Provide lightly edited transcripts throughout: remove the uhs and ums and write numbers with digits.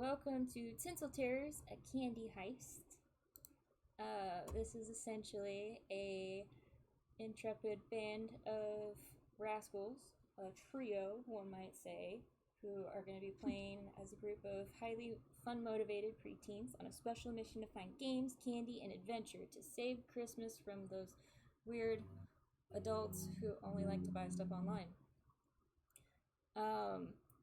Welcome to Tinsel Terrors, a candy heist. This is essentially a intrepid band of rascals, a trio, one might say, who are going to be playing as a group of highly fun-motivated preteens on a special mission to find games, candy, and adventure to save Christmas from those weird adults who only like to buy stuff online.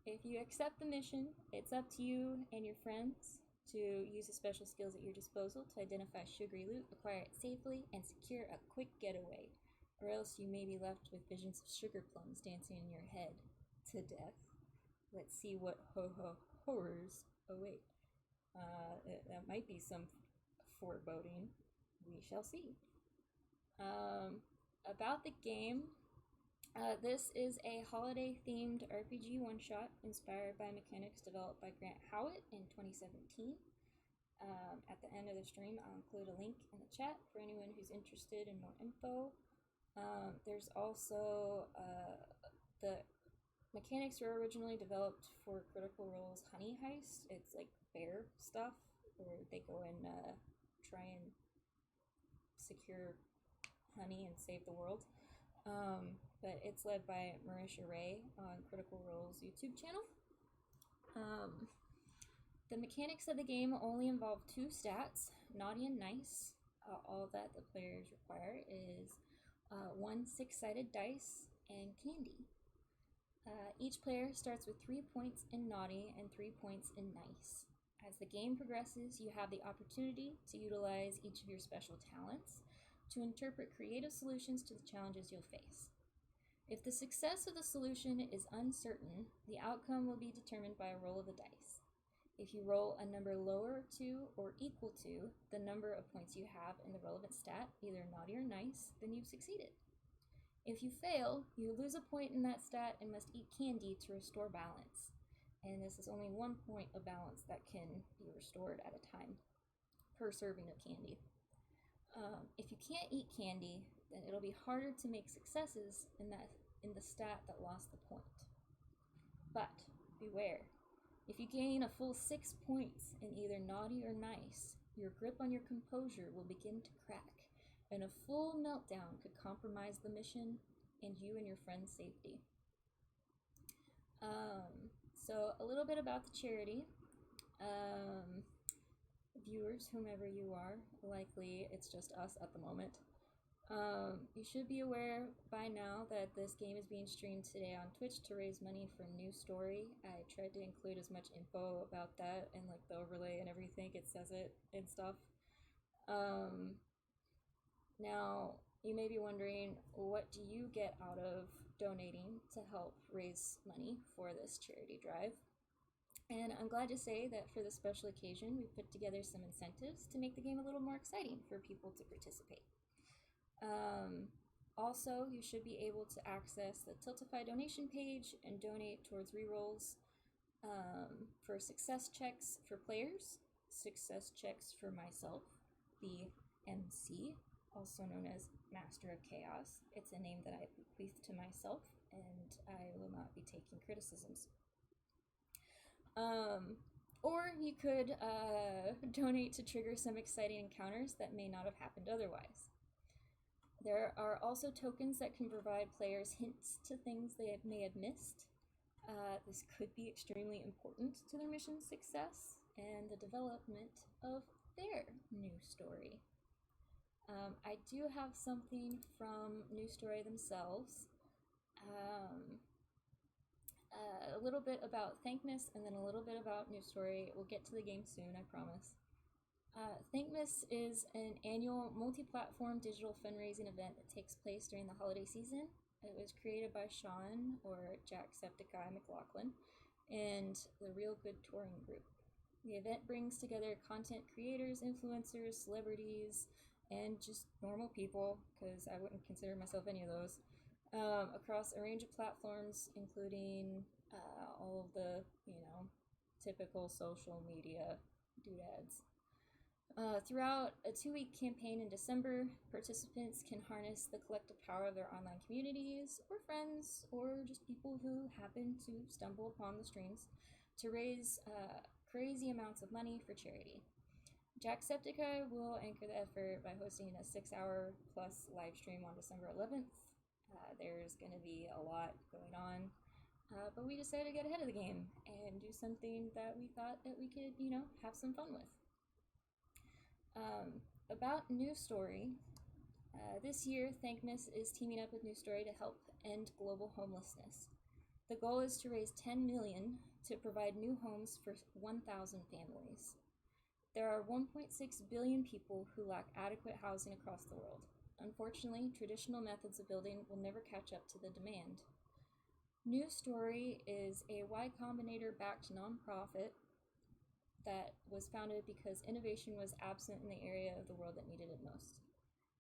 If you accept the mission, it's up to you and your friends to use the special skills at your disposal to identify sugary loot, acquire it safely, and secure a quick getaway, or else you may be left with visions of sugar plums dancing in your head to death. Let's see what horrors await. That might be some foreboding. We shall see. About the game, this is a holiday-themed RPG one-shot inspired by mechanics developed by Grant Howitt in 2017. At the end of the stream, I'll include a link in the chat for anyone who's interested in more info. There's also the mechanics were originally developed for Critical Role's Honey Heist. It's like bear stuff, where they go and try and secure honey and save the world. But it's led by Marisha Ray on Critical Role's YouTube channel. The mechanics of the game only involve two stats, naughty and nice. All that the players require is one 6-sided dice and candy. Each player starts with 3 points in naughty and 3 points in nice. As the game progresses, you have the opportunity to utilize each of your special talents to interpret creative solutions to the challenges you'll face. If the success of the solution is uncertain, the outcome will be determined by a roll of the dice. If you roll a number lower to or equal to the number of points you have in the relevant stat, either naughty or nice, then you've succeeded. If you fail, you lose a point in that stat and must eat candy to restore balance. And this is only 1 point of balance that can be restored at a time per serving of candy. If you can't eat candy, then it'll be harder to make successes in the stat that lost the point. But beware, if you gain a full 6 points in either naughty or nice, your grip on your composure will begin to crack, and a full meltdown could compromise the mission and you and your friend's safety. So a little bit about the charity. Viewers, whomever you are, likely it's just us at the moment. You should be aware by now that this game is being streamed today on Twitch to raise money for New Story. I tried to include as much info about that and like the overlay and everything. It says it and stuff. Now, you may be wondering, what do you get out of donating to help raise money for this charity drive? And I'm glad to say that for this special occasion, we put together some incentives to make the game a little more exciting for people to participate. Also, you should be able to access the Tiltify donation page and donate towards rerolls for success checks for players, success checks for myself, the MC, also known as Master of Chaos. It's a name that I bequeath to myself, and I will not be taking criticisms. Or you could donate to trigger some exciting encounters that may not have happened otherwise. There are also tokens that can provide players hints to things they may have missed. This could be extremely important to their mission's success and the development of their new story. I do have something from New Story themselves. A little bit about Thankmas and then a little bit about New Story. We'll get to the game soon, I promise. Thankmas is an annual multi-platform digital fundraising event that takes place during the holiday season. It was created by Sean, or Jack Septiceye McLoughlin, and the Real Good Touring Group. The event brings together content creators, influencers, celebrities, and just normal people, because I wouldn't consider myself any of those, across a range of platforms, including all of the, typical social media doodads. Throughout a 2-week campaign in December, participants can harness the collective power of their online communities, or friends, or just people who happen to stumble upon the streams, to raise crazy amounts of money for charity. Jack Septiceye will anchor the effort by hosting a 6-hour plus live stream on December 11th. There's going to be a lot going on, but we decided to get ahead of the game and do something that we thought that we could, have some fun with. About New Story, this year Thankmas is teaming up with New Story to help end global homelessness. The goal is to raise $10 million to provide new homes for 1,000 families. There are 1.6 billion people who lack adequate housing across the world. Unfortunately, traditional methods of building will never catch up to the demand. New Story is a Y Combinator-backed nonprofit that was founded because innovation was absent in the area of the world that needed it most.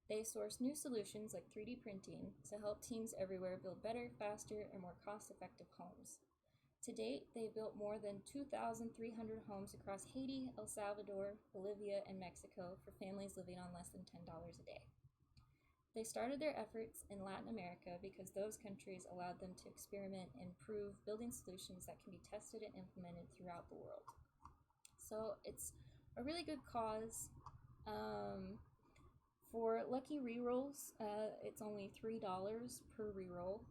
They source new solutions like 3D printing to help teams everywhere build better, faster, and more cost-effective homes. To date, they've built more than 2,300 homes across Haiti, El Salvador, Bolivia, and Mexico for families living on less than $10 a day. They started their efforts in Latin America because those countries allowed them to experiment and prove building solutions that can be tested and implemented throughout the world. So it's a really good cause. For lucky rerolls, it's only $3 per reroll,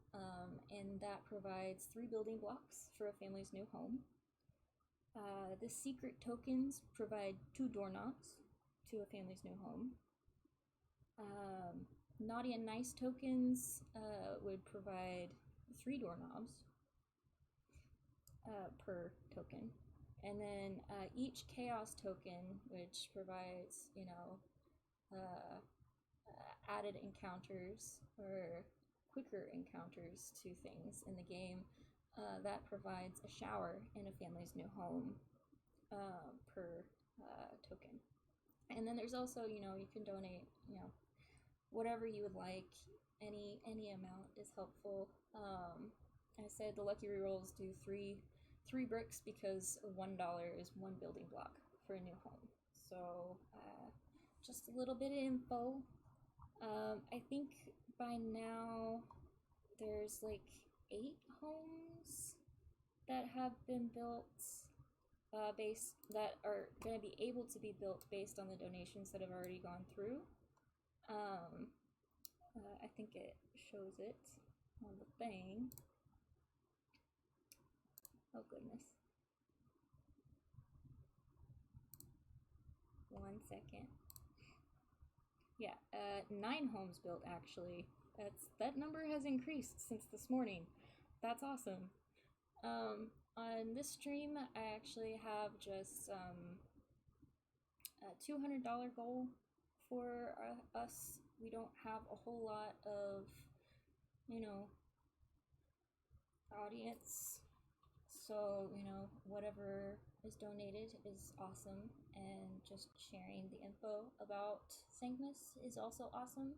and that provides 3 building blocks for a family's new home. The secret tokens provide 2 doorknobs to a family's new home. Naughty and Nice tokens would provide 3 doorknobs per token. And then each chaos token, which provides, added encounters or quicker encounters to things in the game, that provides a shower in a family's new home per token. And then there's also, you can donate, whatever you would like. Any amount is helpful. I said the lucky rerolls do three bricks because $1 is 1 building block for a new home. So just a little bit of info. I think by now there's like 8 homes that have been built that are going to be able to be built based on the donations that have already gone through. I think it shows it on the thing. Oh goodness. 1 second. Yeah, 9 homes built actually. That number has increased since this morning. That's awesome. On this stream, I actually have just a $200 goal for us. We don't have a whole lot of, audience. So, whatever is donated is awesome, and just sharing the info about Thankmas is also awesome.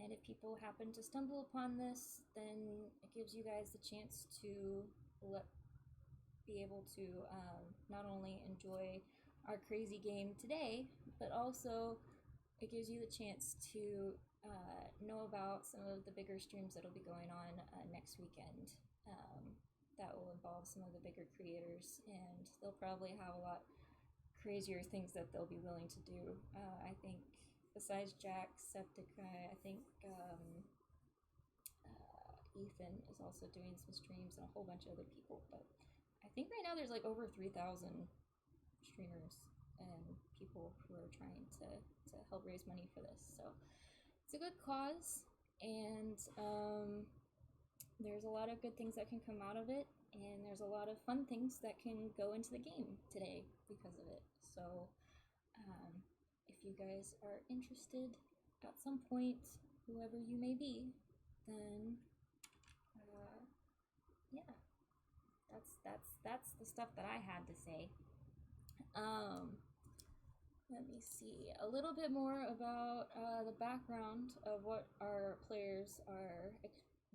And if people happen to stumble upon this, then it gives you guys the chance to be able to not only enjoy our crazy game today, but also it gives you the chance to know about some of the bigger streams that'll be going on next weekend. That will involve some of the bigger creators, and they'll probably have a lot crazier things that they'll be willing to do. I think besides Jack, Septiceye, I think Ethan is also doing some streams and a whole bunch of other people. But I think right now there's like over 3,000 streamers and people who are trying to help raise money for this. So it's a good cause, and there's a lot of good things that can come out of it, and there's a lot of fun things that can go into the game today because of it. So if you guys are interested at some point, whoever you may be, then yeah, that's the stuff that I had to say. Let me see a little bit more about the background of what our players are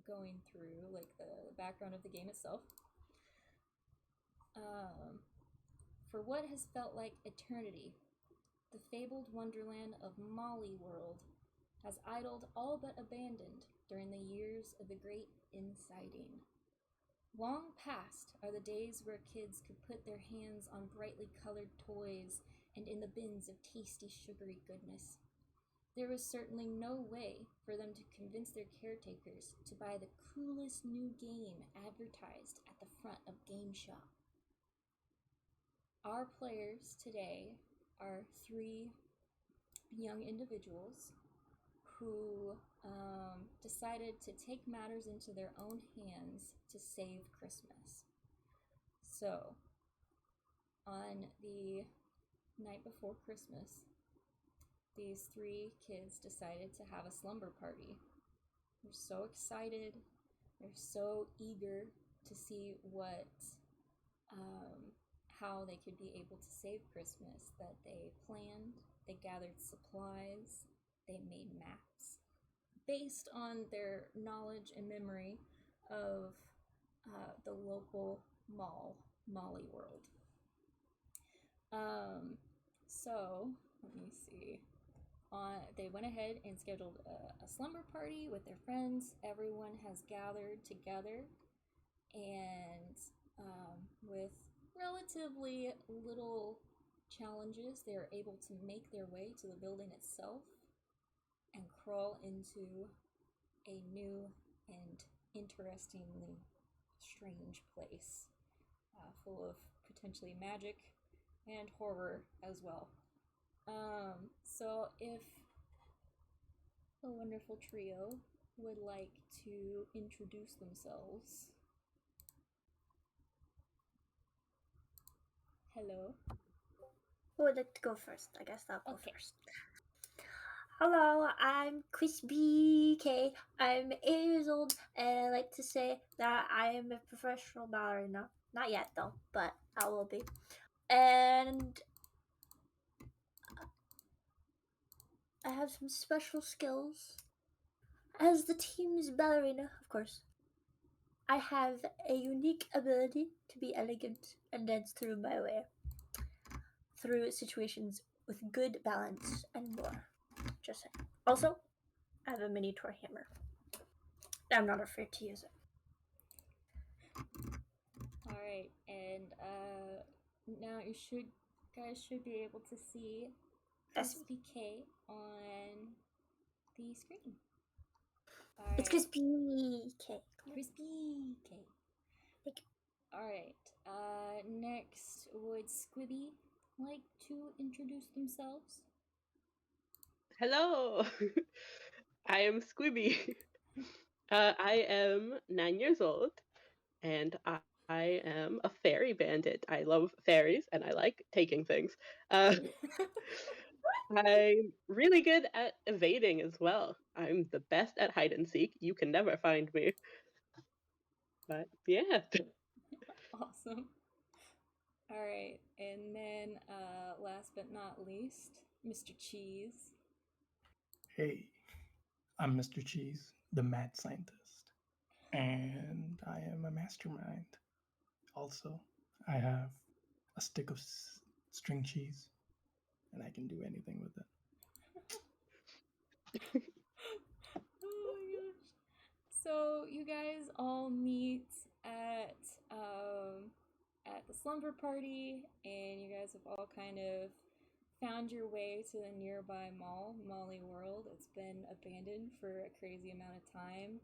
going through, like the background of the game itself. For what has felt like eternity, the fabled wonderland of Molly World has idled all but abandoned during the years of the Great Insiding. Long past are the days where kids could put their hands on brightly colored toys and in the bins of tasty, sugary goodness. There was certainly no way for them to convince their caretakers to buy the coolest new game advertised at the front of Game Shop. Our players today are three young individuals who decided to take matters into their own hands to save Christmas. So, on the night before Christmas, these three kids decided to have a slumber party. They're so excited, they're so eager to see um, how they could be able to save Christmas that they planned, they gathered supplies, they made maps based on their knowledge and memory of the local mall, Molly World. Um, so let me see. They went ahead and scheduled a slumber party with their friends. Everyone has gathered together, and with relatively little challenges, they're able to make their way to the building itself and crawl into a new and interestingly strange place, full of potentially magic and horror as well. So if the wonderful trio would like to introduce themselves. Hello. Who would like to go first? I guess I'll go Okay. first. Hello, I'm Crispy K. I'm 8 years old, and I like to say that I am a professional ballerina. Not yet, though, but I will be. And I have some special skills. As the team's ballerina, of course, I have a unique ability to be elegant and dance through my way through situations with good balance and more. Just saying. Also, I have a mini toy hammer. I'm not afraid to use it. All right, and now you guys should be able to see That's Crispy K on the screen. All It's right, Crispy K. Crispy K. Thank you. All right. Next, would Squibby like to introduce themselves? Hello, I am Squibby. I am 9 years old, and I am a fairy bandit. I love fairies, and I like taking things. Uh, I'm really good at evading as well. I'm the best at hide and seek. You can never find me. But yeah. Awesome. All right, and then last but not least, Mr. Cheese. Hey, I'm Mr. Cheese, the mad scientist, and I am a mastermind. Also, I have a stick of string cheese, and I can do anything with it. Oh my gosh. So you guys all meet at um, at the slumber party, and you guys have all kind of found your way to the nearby mall, Molly World. It's been abandoned for a crazy amount of time.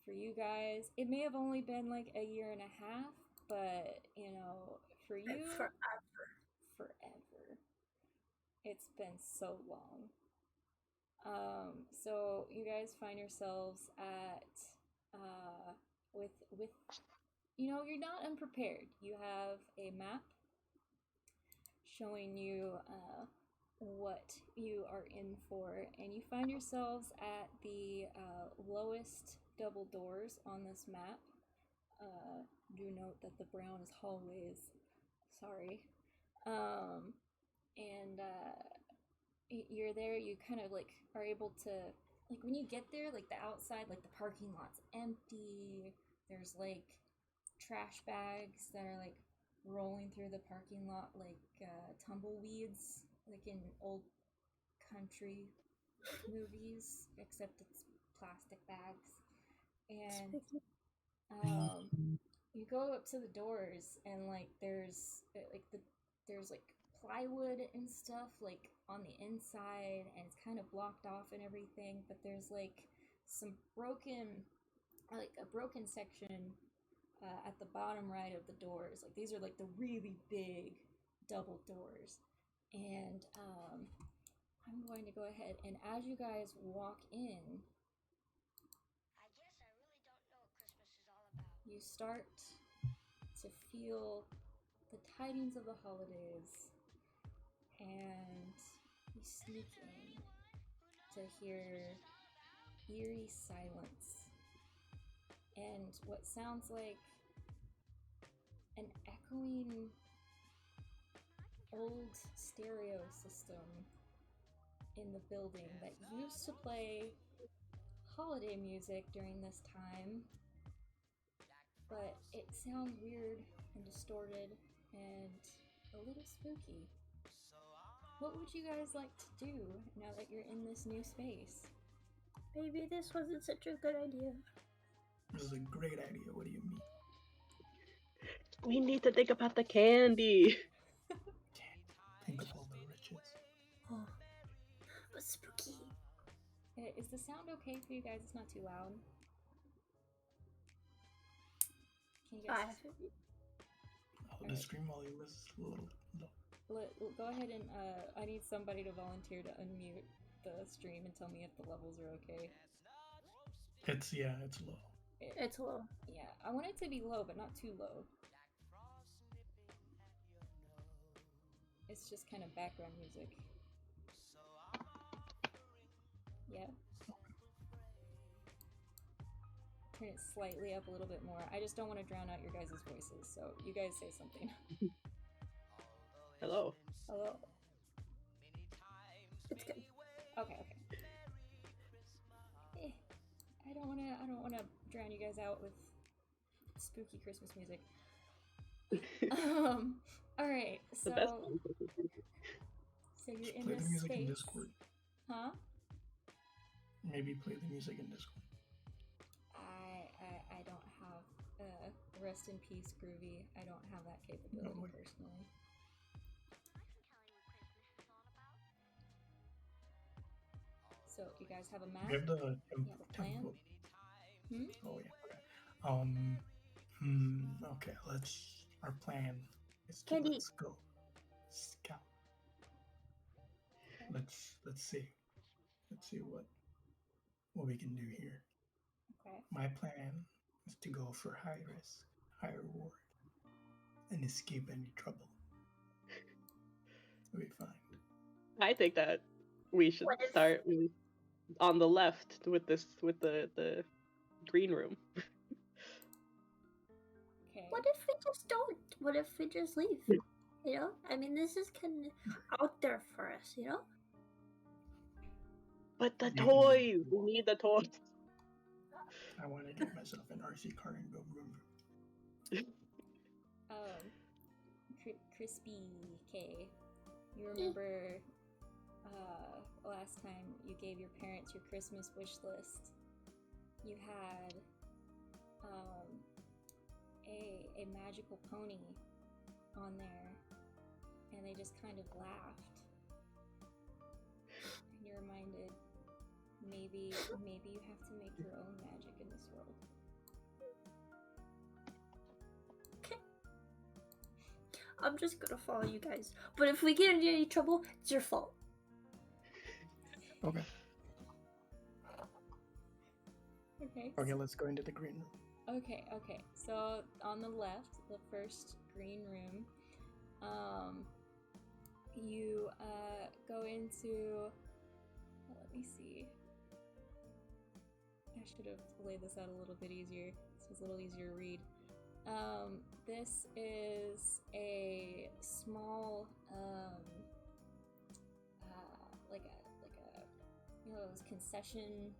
For you guys, it may have only been like a year and a half, but you know, for you, forever. It's been so long. So you guys find yourselves at with you know, you're not unprepared. You have a map showing you what you are in for, and you find yourselves at the lowest double doors on this map. Do note that the brown is hallways. Sorry. And you're there. You kind of like are able to like when you get there, like the outside, like the parking lot's empty. There's like trash bags that are like rolling through the parking lot like tumbleweeds, like in old country movies, except it's plastic bags. And you go up to the doors and like there's like plywood and stuff like on the inside, and it's kind of blocked off and everything, but there's like some a broken section at the bottom right of the doors. Like these are like the really big double doors, and I'm going to go ahead and as you guys walk in, you start to feel the tidings of the holidays, and you sneak in to hear eerie silence and what sounds like an echoing old stereo system in the building that used to play holiday music during this time, but it sounds weird and distorted and a little spooky. What would you guys like to do now that you're in this new space? Maybe this wasn't such a good idea. This is a great idea. What do you mean? We need to think about the candy. Can't think of all the riches. Oh, but spooky. Is the sound okay for you guys? It's not too loud. Can you guys The scream volume is a little low. go ahead and I need somebody to volunteer to unmute the stream and tell me if the levels are okay. It's low. It's low. Yeah, I want it to be low, but not too low. It's just kind of background music. Yeah. Turn it slightly up a little bit more. I just don't want to drown out your guys' voices, so you guys say something. Hello. Hello? It's good. Okay. I don't wanna drown you guys out with spooky Christmas music. Alright, so The best so you're Just in play this the music space. in Discord. Huh? Maybe play the music in Discord. I don't have rest in peace, Groovy. I don't have that capability personally. So you guys have a map? We have the You have a plan? tempo. Hmm? Oh yeah. Okay. Okay. Our plan is to Candy. let's go scout. Let's see. Let's see what we can do here. Okay. My plan is to go for high risk, high reward, and escape any trouble. We'll be fine. I think that we should start on the left with the green room. Okay. What if we just don't? What if we just leave? You know? I mean, this is kind of out there for us, you know? But the toys! We need the toys. I want to get myself an RC car and go vroom vroom. Crispy K, you remember last time you gave your parents your Christmas wish list? You had a magical pony on there, and they just kind of laughed. And you're reminded, maybe you have to make your own magic in this world. I'm just gonna follow you guys. But if we get into any trouble, it's your fault. Okay. Okay, let's go into the green room. Okay. So on the left, the first green room, you go into. Let me see. I should have laid this out a little bit easier. This was a little easier to read. This is a small, like a those concession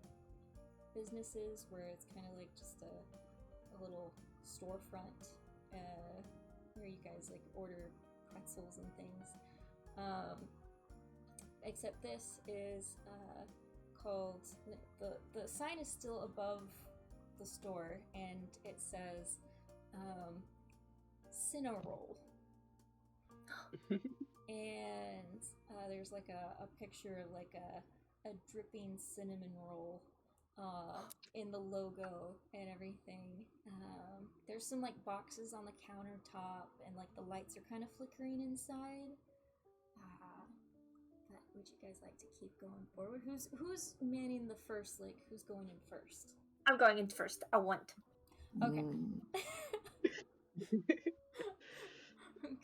businesses where it's kind of like just a little storefront where you guys like order pretzels and things. Except this is called the sign is still above the store, and it says Cinnarol. And there's like a picture of like a dripping cinnamon roll in the logo and everything. There's some like boxes on the countertop, and like the lights are kind of flickering inside. But would you guys like to keep going forward? Who's manning the first? Like, who's going in first? I'm going in first. I want. Okay.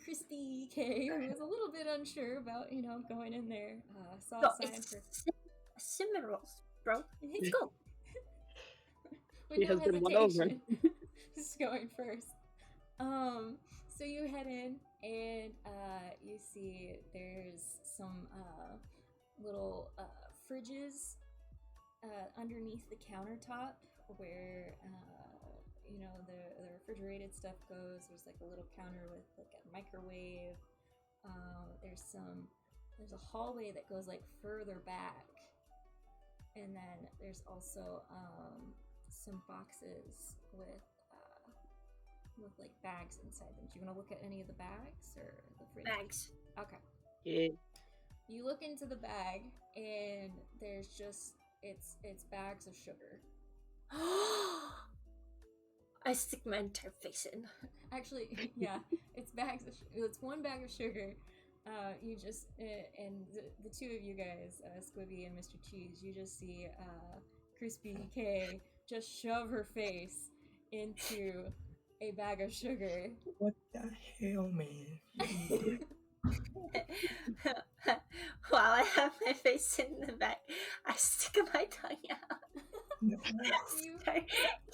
Christy K, who was a little bit unsure about, going in there, saw No, a sign it's for cinnamon rolls, bro. Let's go. with He no has been won over. hesitation. Just going first. So you head in and you see there's some little fridges underneath the countertop where the refrigerated stuff goes. There's like a little counter with like a microwave. There's a hallway that goes like further back, and then there's also some boxes with like bags inside them. Do you want to look at any of the bags or the fridge? Bags. Okay. Yeah. You look into the bag, and there's just it's bags of sugar. I stick my entire face in. Actually, yeah, it's bags of it's one bag of sugar. You just and the two of you guys, Squibby and Mr. Cheese, you just see Crispy K just shove her face into a bag of sugar. What the hell, man? While I have my face in the back, I stick my tongue out. No.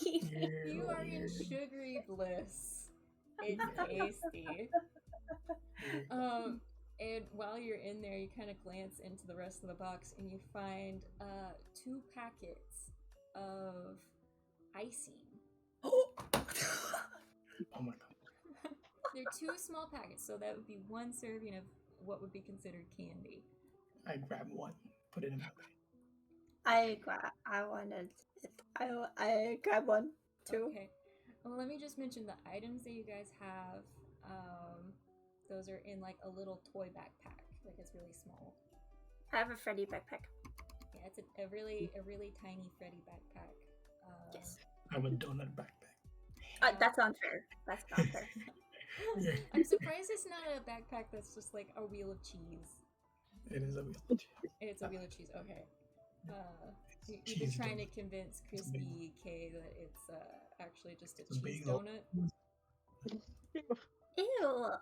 You are in sugary bliss. It's tasty. And while you're in there, you kind of glance into the rest of the box, and you find 2 packets of icing. Oh my god. They're 2 small packets, so that would be 1 serving of what would be considered candy. I grab one, put it in my bag. I grab one too. Okay. Well, let me just mention the items that you guys have. Those are in like a little toy backpack. Like it's really small. I have a Freddy backpack. Yeah, it's a really tiny Freddy backpack. Yes. I have a donut backpack. That's unfair. That's not fair. Yeah. I'm surprised it's not a backpack that's just like a wheel of cheese. It is a wheel. It's a wheel of cheese. Okay. You've been Cheese trying to donut. convince Crispy K that it's actually just a It's a cheese big old- donut. Ew.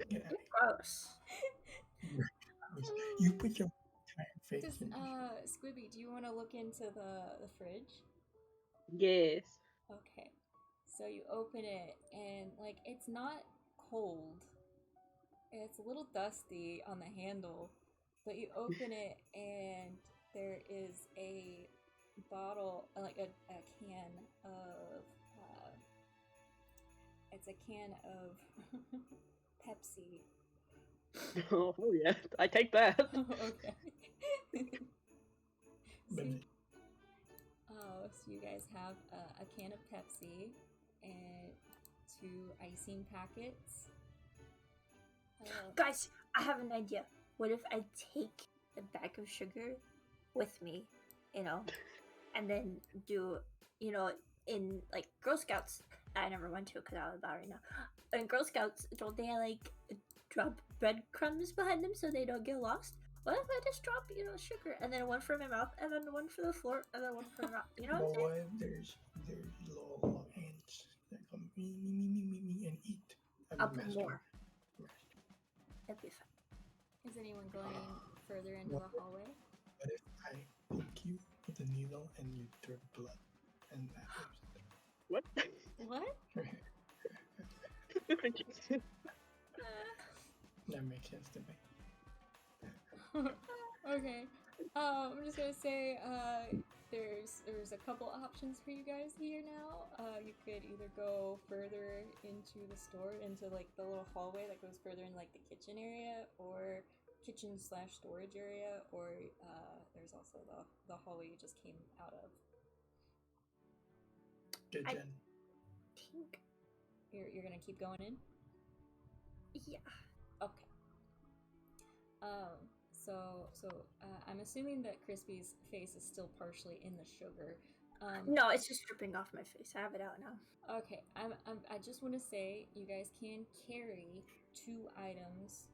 Get out of Gross. here. You put your entire face Does, in. Squibby, do you want to look into the fridge? Yes. Okay. So you open it, and like it's not cold. It's a little dusty on the handle, but you open it, and there is a bottle, like a can of. It's a can of Pepsi. Oh yeah, I take that. Okay. But So you guys have a can of Pepsi and 2 icing packets. Guys, I have an idea. What if I take the bag of sugar with me, and then do, in like Girl Scouts, I never went to because I was about right now. In Girl Scouts, don't they like drop breadcrumbs behind them so they don't get lost? What if I just drop, sugar, and then one for my mouth, and then one for the floor, and then one for my mouth? You know what I'm but saying? what if there's little ants that come me and eat? I'll put more. That'd be fun. Is anyone going further into the hallway? What if I poke you with a needle and you turn blood? And that What? What? That makes sense to me. Okay. I'm just gonna say there's a couple options for you guys here now. You could either go further into the store, into like the little hallway that goes further in like the kitchen area, or kitchen/storage area, or there's also the hallway you just came out of. Kitchen. think. You're gonna keep going in? Yeah. Okay. I'm assuming that Crispy's face is still partially in the sugar. No, it's just dripping off my face. I have it out now. Okay, I just want to say you guys can carry 2 items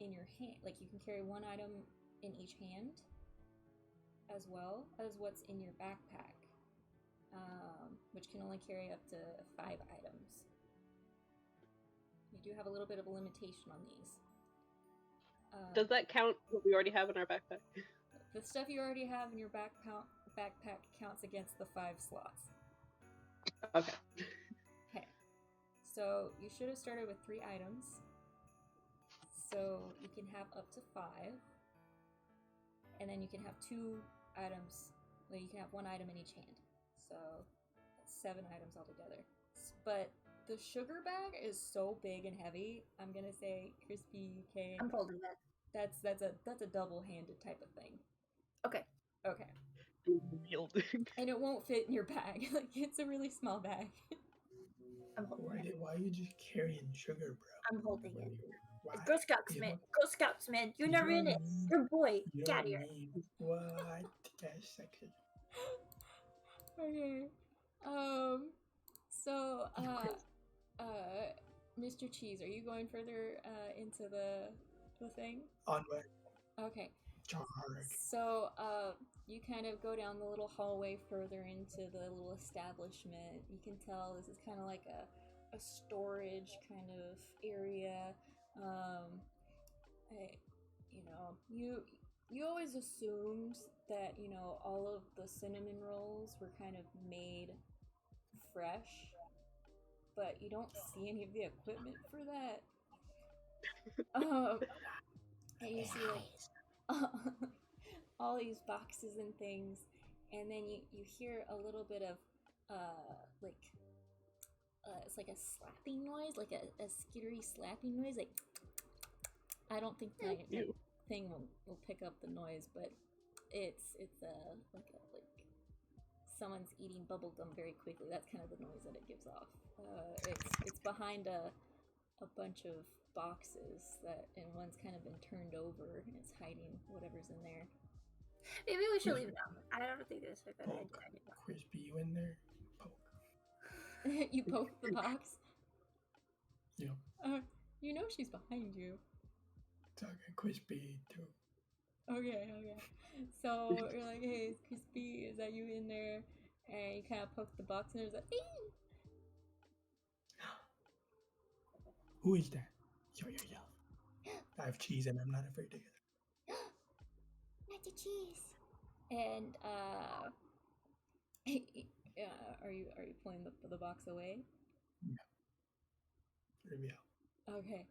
in your hand. Like you can carry 1 item in each hand, as well as what's in your backpack, which can only carry up to 5 items. You do have a little bit of a limitation on these. Does that count what we already have in our backpack? The stuff you already have in your backpack counts against the 5 slots. Okay. Okay. So you should have started with 3 items. So you can have up to 5. And then you can have 2 items. Well, you can have 1 item in each hand. So that's 7 items altogether. But the sugar bag is so big and heavy. I'm gonna say Crispy K. I'm holding that. That's a double-handed type of thing. Okay. Okay. Yielding. And it won't fit in your bag. Like it's a really small bag. I'm holding it. Why are you just carrying sugar, bro? I'm holding it. Why? Girl Scouts, You man. don't- Girl Scouts, man. You're you never in don't it. need- Your boy. You Get out don't of here. need what? That's sexy. Okay. So, Mr. Cheese, are you going further into the thing? Onward. Okay. Charge. So, you kind of go down the little hallway further into the little establishment. You can tell this is kind of like a storage kind of area. You always assumed that, all of the cinnamon rolls were kind of made fresh, but you don't see any of the equipment for that. And you see like all these boxes and things, and then you hear a little bit of it's like a slapping noise, like a skittery slapping noise, like I don't think my thing will pick up the noise, but it's like someone's eating bubble gum very quickly. That's kind of the noise that it gives off. It's behind a bunch of boxes and one's kind of been turned over and it's hiding whatever's in there. Maybe we should leave now. I don't think this is a good idea. Crispy, you in there? Poke. You poke the box? Yeah. You know she's behind you. Talking Crispy too. Okay. So you're like, hey, Crispy, is that you in there? And you kind of poke the box and there's like, ee! Who is that? Show yourself. I have cheese and I'm not afraid to get it. Not the cheese. And are you pulling the box away? Yeah. Reveal. Okay.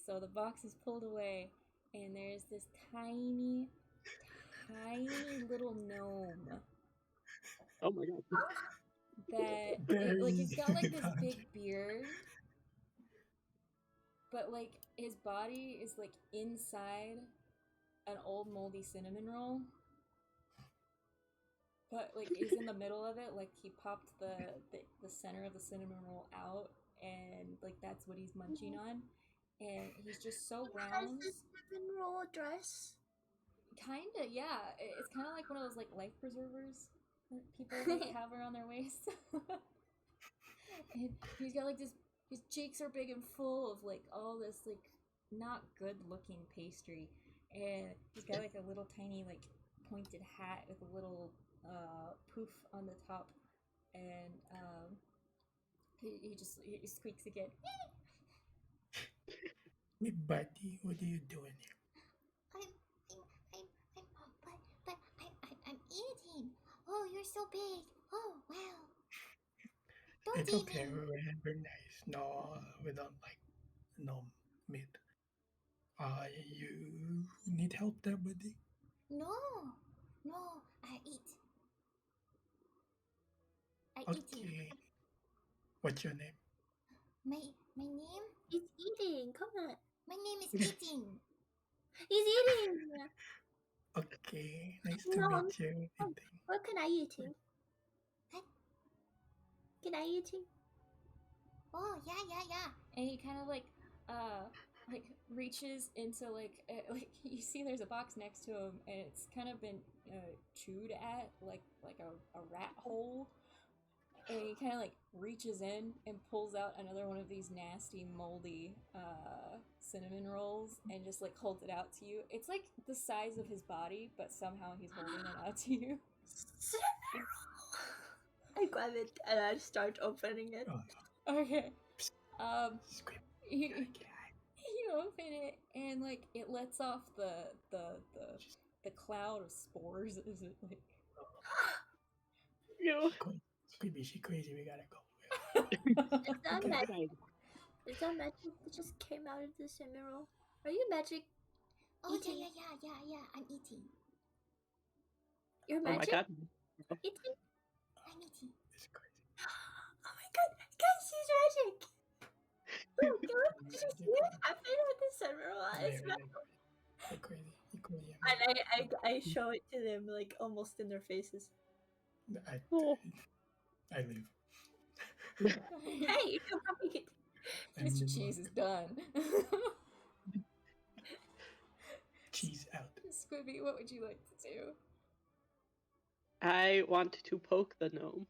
So the box is pulled away and there's this tiny little gnome. Oh my god. That he's got like this big beard, but like his body is like inside an old moldy cinnamon roll, but like he's in the middle of it, like he popped the center of the cinnamon roll out, and like that's what he's munching on, and he's just so round. Has the cinnamon roll dress? Kinda, yeah. It's kind of like one of those like life preservers that people like, have around their waist. And he's got like this. His cheeks are big and full of like all this like not good looking pastry, and he's got like a little tiny like pointed hat with a little poof on the top, and he squeaks again. Me buddy, what are you doing here? I'm eating. Oh, you're so big. Oh, wow. Don't It's eat okay, me. we're nice. No, we don't like no meat. You need help there, buddy? No, I eat. Okay. What's your name? My name? He's eating. Come on. My name is Eating. He's eating. Okay, nice to No, meet you. What can I eating? What? Can I eating? oh yeah. And he kind of like reaches into like you see there's a box next to him, and it's kind of been chewed at like a rat hole. And he kind of like reaches in and pulls out another one of these nasty, moldy cinnamon rolls and just like holds it out to you. It's like the size of his body, but somehow he's holding it out to you. I grab it and I start opening it. Oh, Okay. Squib. You open it and like it lets off the cloud of spores. Is it like? You. She crazy. We gotta go. Is that magic? Is that magic that just came out of the cinnamon roll? Are you magic? Oh eating? yeah. I'm eating. You're Oh my magic? god. Eating? I'm eating. It's crazy. Oh my god, guys, he's magic! Look, did you see it? I made it with the cinnamon roll. It's magic. They're crazy. And I show it to them like almost in their faces. I leave. Hey, you can probably get. Mr. Cheese is done. Cheese out. Squibby, what would you like to do? I want to poke the gnome.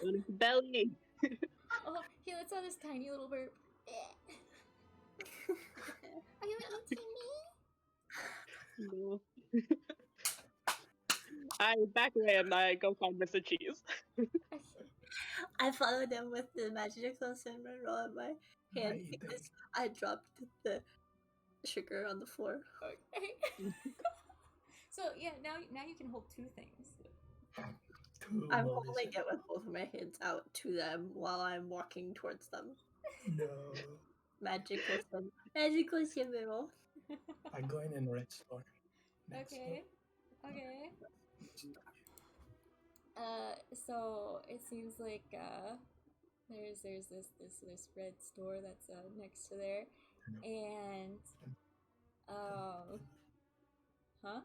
On his belly. Oh, he lets out this tiny little burp. Are you eating me? No. I back away and I go find Mr. Cheese. I follow them with the magical cinnamon roll in my hand because I dropped the sugar on the floor. Okay. So yeah, now you can hold two things. I'm holding it with both of my hands out to them while I'm walking towards them. No. Magical cinnamon roll. I'm going in red store. Okay. So it seems like there's this red store that's next to there, and huh?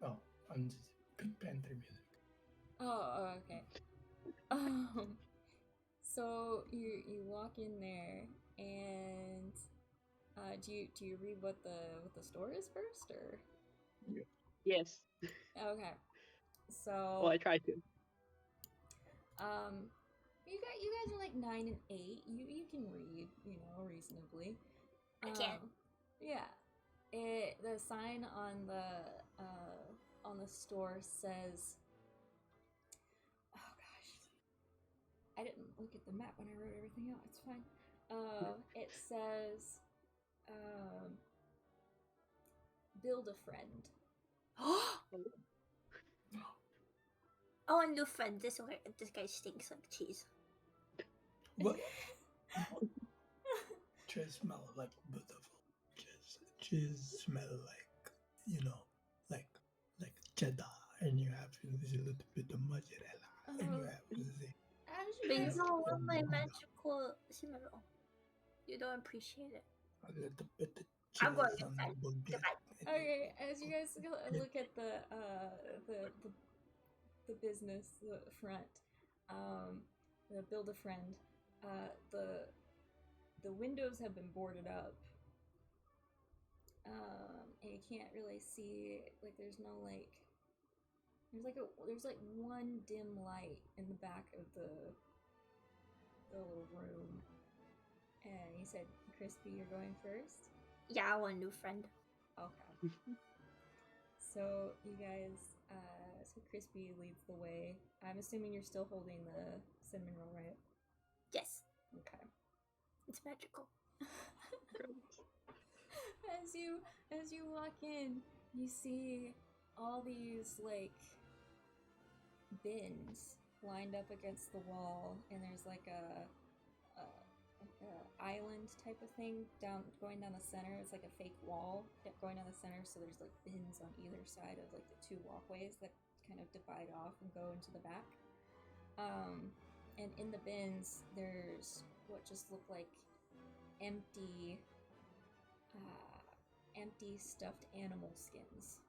Oh, I'm just Pink Panther music. Oh, okay. So you walk in there, and do you read what the store is first, or? Yes. Okay. So. Well, I tried to. You guys are like 9 and 8. You can read, reasonably. I can. Yeah. The sign on the store says. Oh gosh. I didn't look at the map when I wrote everything out. It's fine. It says, build a friend. Oh, a new friend. This guy stinks like cheese. What? Just smell like beautiful. Just smell like, like cheddar, and you have this little bit of mozzarella, and you have this. But you don't want my magical cinnamon roll. You don't appreciate it. A little bit of cheese I'm going on inside. the baguette. Okay, as you guys look at the business, the front, the build a friend, the windows have been boarded up, and you can't really see, like, there's no there's one dim light in the back of the little room. And he said, Crispy, you're going first? Yeah, I want a new friend. Okay. So you guys, so Crispy leads the way. I'm assuming you're still holding the cinnamon roll, right? Yes. Okay. It's magical. As you walk in, you see all these like bins lined up against the wall, and there's like a island type of thing going down the center. It's like a fake wall going down the center, so there's like bins on either side of like the two walkways that kind of divide off and go into the back. And in the bins, there's what just look like empty stuffed animal skins.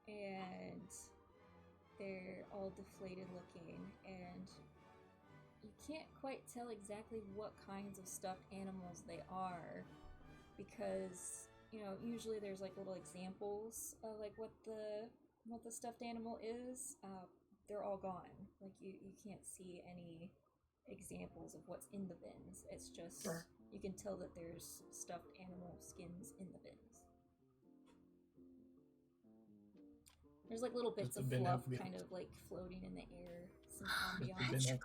And they're all deflated looking, and you can't quite tell exactly what kinds of stuffed animals they are, because usually there's like little examples of like what the stuffed animal is. They're all gone. Like you can't see any examples of what's in the bins. It's just you can tell that there's stuffed animal skins in the bins. There's like little bits of fluff kind of like floating in the air. Some ambiance.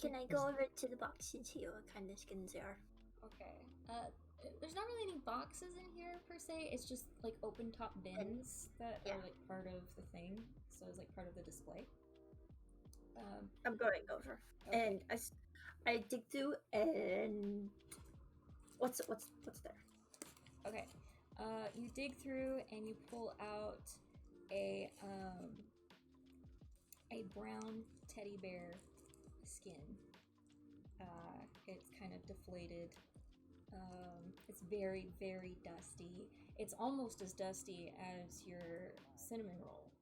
Can I go over to the box and see what kind of skins they are? Okay. There's not really any boxes in here per se. It's just like open top bins that are like part of the thing. So it's like part of the display. I'm going over, okay. and I dig through, and what's there? Okay. You dig through and you pull out a brown teddy bear skin. It's kind of deflated. It's very, very dusty. It's almost as dusty as your cinnamon roll.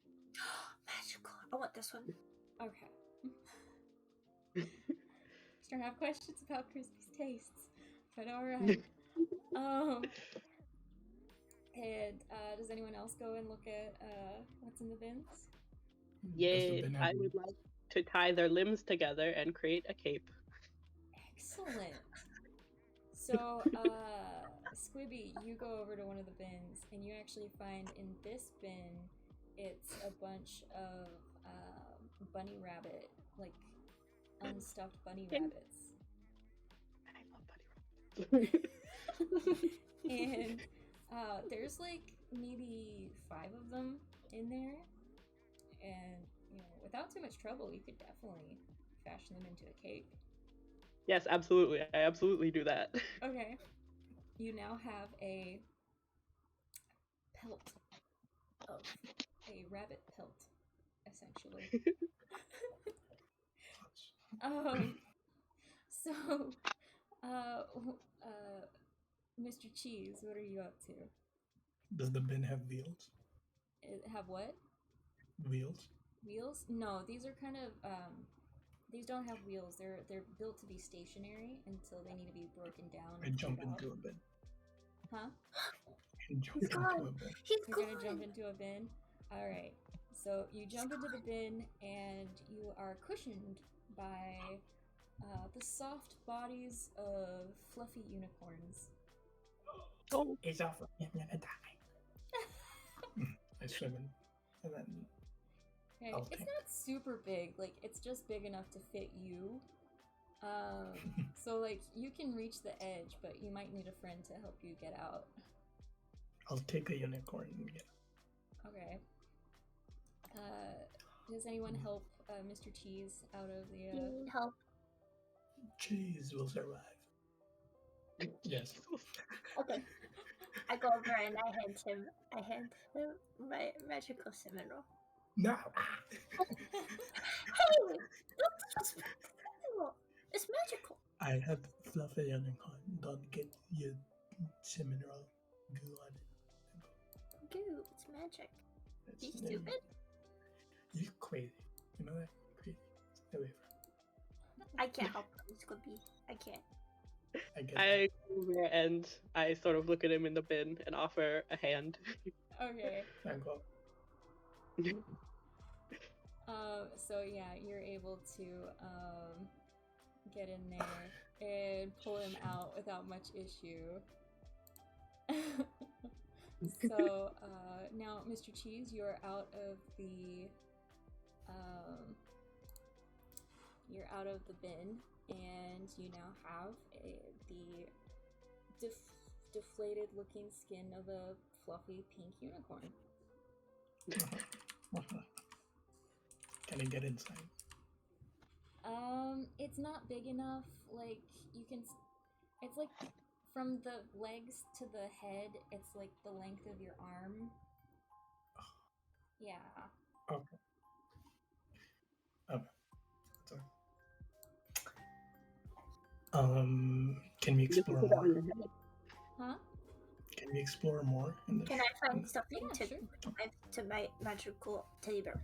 Magical. I want this one. Okay. Starting to have questions about Crispy's tastes, but alright. And does anyone else go and look at what's in the bins? Yay, I would like to tie their limbs together and create a cape. Excellent. So, Squibby, you go over to one of the bins, and you actually find in this bin, it's a bunch of bunny rabbit, like unstuffed bunny rabbits. I love bunny rabbits. And there's like maybe 5 of them in there, and without too much trouble, you could definitely fashion them into a cake. Yes, absolutely. I absolutely do that. Okay. You now have a pelt of a rabbit pelt, essentially. So, Mr. Cheese, what are you up to? Does the bin have wheels? Have what? Wheels? Wheels? No, these are kind of these don't have wheels. They're built to be stationary until they need to be broken down. I jump into a bin. Huh? He's gone. You're gonna jump into a bin? Alright. So you jump into the bin and you are cushioned by the soft bodies of fluffy unicorns. Oh, it's off. I'm gonna die. I swim in, and then. Okay. It's not super big. Like, it's just big enough to fit you. So like you can reach the edge, but you might need a friend to help you get out. I'll take a unicorn and get out. Okay. Does anyone help Mr. Cheese out of the? You need help. Cheese will survive. Yes. Okay. I go over and I hand him my magical cinnamon roll. No. Hey, don't disrespect the cinnamon roll. It's magical. I have fluffy unicorn. Don't get your cinnamon roll goo on it. Goo, it's magic. That's You stupid? You're crazy. You know that? Crazy. Stay away from I can't help him, Squippy. I can't. I go over and I sort of look at him in the bin and offer a hand. Okay. Thank God. So yeah, you're able to get in there and pull him out without much issue. So now, Mr. Cheese, you are out of the bin, and you now have the deflated-looking skin of a fluffy pink unicorn. Can I get inside? It's not big enough. Like you can. It's like from the legs to the head. It's like the length of your arm. Yeah. Okay. Okay. Sorry. Can we explore more? Huh? Can Can we explore more in this? Can I find something Yeah, sure. to my magical teddy bear?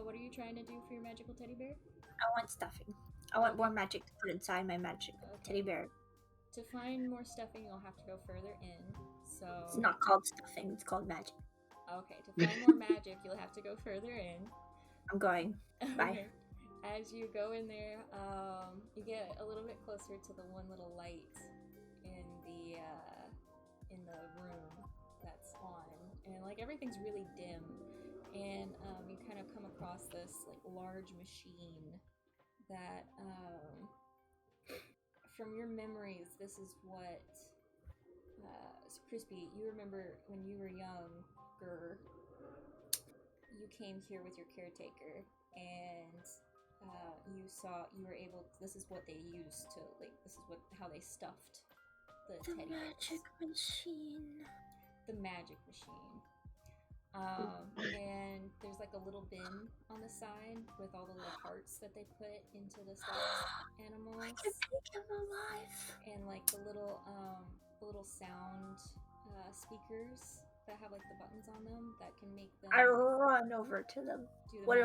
What are you trying to do for your magical teddy bear? I want stuffing. I want more magic to put inside my magic teddy bear. To find more stuffing, you'll have to go further in. So It's not called stuffing, it's called magic. Okay, to find more magic, you'll have to go further in. I'm going. Bye. As you go in there, you get a little bit closer to the one little light in the room that's on, and like everything's really dim. And you kind of come across this like large machine that, from your memories, this is what. So Crispy, you remember when you were younger, you came here with your caretaker, and you were able. This is what they used to This is how they stuffed the teddy bears. Magic machine. The magic machine. And there's like a little bin on the side with all the little parts that they put into the stuffed animals. I can make them alive. And like the little sound speakers that have like the buttons on them that can make them. I run over to them. What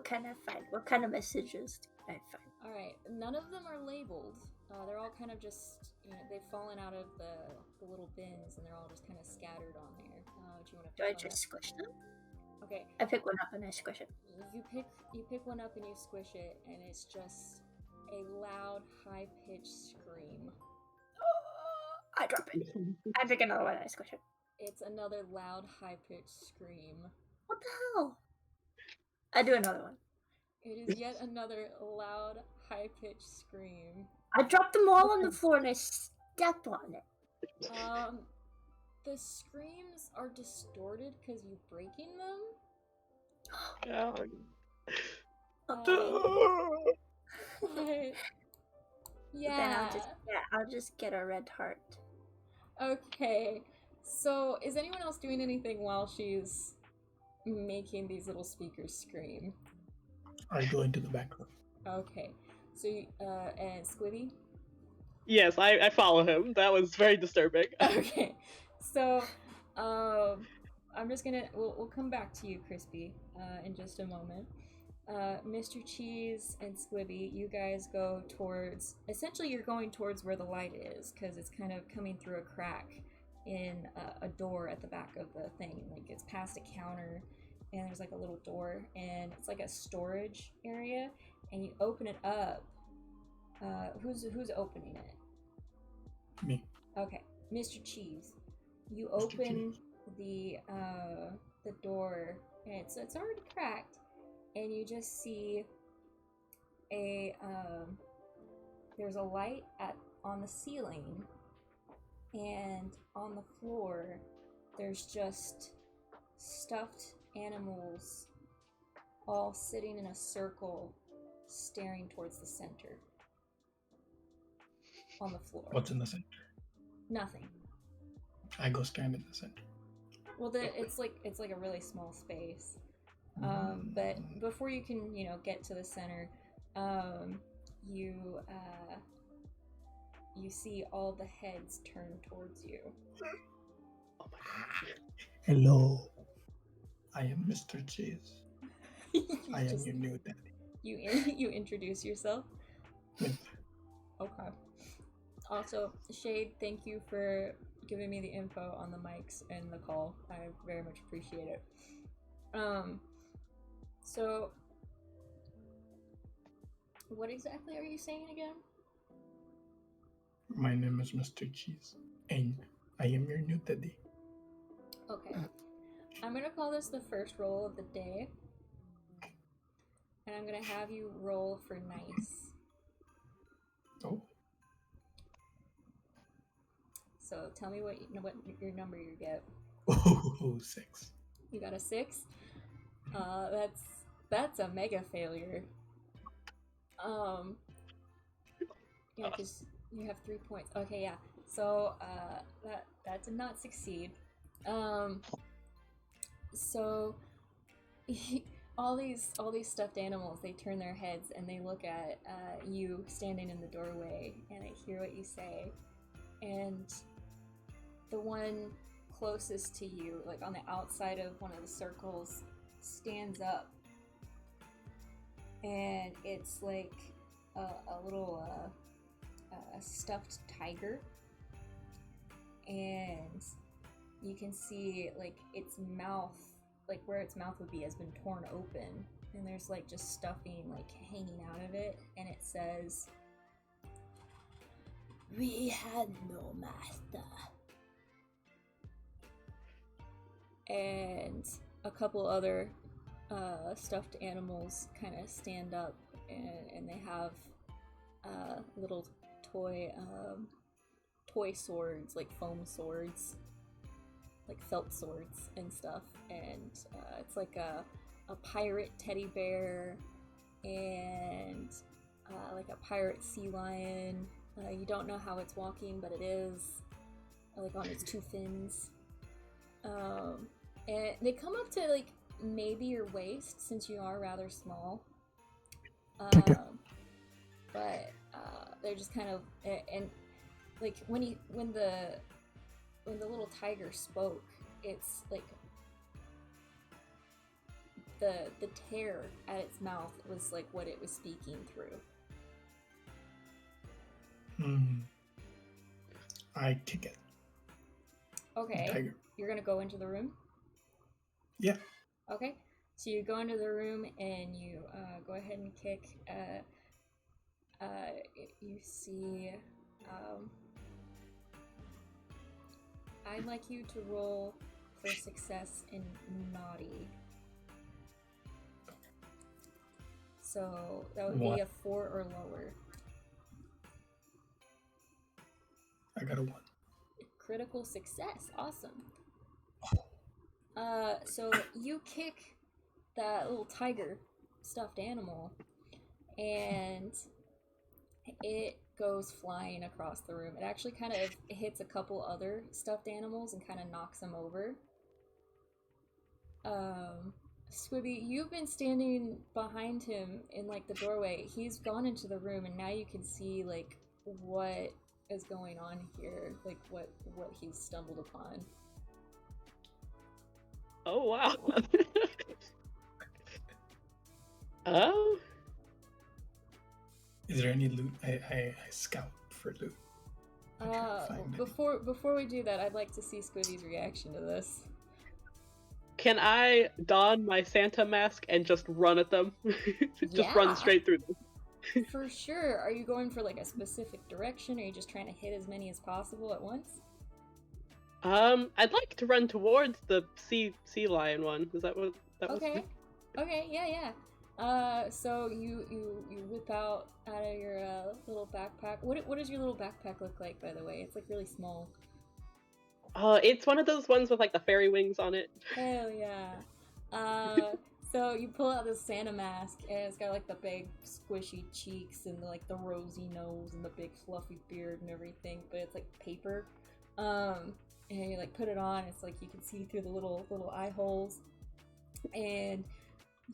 can I find? What kind of messages can I find? All right, none of them are labeled. They're all kind of just, they've fallen out of the little bins, and they're all just kind of scattered on there. Do I just squish them? Okay. I pick one up and I squish it. You pick one up and you squish it, and it's just a loud, high-pitched scream. I drop it. I pick another one and I squish it. It's another loud, high-pitched scream. What the hell? I do another one. It is yet another loud, high-pitched scream. I drop them all on the floor and I step on it. The screams are distorted because you're breaking them. Yeah. Then I'll just get a red heart. Okay. So, is anyone else doing anything while she's making these little speakers scream? I go into the back room. Okay. So, and Squibby? Yes, I follow him. That was very disturbing. Okay. So, I'm just gonna. We'll come back to you, Crispy, in just a moment. Mr. Cheese and Squibby, you guys go towards. Essentially, you're going towards where the light is, because it's kind of coming through a crack in a door at the back of the thing. Like, it's past a counter, and there's like a little door, and it's like a storage area, and you open it up. Who's opening it? Me. Okay, Mr. Cheese. You open the door, and it's already cracked, and you just see there's a light on the ceiling, and on the floor there's just stuffed animals all sitting in a circle staring towards the center on the floor. What's in the center? Nothing. I go stand in the center. Well, it's like a really small space. But before you can, get to the center, you see all the heads turn towards you. Oh my god. Hello. I am Mr. Cheese. I am your new daddy. You introduce yourself? With Okay. Also, Shade, thank you for giving me the info on the mics and the call. I very much appreciate it. So what exactly are you saying again? My name is Mr. Cheese, and I am your new daddy. Okay. I'm gonna call this the first roll of the day. And I'm gonna have you roll for nice. Oh. So tell me what your number you get. Oh, 6. You got a 6? That's a mega failure. Yeah, because you have 3 points. Okay, yeah. So that did not succeed. So all these stuffed animals, they turn their heads and they look at you standing in the doorway, and they hear what you say, and the one closest to you, like on the outside of one of the circles, stands up, and it's like a little a stuffed tiger, and you can see like its mouth, like where its mouth would be, has been torn open, and there's like just stuffing like hanging out of it, and it says, "We had no master." And a couple other stuffed animals kind of stand up, and they have little toy swords, like foam swords, like felt swords and stuff. And it's like a pirate teddy bear and like a pirate sea lion. You don't know how it's walking, but it is, like on its two fins. And they come up to like maybe your waist, since you are rather small. Okay. But they're just kind of, and like when the little tiger spoke, it's like the tear at its mouth was like what it was speaking through. I kick it. Okay. Tiger. You're gonna go into the room? Yeah. Okay. So you go into the room and you go ahead and kick. You see. I'd like you to roll for success in naughty. So that would be a 4 or lower. I got a 1. Critical success. Awesome. So you kick that little tiger stuffed animal, and it goes flying across the room. It actually kind of hits a couple other stuffed animals and kind of knocks them over. Squibby, you've been standing behind him in like the doorway. He's gone into the room, and now you can see like what is going on here, like what he's stumbled upon. Oh wow. Oh. Is there any loot? I scout for loot. I try to find any. Before we do that, I'd like to see Squiddy's reaction to this. Can I don my Santa mask and just run at them? Just run straight through them. For sure. Are you going for like a specific direction? Or are you just trying to hit as many as possible at once? I'd like to run towards the sea lion one. Is that what that was? Okay, yeah. So you whip out of your little backpack. What does your little backpack look like, by the way? It's like really small. It's one of those ones with like the fairy wings on it. Hell yeah. So you pull out this Santa mask, and it's got like the big squishy cheeks and like the rosy nose and the big fluffy beard and everything, but it's like paper. And you like put it on, it's like you can see through the little eye holes, and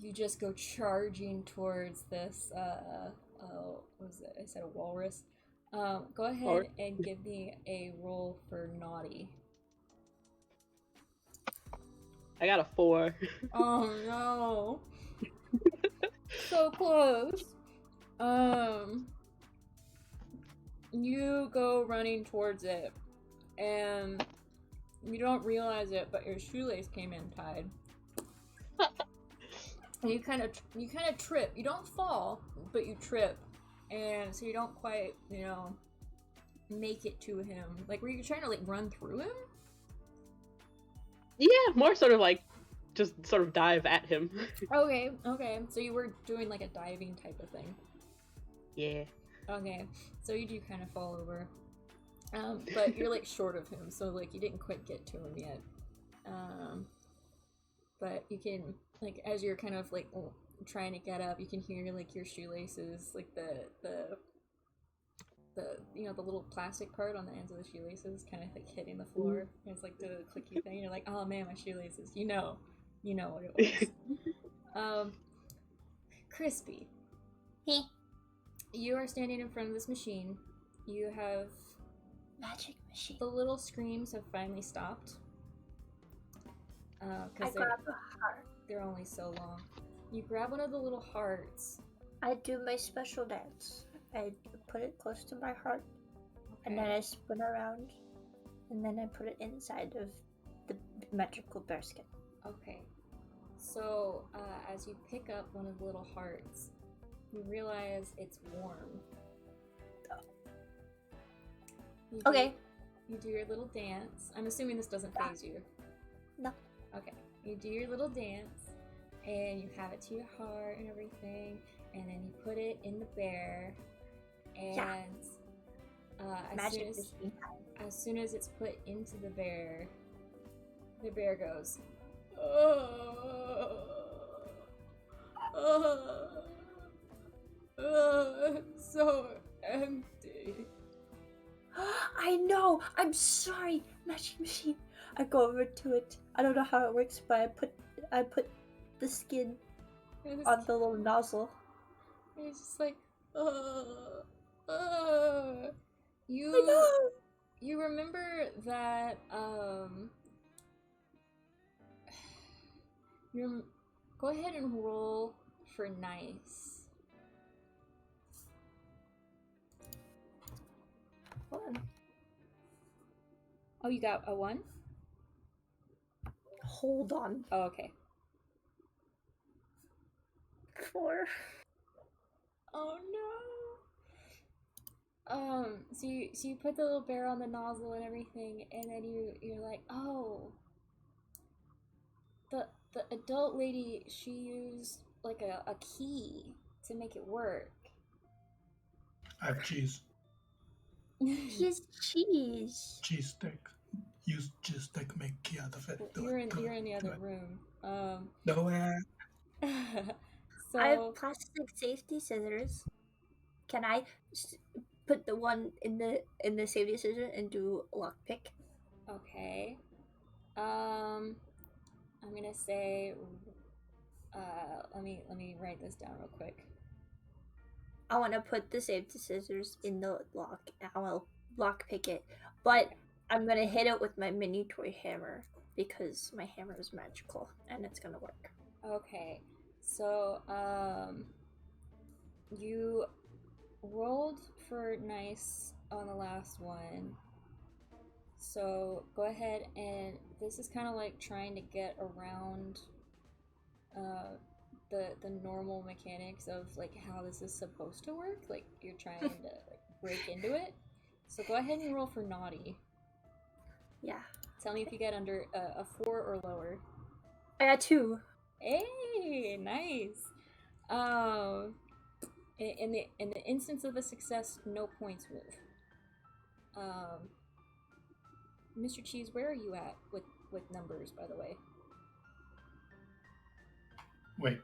you just go charging towards this what was it? I said a walrus. Go ahead and give me a roll for naughty. I got a 4. Oh no. So close. You go running towards it, and you don't realize it, but your shoelace came in tied. And you kind of trip. You don't fall, but you trip, and so you don't quite, make it to him. Like, were you trying to like run through him? Yeah, more sort of like just sort of dive at him. Okay. So you were doing like a diving type of thing. Yeah. Okay, so you do kind of fall over. But you're like short of him, so like you didn't quite get to him yet. But you can, like, as you're kind of like trying to get up, you can hear like your shoelaces, like the the little plastic part on the ends of the shoelaces kind of like hitting the floor. And it's like the clicky thing. You're like, oh man, my shoelaces. You know what it was. Crispy. Hey. You are standing in front of this machine. You have Magic machine. The little screams have finally stopped. I Because grab a heart. they're only so long. You grab one of the little hearts. I do my special dance. I put it close to my heart, and then I spin around, and then I put it inside of the magical bearskin. Okay. So, as you pick up one of the little hearts, you realize it's warm. Okay. You do your little dance. I'm assuming this doesn't faze you. No. Okay. You do your little dance, and you have it to your heart and everything, and then you put it in the bear, and as soon as it's put into the bear goes, so empty. I know. I'm sorry, magic machine. I go over to it. I don't know how it works, but I put the skin on the little nozzle. And it's just like, you remember that go ahead and roll for nice. Hold on. Oh, you got a 1? Hold on. Oh, okay. 4. Oh no. So you put the little bear on the nozzle and everything, and then you're like, oh. The adult lady, she used like a key to make it work. I have cheese. He has cheese. Cheese stick. Use cheese stick, make key out of it. You're in the other room. No way. So I have plastic safety scissors. Can I put the one in the safety scissors and do lockpick? Okay. I'm gonna say. Let me write this down real quick. I want to put the safety scissors in the lock. And I will lockpick it, but I'm gonna hit it with my mini toy hammer because my hammer is magical and it's gonna work. Okay. So you rolled for nice on the last one. So go ahead, and this is kind of like trying to get around the normal mechanics of like how this is supposed to work. Like you're trying to like break into it. So go ahead and roll for naughty. Yeah. Tell me if you get under a 4 or lower. I got 2. Hey, nice. In the instance of a success, no points move. Mr. Cheese, where are you at with numbers, by the way? Wait.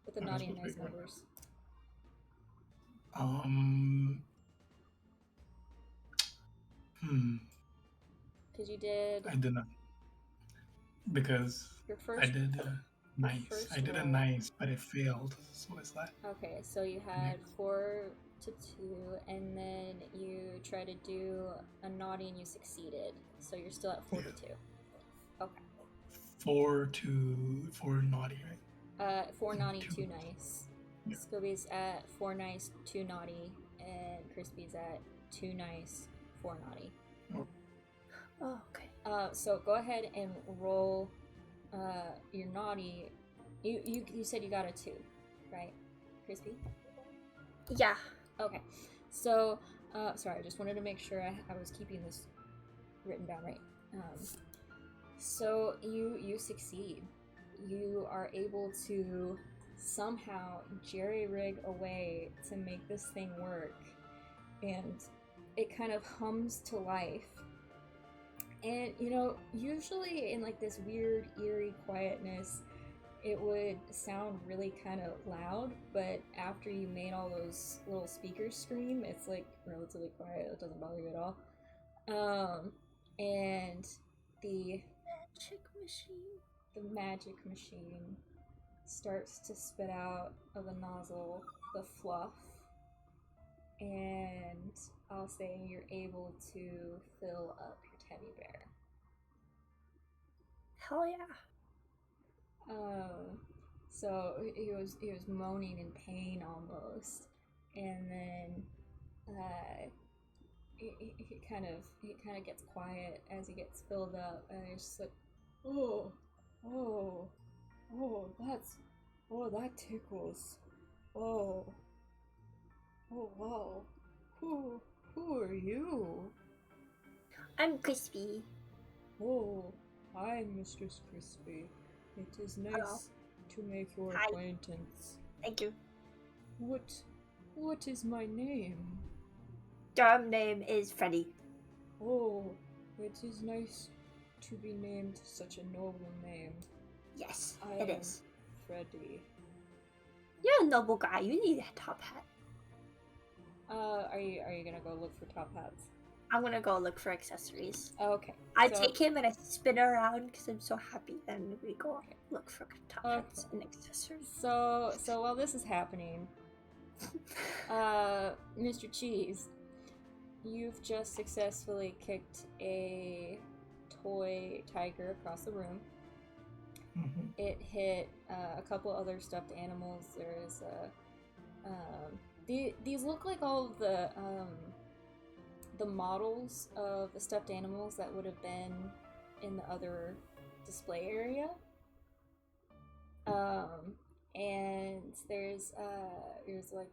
With the naughty and nice numbers. Because you did. I did not. Because your first. I did nice. I did a nice, but it failed. So it's that. Okay, so you had 4 to 2, and then you tried to do a naughty and you succeeded. So you're still at 4 to 2. Okay. 4 naughty, right? 4 naughty, 2 nice. Yeah. Scooby's at 4 nice, 2 naughty, and Crispy's at 2 nice, 4 naughty. Oh, okay. So go ahead and roll your naughty. You said you got a 2, right, Crispy? Yeah. Okay. So, sorry, I just wanted to make sure I was keeping this written down right. So you succeed. You are able to somehow jerry-rig a way to make this thing work, and it kind of hums to life. And usually in like this weird, eerie quietness, it would sound really kind of loud, but after you made all those little speakers scream, it's like relatively quiet. It doesn't bother you at all. And the magic machine starts to spit out of the nozzle the fluff, and I'll say you're able to fill up your teddy bear. Hell yeah. So he was moaning in pain almost, and then he kind of gets quiet as he gets filled up, and he's just like, oh, that tickles, oh wow, who are you? I'm Crispy. Oh, hi, Mistress Crispy. It is nice Hello. to make your Hi. acquaintance. Thank you. What is my name? Your name is Freddy. Oh, it is nice to be named such a noble name. Yes, I it am is. Freddy. You're a noble guy. You need a top hat. Are you gonna go look for top hats? I'm gonna go look for accessories. Okay. I so- take him and I spin around because I'm so happy. Then we go look for top hats and accessories. So while this is happening, Mr. Cheese, you've just successfully kicked a toy tiger across the room. Mhm. It hit a couple other stuffed animals. There's these look like all of the models of the stuffed animals that would have been in the other display area. And there's like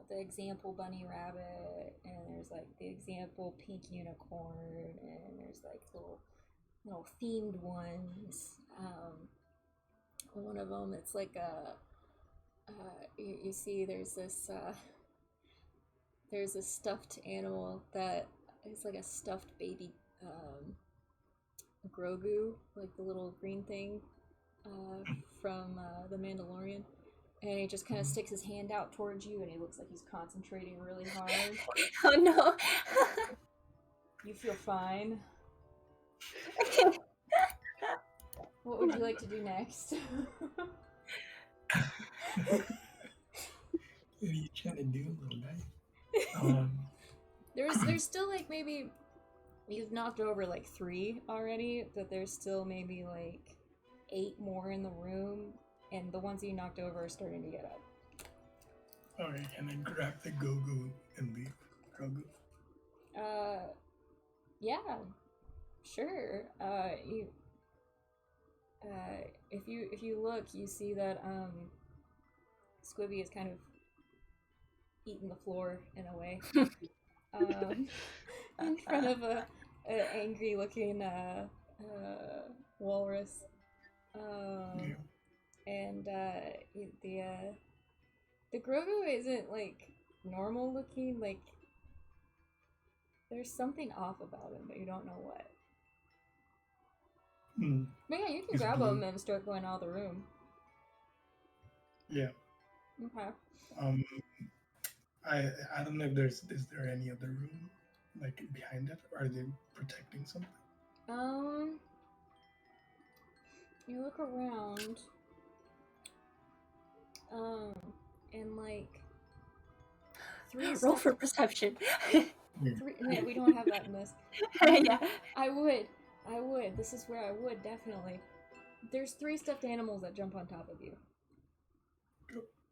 the example bunny rabbit, and there's like the example pink unicorn, and there's like little themed ones. One of them, it's like you see there's this stuffed animal that is like a stuffed baby Grogu, like the little green thing from The Mandalorian. And he just kind of sticks his hand out towards you, and he looks like he's concentrating really hard. Oh no. You feel fine. What would you like to do next? What are you trying to do, little guy? There's still like maybe you've knocked over like 3 already, but there's still maybe like 8 more in the room, and the ones that you knocked over are starting to get up. Alright, can I grab the go-go and leave Grogu? Yeah, sure. If you look, you see that Squibby is kind of eating the floor in a way. In front of a angry looking walrus. Yeah. And the Grogu isn't like normal looking, like there's something off about him, but you don't know what. But yeah, you can He's grab blue. him and start going out of the room. Yeah. Okay. I don't know if is there any other room like behind it, or are they protecting something? You look around, and like 3 Roll for perception. yeah, we don't have that in this. Yeah. I would. This is where I would, definitely. There's 3 stuffed animals that jump on top of you.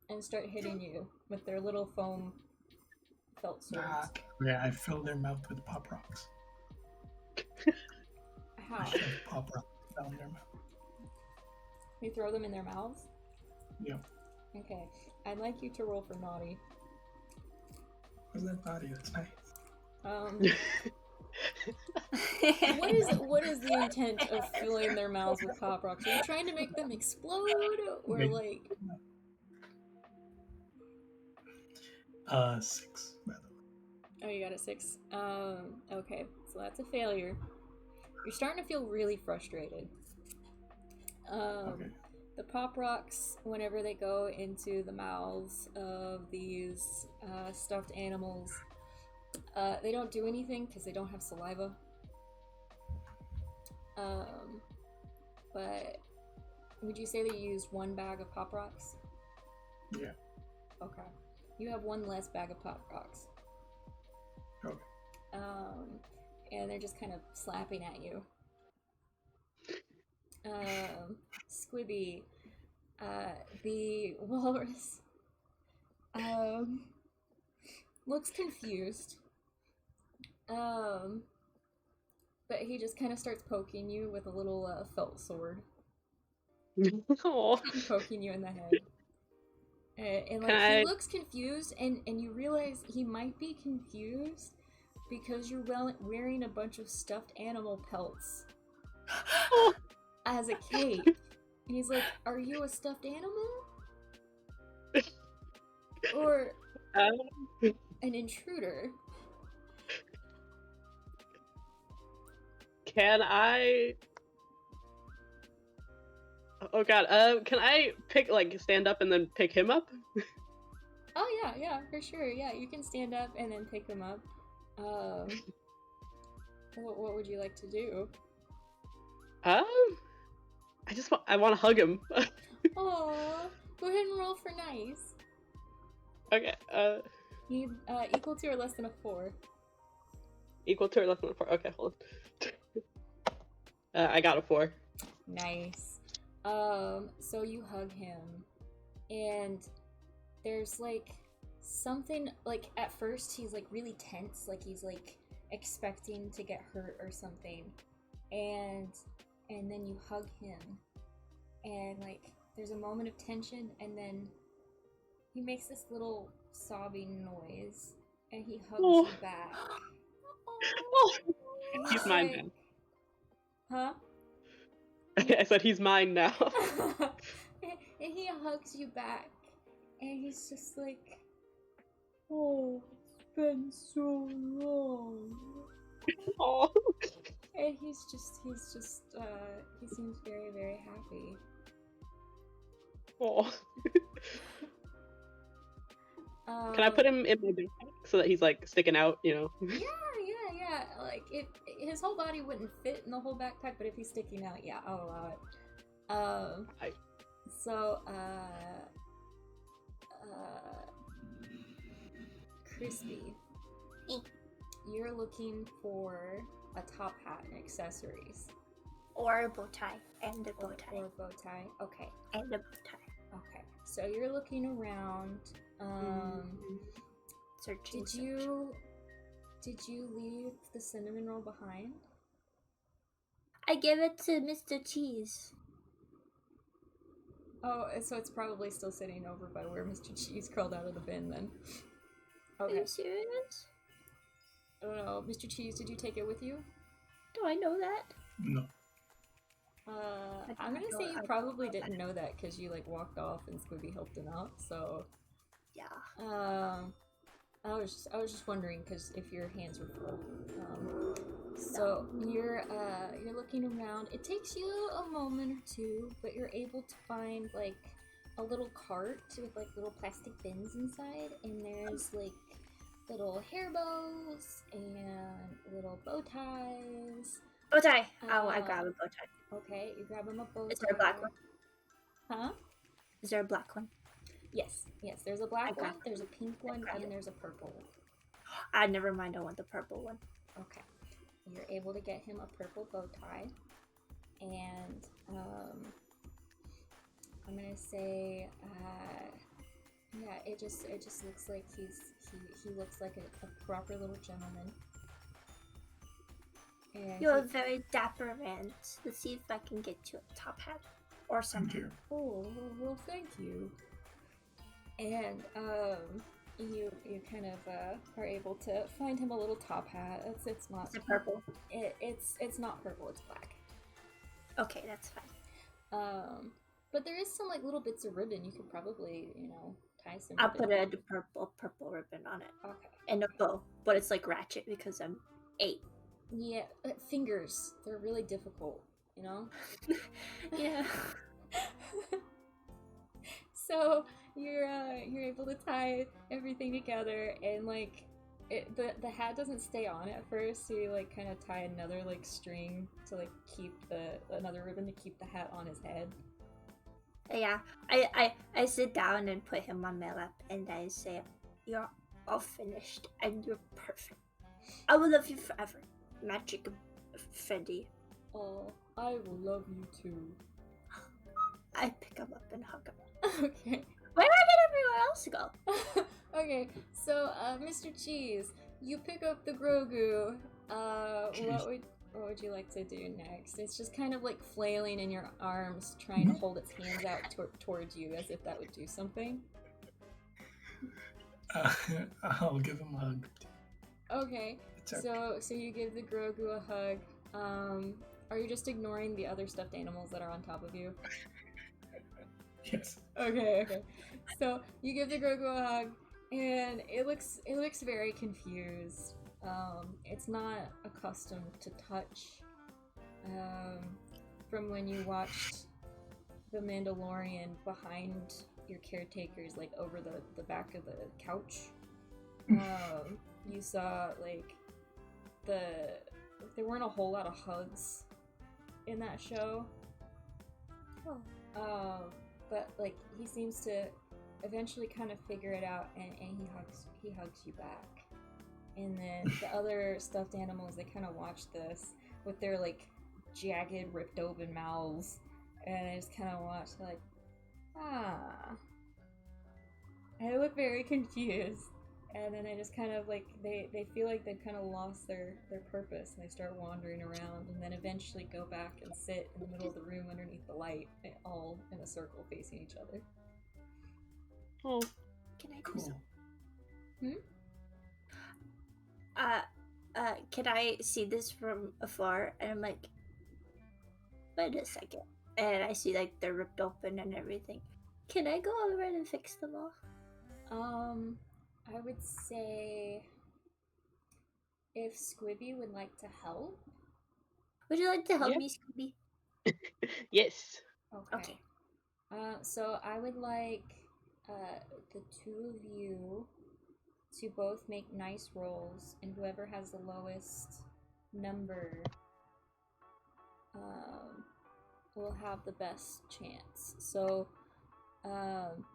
And start hitting you with their little foam felt swords. Yeah, I fill their mouth with pop rocks. How? I shove pop rocks down their mouth. You throw them in their mouths? Yeah. Okay. I'd like you to roll for naughty. What's that body? That's nice. What is the intent of filling their mouths with pop rocks? Are you trying to make them explode, or Wait. like? 6, by the way. Oh, you got a 6. Okay, so that's a failure. You're starting to feel really frustrated. Okay. The pop rocks, whenever they go into the mouths of these stuffed animals, they don't do anything because they don't have saliva. But would you say that you used 1 bag of pop rocks? Yeah. Okay. You have one less bag of pop rocks. Okay. And they're just kind of slapping at you. Squibby, the walrus, looks confused. But he just kind of starts poking you with a little felt sword. Aw. Poking you in the head. And like he looks confused, and you realize he might be confused because you're wearing a bunch of stuffed animal pelts as a cape. And he's like, "Are you a stuffed animal? Or an intruder?" Can I? Oh god. Can I stand up and then pick him up? Oh yeah, for sure. Yeah, you can stand up and then pick him up. What would you like to do? I want to hug him. Aw, go ahead and roll for nice. Okay. Need equal to or less than a 4. Equal to or less than a 4. Okay, hold on. I got a 4. Nice. So you hug him, and there's like something, like at first he's like really tense, like he's like expecting to get hurt or something, and then you hug him, and like there's a moment of tension, and then he makes this little sobbing noise, and he hugs you back. And He's mine now. Huh? I said he's mine now. And he hugs you back, and he's just like, "Oh, it's been so long." Oh. And he seems very, very happy. Oh. Can I put him in my backpack so that he's like sticking out, you know? Yeah. Like his whole body wouldn't fit in the whole backpack, but if he's sticking out, yeah, I'll allow it. So Crispy, you're looking for a top hat and accessories. Or a bow tie. And a bow tie. Or a bow tie. Okay. And a bow tie. Okay. So you're looking around. Searching. Did you leave the cinnamon roll behind? I gave it to Mr. Cheese. Oh, so it's probably still sitting over by where Mr. Cheese crawled out of the bin then. Okay. Are you serious? I don't know. Mr. Cheese, did you take it with you? Do I know that? No. I'm gonna say you probably didn't know that because you like walked off and Squibby helped him out. So yeah. I was just wondering because if your hands were full. So you're looking around. It takes you a moment or two, but you're able to find like a little cart with like little plastic bins inside, and there's like little hair bows and little bow ties. Bow tie! I grab a bow tie. Okay, you grab him a bow tie. Is there a black one? Huh? Is there a black one? Yes, there's a black one, there's a pink one, and there's a purple one. Never mind, I want the purple one. Okay. You're able to get him a purple bow tie, and I'm gonna say, yeah, it just looks like he looks like a proper little gentleman. And You're a very dapper man. Let's see if I can get you a top hat or something. Oh, well, thank you. And you kind of are able to find him a little top hat. It's not. Is it purple? It's not purple. It's black. Okay, that's fine. But there is some like little bits of ribbon. You could probably tie some. I'll ribbon. put a purple ribbon on it. Okay. And a bow, but it's like ratchet because I'm 8. Yeah, fingers. They're really difficult. You know. Yeah. So you're able to tie everything together, and like the hat doesn't stay on at first, so you like kind of tie another like string to like keep another ribbon to keep the hat on his head. Yeah. I sit down and put him on my lap, and I say, You're all finished, and you're perfect. I will love you forever, Magic Freddy. Oh, I will love you too. I pick him up and hug him. Okay. Where did everyone else go? Okay, so Mr. Cheese, you pick up the Grogu. What would you like to do next? It's just kind of like flailing in your arms, trying to hold its hands out towards you as if that would do something. I'll give him a hug. Okay, so you give the Grogu a hug. Are you just ignoring the other stuffed animals that are on top of you? Yes. Okay. So you give the Grogu a hug, and it looks very confused. It's not accustomed to touch. From when you watched The Mandalorian behind your caretakers, like over the back of the couch, you saw like there weren't a whole lot of hugs in that show. But like he seems to eventually kind of figure it out, and he hugs you back. And then the other stuffed animals, they kind of watch this with their like jagged, ripped open mouths, and they just kind of watch like, and they look very confused. And then they just kind of like they feel like they've kind of lost their purpose, and they start wandering around, and then eventually go back and sit in the middle of the room underneath the light, all in a circle facing each other. Oh, Can I do Cool. something? Can I see this from afar? And I'm like, wait a second. And I see like they're ripped open and everything. Can I go over and fix them all? I would say if Squibby would like to help. Would you like to help Yeah. me, Scooby? yes. Okay. So I would like the two of you to both make nice rolls, and whoever has the lowest number will have the best chance. So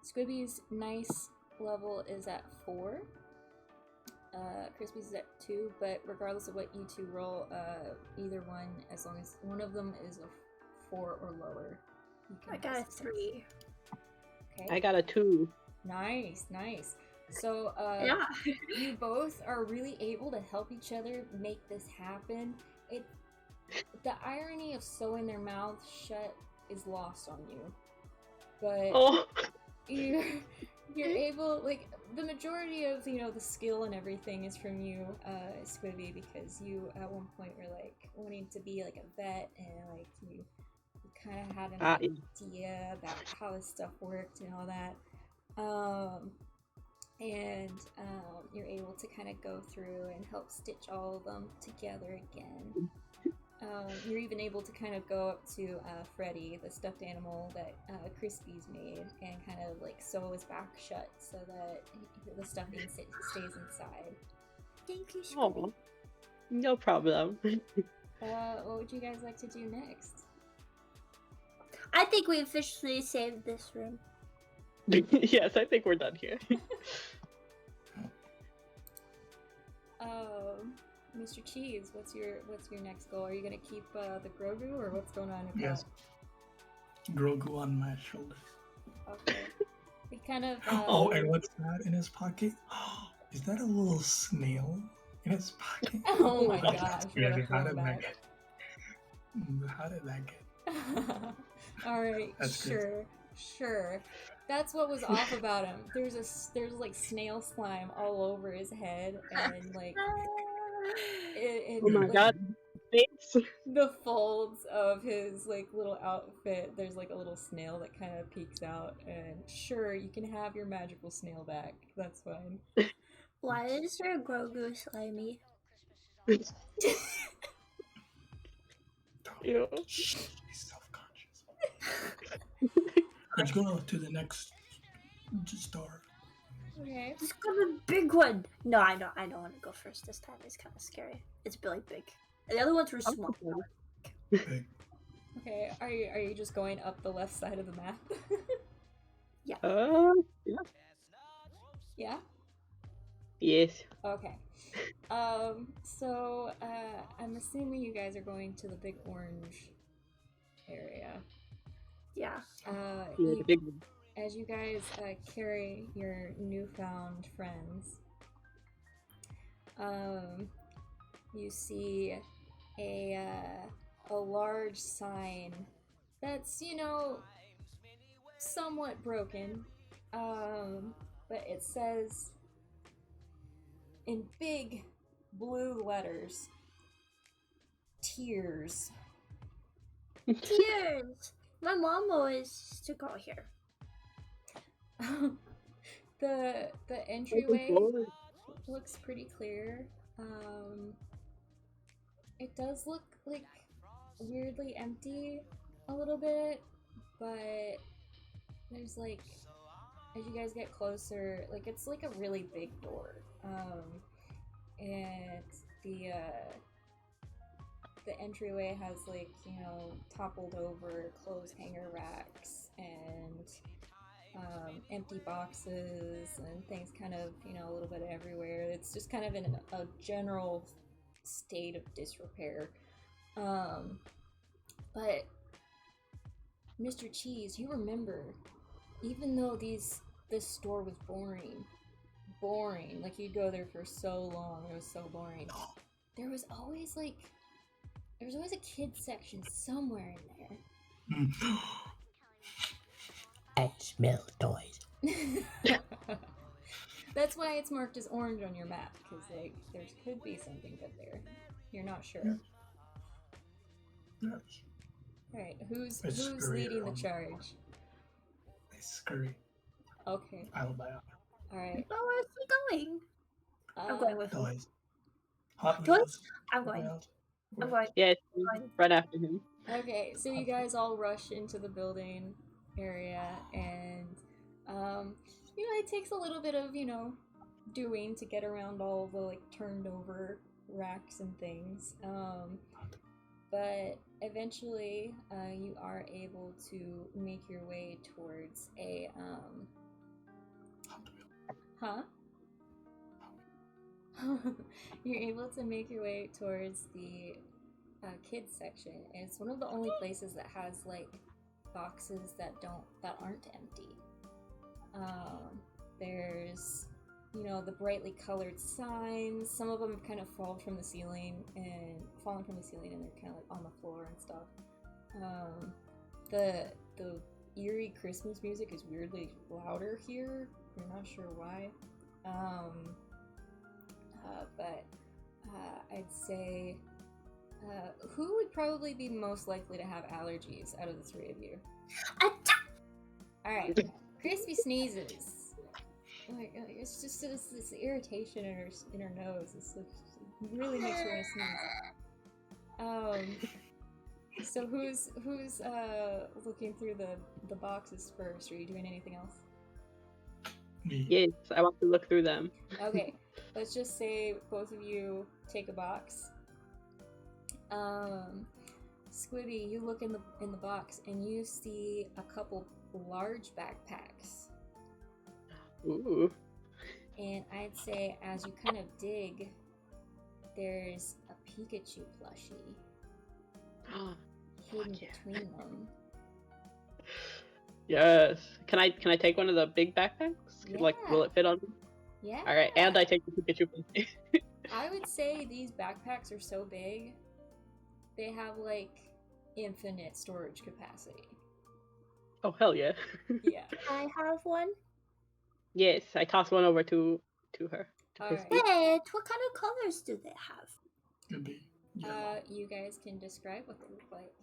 Squibby's nice level is at 4. Crispy's is at 2, but regardless of what you two roll, either one, as long as one of them is a 4 or lower, you can I have got a success. 3. Okay. I got a 2. Nice. So, Yeah. you both are really able to help each other make this happen. The irony of sewing their mouths shut is lost on you, but Oh. you're able, like, the majority of the skill and everything is from you, Squibby, because you at one point were like wanting to be like a vet, and like you kind of had an idea about how this stuff worked and all that. You're able to kind of go through and help stitch all of them together again. You're even able to kind of go up to Freddy, the stuffed animal that Crispy's made, and kind of like sew his back shut so that the stuffing stays inside. Thank you, Scooby. Oh. No problem. What would you guys like to do next? I think we officially saved this room. yes, I think we're done here. Mr. Cheese, what's your next goal? Are you gonna keep the Grogu, or what's going on with Yes. Grogu on my shoulders. that? Okay. He kind of. Oh, and what's that in his pocket? Is that a little snail in his pocket? Oh my That's gosh! scary. What a How did that throwback. get? How did that get? All right, That's good. sure. That's what was off about him. There's like snail slime all over his head, and like Oh my like, god. Thanks. the folds of his like little outfit. There's like a little snail that kind of peeks out, and sure, you can have your magical snail back. That's fine. Why is there a Grogu slimy? Ew. Shh, he's self-conscious. Let's go to the next store. Okay. Let's go to the big one. No, I don't want to go first this time. It's kind of scary. It's really big. And the other ones were small. Big. Okay. Are you just going up the left side of the map? Yeah. Yeah. Yes. Okay. So I'm assuming you guys are going to the big orange area. Yeah. Yeah, the big one. As you guys carry your newfound friends, you see a large sign that's somewhat broken, but it says in big blue letters, "Tears." Tears. My mom always used to go here. The entryway looks pretty clear. It does look like weirdly empty a little bit, but there's like, as you guys get closer, like it's like a really big door, and the entryway has like toppled over clothes hanger racks and empty boxes and things kind of a little bit everywhere. It's just kind of in a general state of disrepair. But Mr. Cheese, you remember, even though this store was boring, like you'd go there for so long, it was so boring, there was always a kids section somewhere in there. I smell toys. That's why it's marked as orange on your map, because there could be something good there. You're not sure. Yes. Alright, who's scurry leading the around. charge? I scurry. Okay. I'll buy out. Alright. Oh, where's he going? I'm going with him. Toys. Hot Toys? Wheels. I'm going. Wheels. I'm going. Yes, Fine. run after him. Okay, so you guys all rush into the building area, and it takes a little bit of doing to get around all the turned over racks and things, but eventually you are able to make your way towards a Hot Wheels. huh you're able to make your way towards the kids section. It's one of the only places that has boxes that aren't empty. There's the brightly colored signs. Some of them have kind of fallen from the ceiling and they're kind of on the floor and stuff. The eerie Christmas music is weirdly louder here. You're not sure why. But I'd say who would probably be most likely to have allergies out of the three of you? Alright. Crispy sneezes. Like, it's just this irritation in her nose. It really makes her want to sneeze. So who's looking through the boxes first? Are you doing anything else? Me. Yes, I want to look through them. Okay, let's just say both of you take a box. Squibby, you look in the box and you see a couple large backpacks. Ooh. And I'd say as you kind of dig, there's a Pikachu plushie hidden yeah. between them. Yes. Can I take one of the big backpacks? Yeah. Will it fit on me? Yeah. All right, and I take the Pikachu plushie. I would say these backpacks are so big, they have infinite storage capacity. Oh hell yeah. Yeah. I have one. Yes, I toss one over to her. To All Crispy. right. Wait, what kind of colors do they have? Could be yellow. You guys can describe what they look like.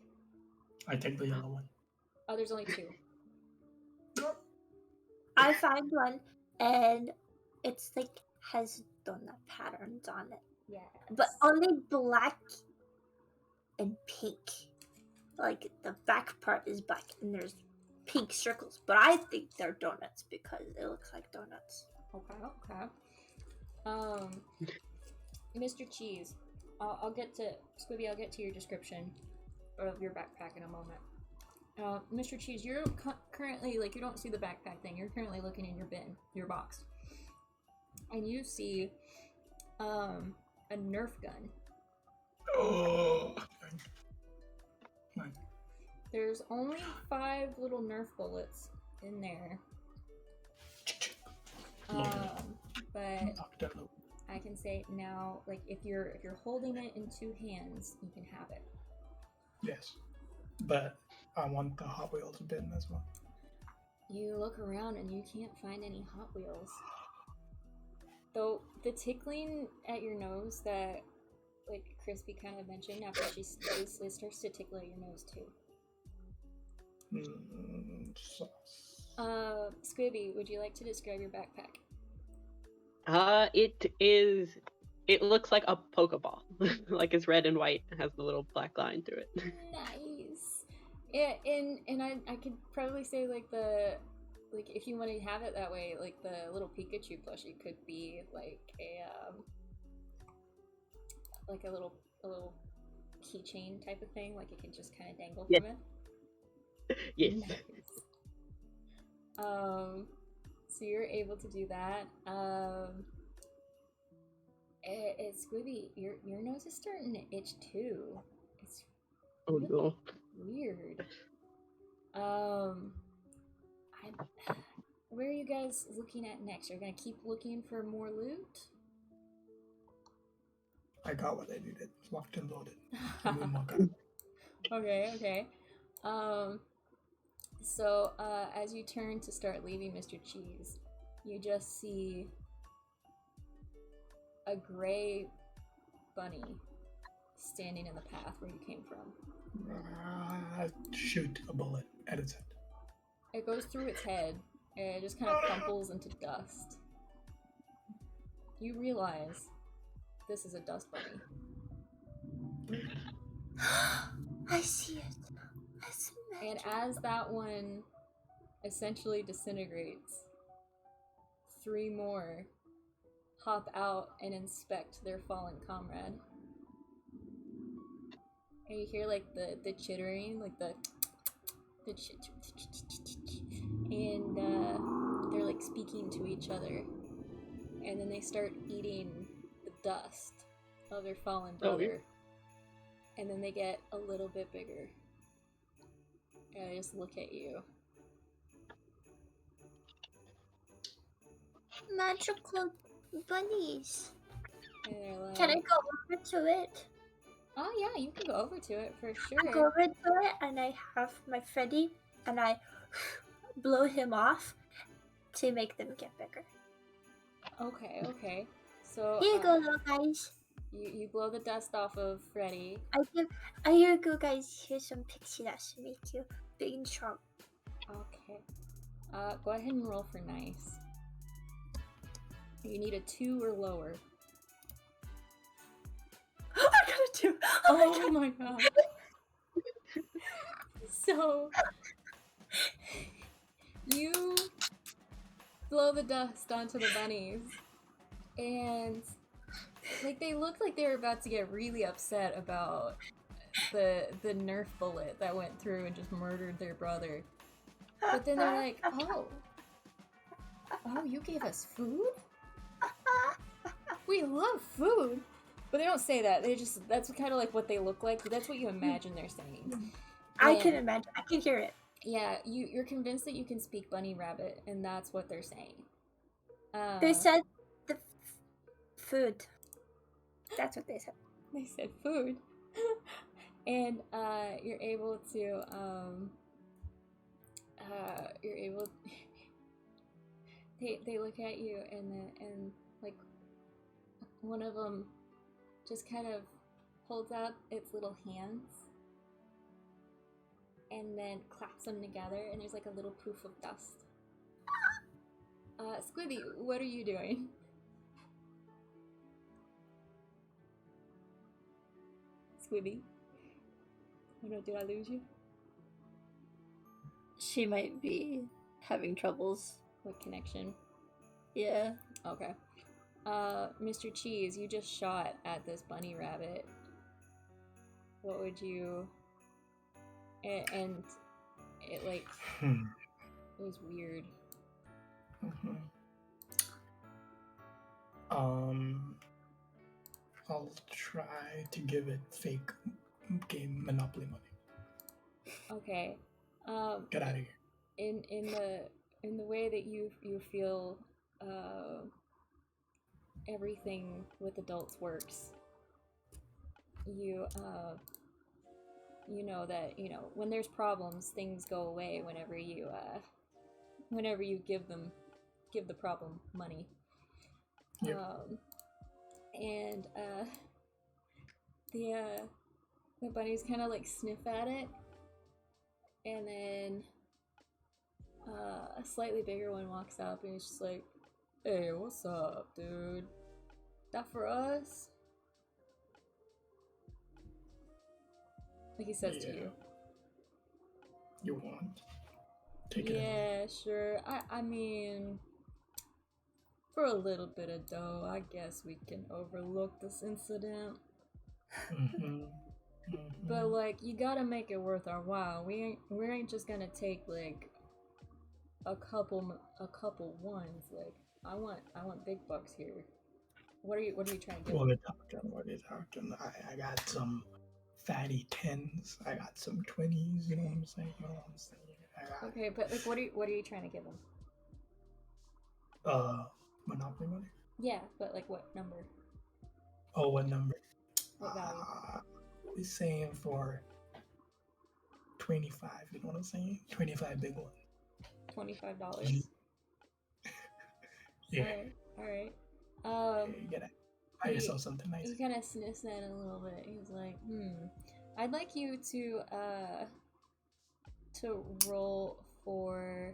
I take the yellow one. Oh, there's only two. I find one, and it's has donut patterns on it, Yeah. but only black and pink. The back part is black, and there's pink circles. But I think they're donuts because it looks like donuts. Okay. Mr. Cheese, I'll get to Squibby. I'll get to your description of your backpack in a moment. Mr. Cheese, you're currently you don't see the backpack thing. You're currently looking in your box. and you see a Nerf gun. Oh, nice. There's only 5 little Nerf bullets in there. But Knocked it out. I can say now, like if you're holding it in 2 hands, you can have it. Yes, but I want the Hot Wheels bin as well. You look around and you can't find any Hot Wheels. Though the tickling at your nose that like Crispy kind of mentioned after it starts to tickle at your nose too. Sauce. Squibby, would you like to describe your backpack? It looks like a Pokeball. Like it's red and white and has the little black line through it. Nice. Yeah, and I could probably say like if you want to have it that way, like the little Pikachu plushie could be like a little keychain type of thing, like it can just kind of dangle from it. Yes. Nice. So you're able to do that. Squibby, your nose is starting to itch too. It's Oh no. weird. Where are you guys looking at next? You're gonna keep looking for more loot? I got what I needed. It's locked and loaded. Moonwalker. Okay. So as you turn to start leaving Mr. Cheese, you just see a gray bunny standing in the path where you came from. Shoot a bullet at its head. It goes through its head, and it just kind of crumples into dust. You realize this is a dust bunny. I see it. And as that one essentially disintegrates, 3 more hop out and inspect their fallen comrade. And you hear like the chittering, like the and they're like speaking to each other, and then they start eating the dust of their fallen brother, and then they get a little bit bigger, and I just look at you. Magical bunnies. And they're like, Can I go over to it? oh yeah, you can go over to it for I go sure. over to it and I have my Freddy and I blow him off to make them get bigger. Okay. So Here you go, little guys. You blow the dust off of Freddy. Here you go, guys. Here's some pixie dust to make you big and strong. Okay. Go ahead and roll for nice. You need a 2 or lower. I got a 2. Oh my god. So you blow the dust onto the bunnies, and like they look like they were about to get really upset about the Nerf bullet that went through and just murdered their brother. But then they're like, oh, you gave us food? We love food. But they don't say that. That's kind of like what they look like. That's what you imagine they're saying. I can imagine. I can hear it. Yeah, you're convinced that you can speak bunny rabbit, and that's what they're saying. They said the food. That's what they said. They said food. And you're able to they look at you, and like one of them just kind of holds out its little hands and then claps them together, and there's like a little poof of dust. Squibby, what are you doing? Squibby? Oh no, did I lose you? She might be having troubles. With connection? Yeah. Okay. Mr. Cheese, you just shot at this bunny rabbit. What would you... And it like... It was weird. I'll try to give it fake game Monopoly money. Okay. Get out of here. In the way that you feel everything with adults works, you know that when there's problems, things go away whenever you give the problem money. Yep. And the bunnies kind of like sniff at it, and then a slightly bigger one walks up and it's just like, "Hey, what's up, dude? That for us?" Like he says to you. You want? Take it. Yeah, sure. I mean, for a little bit of dough, I guess we can overlook this incident. But like, you gotta make it worth our while. We ain't just gonna take like a couple ones. Like, I want big bucks here. What are you trying to get? What are you talking? I got some fatty 10s. I got some 20s. You know what I'm saying? Okay, but like, what are you trying to give them? Monopoly money. Yeah, but like, what number? Oh, what number? What value? We're saying for 25. You know what I'm saying? 25 big one. $25. Yeah. All right. You gotta buy yourself something nice. He kind of sniffs at it a little bit. He's like, I'd like you to roll for.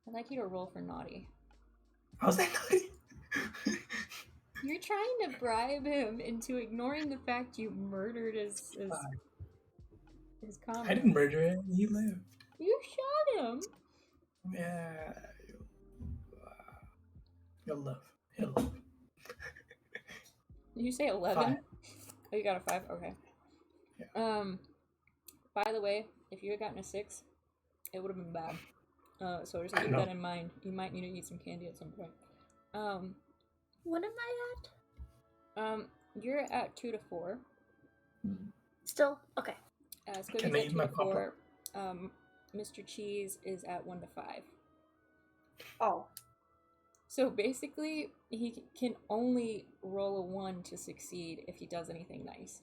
I'd like you to roll for naughty. How's that naughty? You're trying to bribe him into ignoring the fact you murdered his comrade. I didn't murder him. He lived. You shot him. Yeah. He'll live. Did you say 11? 5. Oh, you got a 5? Okay. Yeah. By the way, if you had gotten a 6, it would have been bad. So just keep that in mind. You might need to eat some candy at some point. What am I at? You're at 2 to 4. Still? Okay. Can I eat my Papa? Mr. Cheese is at 1 to 5. Oh. So basically, he can only roll a 1 to succeed if he does anything nice.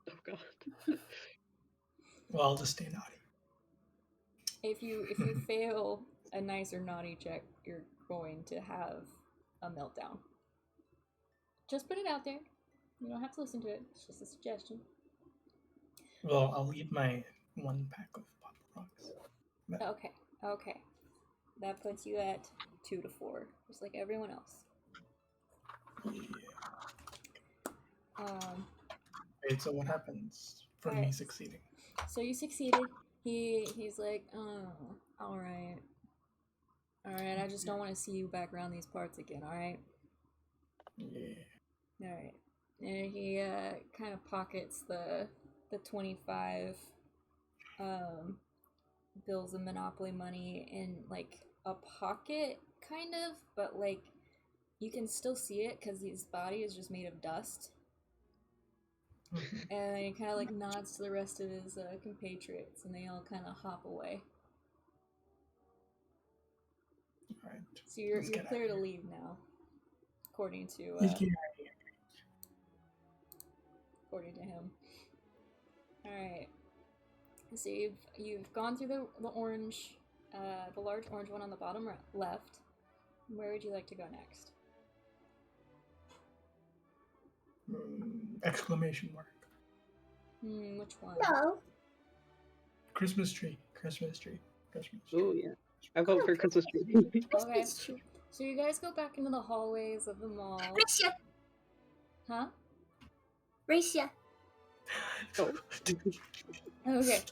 Oh god. Well, I'll just stay naughty. If you fail a nice or naughty check, you're going to have a meltdown. Just put it out there. You don't have to listen to it. It's just a suggestion. Well, I'll eat my 1 pack of Pop Rocks. Okay. That puts you at 2 to 4, just like everyone else. Yeah. Wait, so what happens for me succeeding? So you succeeded. He's like, oh, alright, I just don't want to see you back around these parts again, alright? Yeah. Alright. And he kind of pockets the 25 bills of Monopoly money in like a pocket, kind of, but like you can still see it because his body is just made of dust. And then he kind of like nods to the rest of his compatriots, and they all kind of hop away. All right. So you're clear to leave now, according to him. All right. So you've gone through the orange, the large orange one on the bottom left. Where would you like to go next? Exclamation mark. Which one? No. Christmas tree. Oh yeah. I vote for Christmas tree. Okay. So you guys go back into the hallways of the mall. Racia. Huh? Racia. Oh. Okay.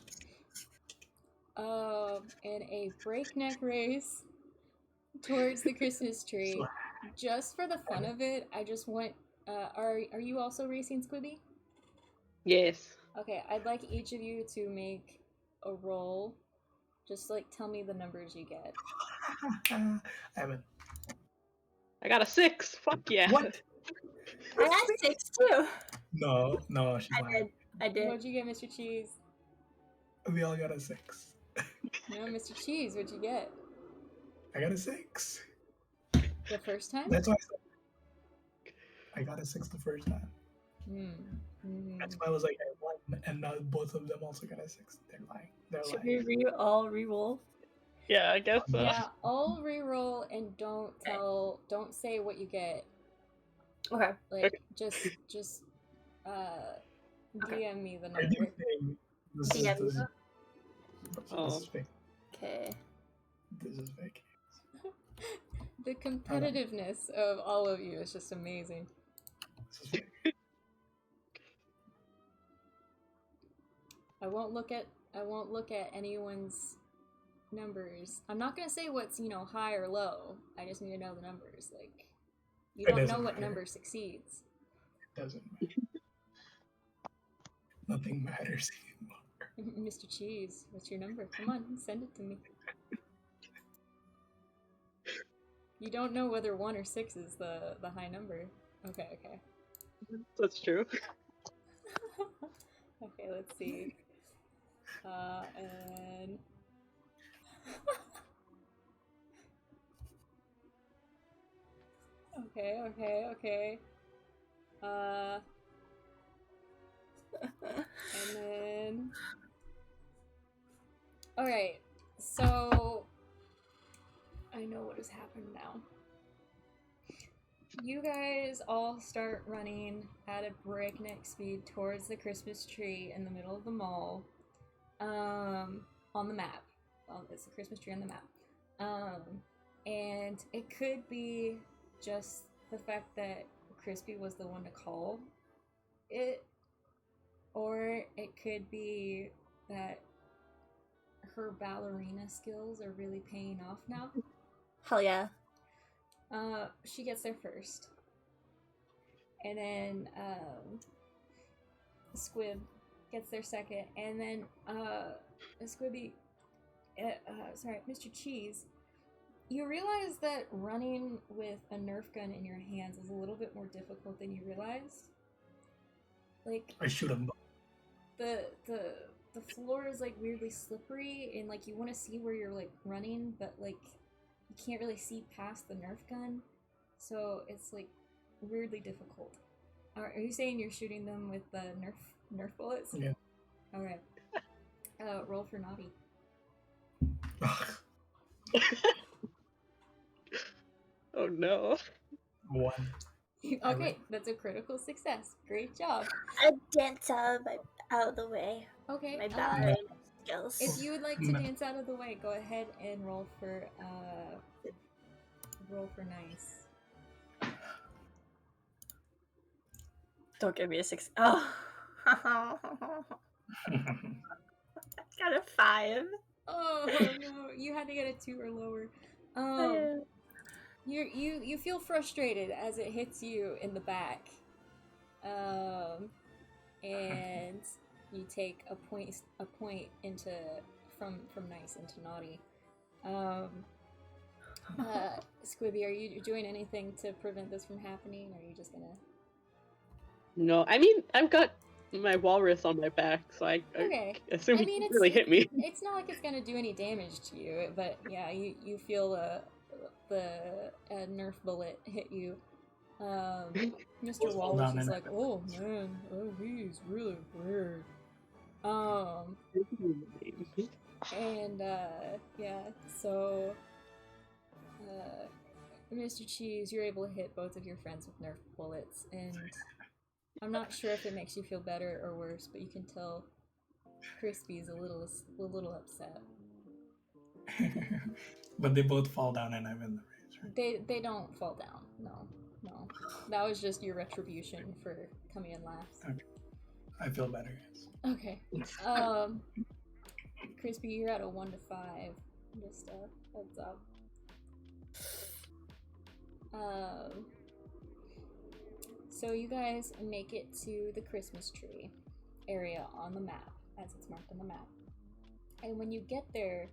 In a breakneck race towards the Christmas tree. Just for the fun of it, I just want. Are you also racing, Squibby? Yes. Okay, I'd like each of you to make a roll. Just like tell me the numbers you get. Evan. I got a 6. Fuck yeah. What? I got 6 too. No, she's lying. I did. What'd you get, Mr. Cheese? We all got a 6. No, Mr. Cheese, what'd you get? I got a 6. The first time? That's why I said I got a 6 the first time. That's why I was like, I won, and now both of them also got a 6. They're lying. Should we all re-roll? Yeah, I guess so. Yeah, I'll reroll and don't say what you get. Okay. Like, just DM me the Are you number. saying this DM is you? this is fake? Okay. This is fake. The competitiveness of all of you is just amazing. This is fake. I won't look at anyone's numbers. I'm not gonna say what's, high or low. I just need to know the numbers. Like, you It don't know doesn't what matter. number succeeds. It doesn't matter. Nothing matters anymore. Mr. Cheese, what's your number? Come on, send it to me. You don't know whether 1 or 6 is the high number. Okay. That's true. Okay, let's see. And... Okay. And then... Alright, so... I know what has happened now. You guys all start running at a breakneck speed towards the Christmas tree in the middle of the mall. On the map. Well, it's the Christmas tree on the map. And it could be just the fact that Crispy was the one to call it, or it could be that her ballerina skills are really paying off now. Hell yeah. She gets there first. And then, Squib gets there second. And then, Squibby, Mr. Cheese, you realize that running with a Nerf gun in your hands is a little bit more difficult than you realized. Like, I shoot him. the floor is, like, weirdly slippery, and, like, you want to see where you're, like, running, but, like, you can't really see past the Nerf gun, so it's, like, weirdly difficult. Are you saying you're shooting them with the Nerf bullets? Yeah. Alright. Roll for naughty. Oh no. 1. Okay, that's a critical success. Great job. I dance out of the way. Okay, My ballerina skills. if you would like to dance out of the way, go ahead and roll for nice. Don't give me a 6. Oh. Got a 5. Oh no, you had to get a 2 or lower. You feel frustrated as it hits you in the back, and you take a point into from nice into naughty. Squibby, are you doing anything to prevent this from happening, or are you just gonna? No, I mean, I've got my walrus on my back, so I assume he can't really hit me. It's not like it's gonna do any damage to you, but yeah, you feel the Nerf bullet hit you. Mr. Wallace is like, oh man, he's really weird. And yeah, so Mr. Cheese, you're able to hit both of your friends with Nerf bullets, and I'm not sure if it makes you feel better or worse, but you can tell Crispy's a little upset. But they both fall down and I'm in the race, right? They don't fall down. No. That was just your retribution for coming in last. Okay. I feel better, yes. Okay. Crispy, you're at a 1 to 5. Just a heads up. So you guys make it to the Christmas tree area on the map, as it's marked on the map. And when you get there,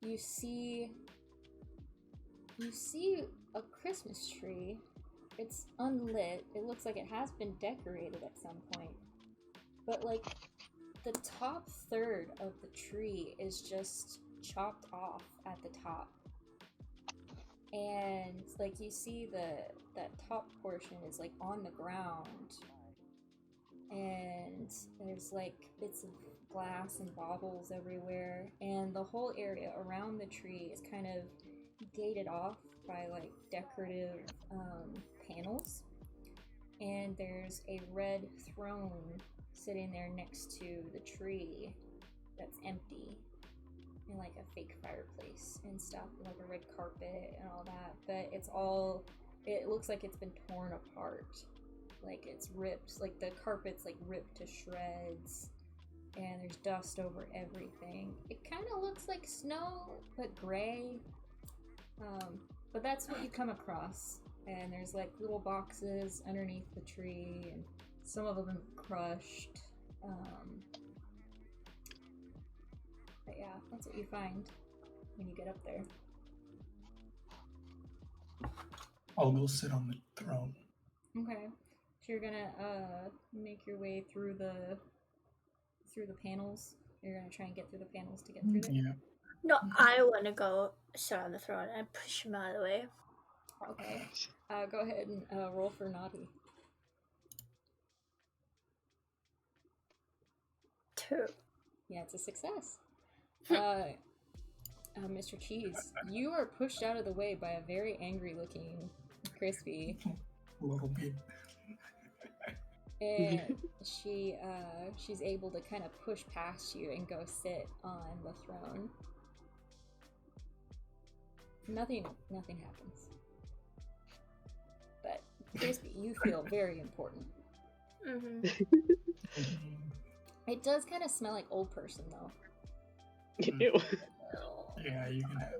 you see a Christmas tree. It's unlit. It looks like it has been decorated at some point. But, like, the top third of the tree is just chopped off at the top. And, like, you see that top portion is, like, on the ground. And there's, like, bits of glass and baubles everywhere. And the whole area around the tree is kind of gated off by, like, decorative panels. And there's a red throne sitting there next to the tree that's empty, and like a fake fireplace and stuff, and like a red carpet and all that. But it looks like it's been torn apart, like it's ripped, like the carpet's like ripped to shreds, and there's dust over everything. It kind of looks like snow, but gray. But that's what you come across. And there's like little boxes underneath the tree, and some of them crushed. But yeah, that's what you find when you get up there. I'll go sit on the throne. Okay, so you're gonna make your way through the panels. You're gonna try and get through the panels to get through there. Yeah. No, I want to go sit on the throne and push him out of the way. Okay, go ahead and roll for naughty. 2. Yeah, it's a success. Mr. Cheese, you are pushed out of the way by a very angry-looking Crispy, A little bit. and she's able to kind of push past you and go sit on the throne. Nothing happens. But Crispy, you feel very important. Mm-hmm. It does kind of smell like old person though. Ew. Yeah, you can have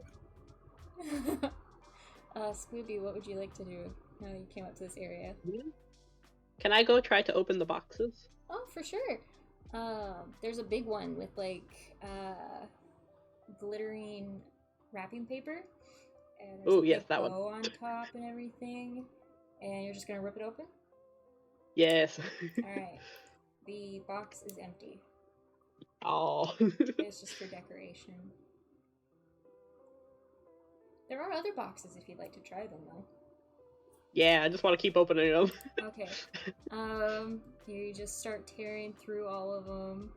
it. Scooby, what would you like to do now you came up to this area? Can I go try to open the boxes? Oh, for sure. There's a big one with like glittering wrapping paper. And there's a big that one. bow on top and everything. And you're just gonna rip it open? Yes. Alright. The box is empty. Oh. It's just for decoration. There are other boxes if you'd like to try them, though. Yeah, I just want to keep opening them. Okay. You just start tearing through all of them.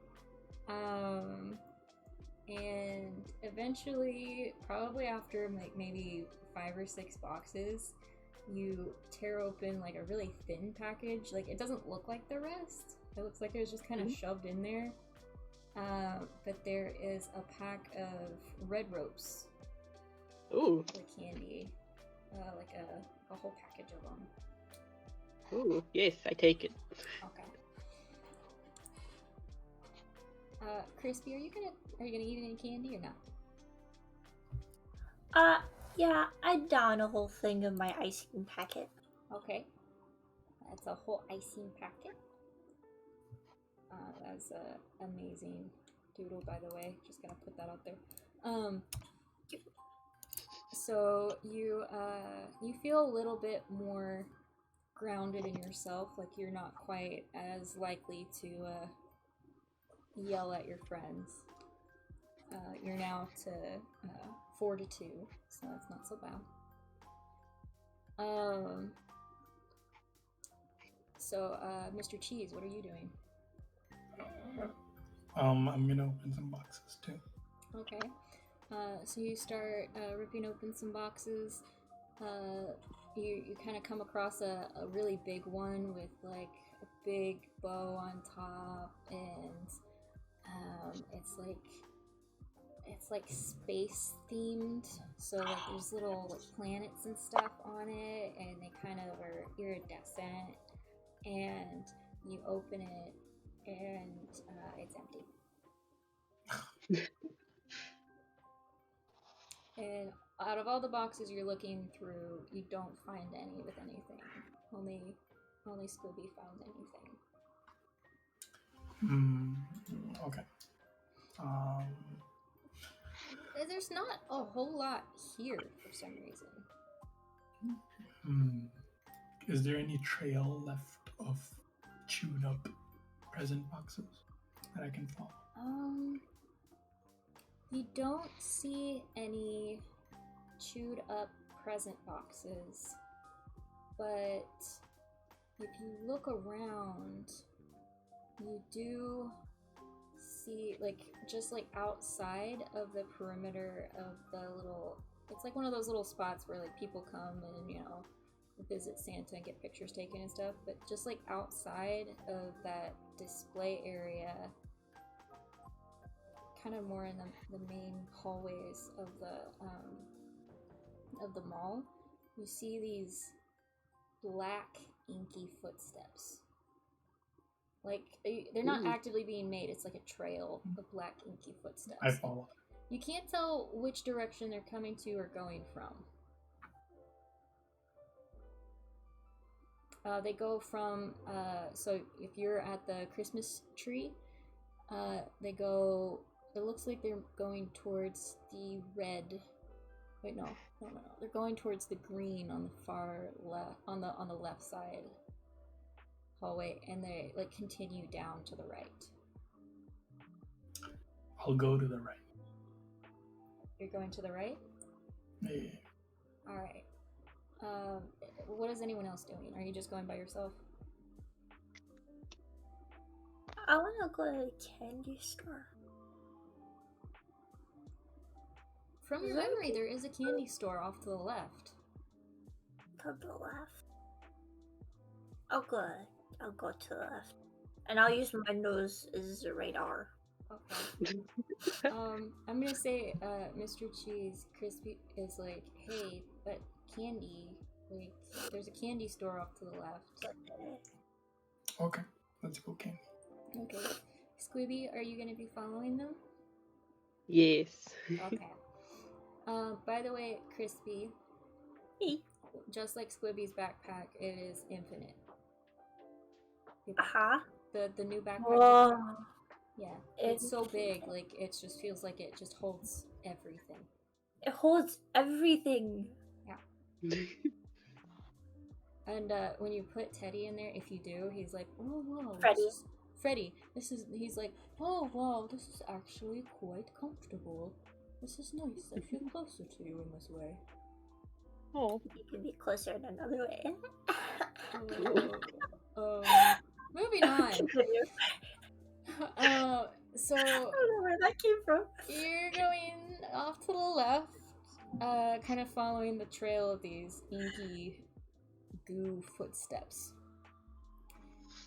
And eventually, probably after like maybe 5 or 6 boxes, you tear open like a really thin package. Like it doesn't look like the rest. It looks like it was just kind of shoved in there. But there is a pack of red ropes. Ooh. For candy. Like a whole package of them. Ooh, yes, I take it. Okay. Crispy, are you gonna eat any candy or not? Yeah, I down a whole thing of my icing packet. Okay. That's a whole icing packet. That's a amazing doodle, by the way. Just gonna put that out there. So you feel a little bit more grounded in yourself, like you're not quite as likely to yell at your friends. You're now to 4 to 2, so that's not so bad. So Mr. Cheese, what are you doing? I'm gonna open some boxes too. Okay. So you start ripping open some boxes. You kind of come across a really big one with like a big bow on top, and it's like space themed. So like there's little like planets and stuff on it, and they kind of are iridescent. And you open it, and it's empty. And out of all the boxes you're looking through, you don't find any with anything. Only Scooby found anything. Okay. There's not a whole lot here for some reason. Is there any trail left of chewed up present boxes that I can follow? You don't see any chewed up present boxes, but if you look around, you do see, like, just like outside of the perimeter of the little, it's like one of those little spots where like people come and, you know, visit Santa and get pictures taken and stuff, but just like outside of that display area, kind of more in the main hallways of the mall, you see these black inky footsteps. Like, they're not actively being made, it's like a trail of black inky footsteps. I follow. You can't tell which direction they're coming to or going from. They go from, so if you're at the Christmas tree, they go, it looks like they're going towards the red, wait, no, they're going towards the green on the far left, on the left side hallway, and they like continue down to the right. I'll go to the right. You're going to the right? Yeah. Alright. What is anyone else doing? Are you just going by yourself? I want to go to the candy store. From your memory, there is a candy store off to the left. To the left. Oh, good. I'll go to the left. And I'll use my nose as a radar. Okay. I'm gonna say, Mr. Cheese Crispy is like, hey, but candy, like, there's a candy store off to the left. Okay, let's go candy. Okay. Squibby, are you gonna be following them? Yes. Okay. By the way, Crispy, just like Squibby's backpack, it is infinite. The new backpack. Whoa. Yeah, it's so big, like, it just feels like it just holds everything. It holds everything. Yeah. And when you put Teddy in there, if you do, he's like, oh wow, Freddy. He's like, oh wow, this is actually quite comfortable. This is nice. I feel closer to you in this way. Oh. You can be closer in another way. Moving on. So I don't know where that came from. You're going off to the left, kind of following the trail of these inky goo footsteps.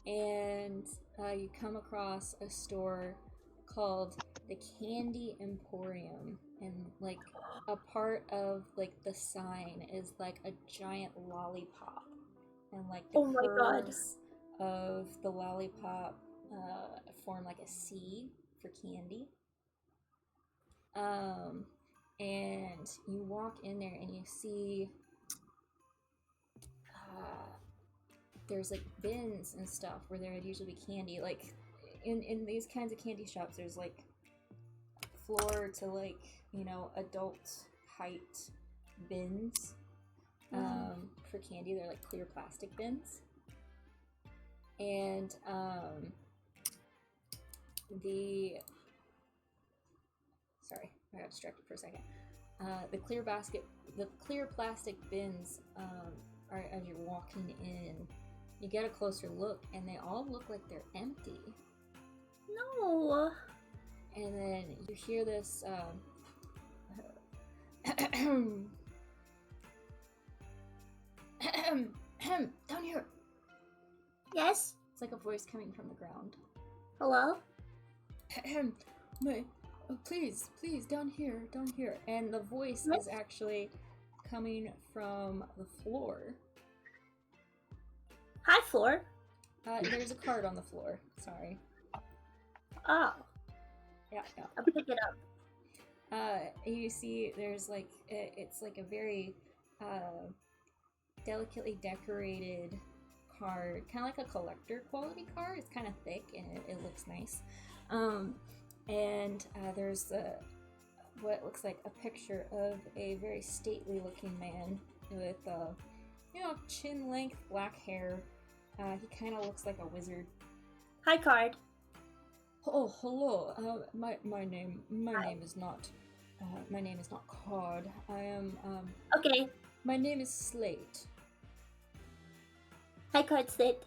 And you come across a store called the Candy Emporium, and like a part of like the sign is like a giant lollipop, and like the curves of the lollipop form like a C for candy. And you walk in there and you see there's like bins and stuff where there would usually be candy. Like in these kinds of candy shops, there's like floor to like, you know, adult height bins for candy. They're like clear plastic bins. And sorry, I got distracted for a second. The clear plastic bins are, as you're walking in, you get a closer look, and they all look like they're empty. No. And then you hear this down here. Yes? It's like a voice coming from the ground. Hello? Please, down here. And the voice is actually coming from the floor. Hi, floor. There's a card on the floor. Sorry. Oh. Yeah. I'll pick it up. You see, there's like, it's like a very delicately decorated card, kind of like a collector quality card. It's kind of thick and it looks nice. And there's what looks like a picture of a very stately looking man with chin length black hair. He kind of looks like a wizard. Hi, Card. Oh, hello. My name is not Card. I am Okay. My name is Slate. Hi, Card Slate.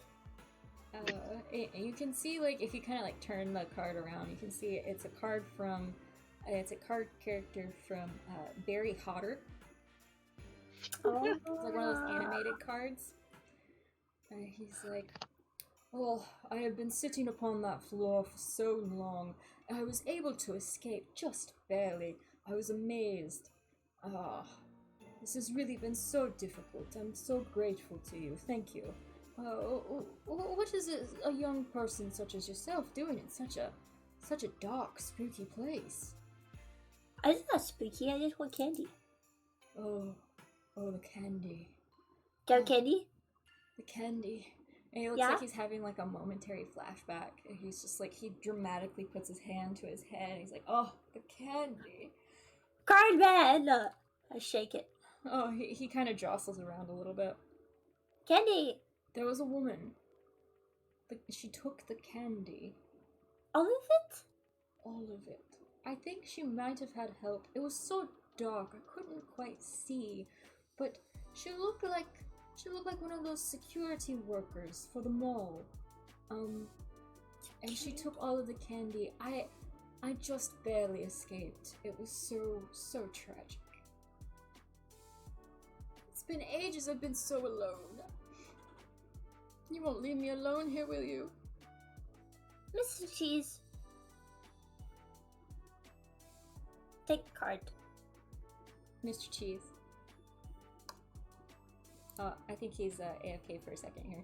You can see, like, if you kind of like turn the card around, you can see it's a card character from Barry Hodder. Oh. It's like one of those animated cards. He's like, "Well, I have been sitting upon that floor for so long. I was able to escape just barely. I was amazed. This has really been so difficult. I'm so grateful to you. Thank you. What is a young person such as yourself doing in such a dark, spooky place?" It's not spooky. I just want candy. Oh, the candy. Do you have candy? The candy. And he looks Yeah? like he's having like a momentary flashback. And he's just like, he dramatically puts his hand to his head. And he's like, "Oh, the candy." Card man! I shake it. Oh, he kind of jostles around a little bit. Candy! There was a woman. She took the candy. All of it? All of it. I think she might have had help. It was so dark, I couldn't quite see. But she looked like one of those security workers for the mall. And she took all of the candy. I just barely escaped. It was so tragic. It's been ages I've been so alone. You won't leave me alone here, will you? Mr. Cheese. Take the card. Mr. Cheese. I think he's AFK for a second here.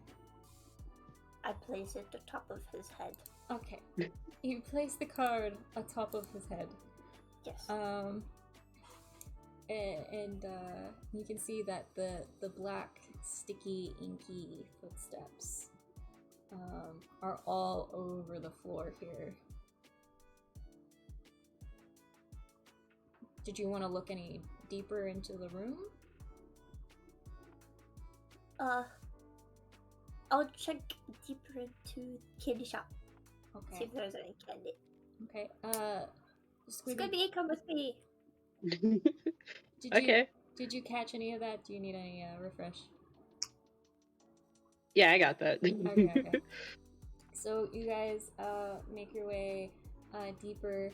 I place it atop of his head. Okay. You place the card atop of his head. Yes. And you can see that the black, sticky, inky footsteps are all over the floor here. Did you want to look any deeper into the room? I'll check deeper into the candy shop. Okay. See if there's any candy. Okay. Squibby, come with me. Did you catch any of that? Do you need any refresh? Yeah, I got that. Okay. So you guys make your way deeper.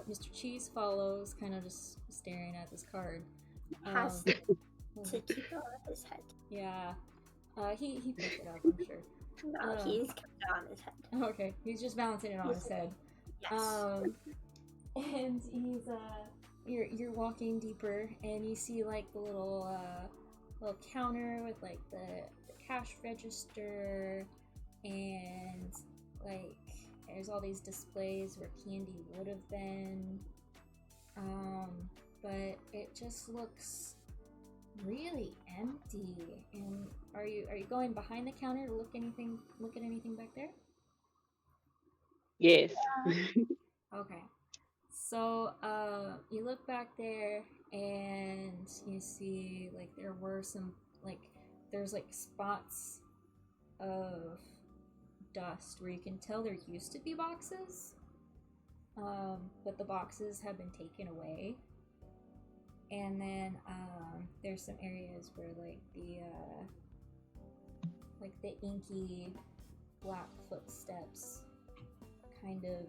Mr. Cheese follows, kind of just staring at this card. Has to keep it on his head. Yeah. He picked it up, I'm sure. No, he's kept it on his head. Okay, he's just balancing it on his head. Yes. And he's you're walking deeper, and you see like the little counter with like the cash register, and like there's all these displays where candy would have been, but it just looks really empty. And are you going behind the counter to look at anything back there? Yes. Okay. So you look back there and you see like there were some there's like spots of dust where you can tell there used to be boxes, but the boxes have been taken away. And then there's some areas where the inky black footsteps kind of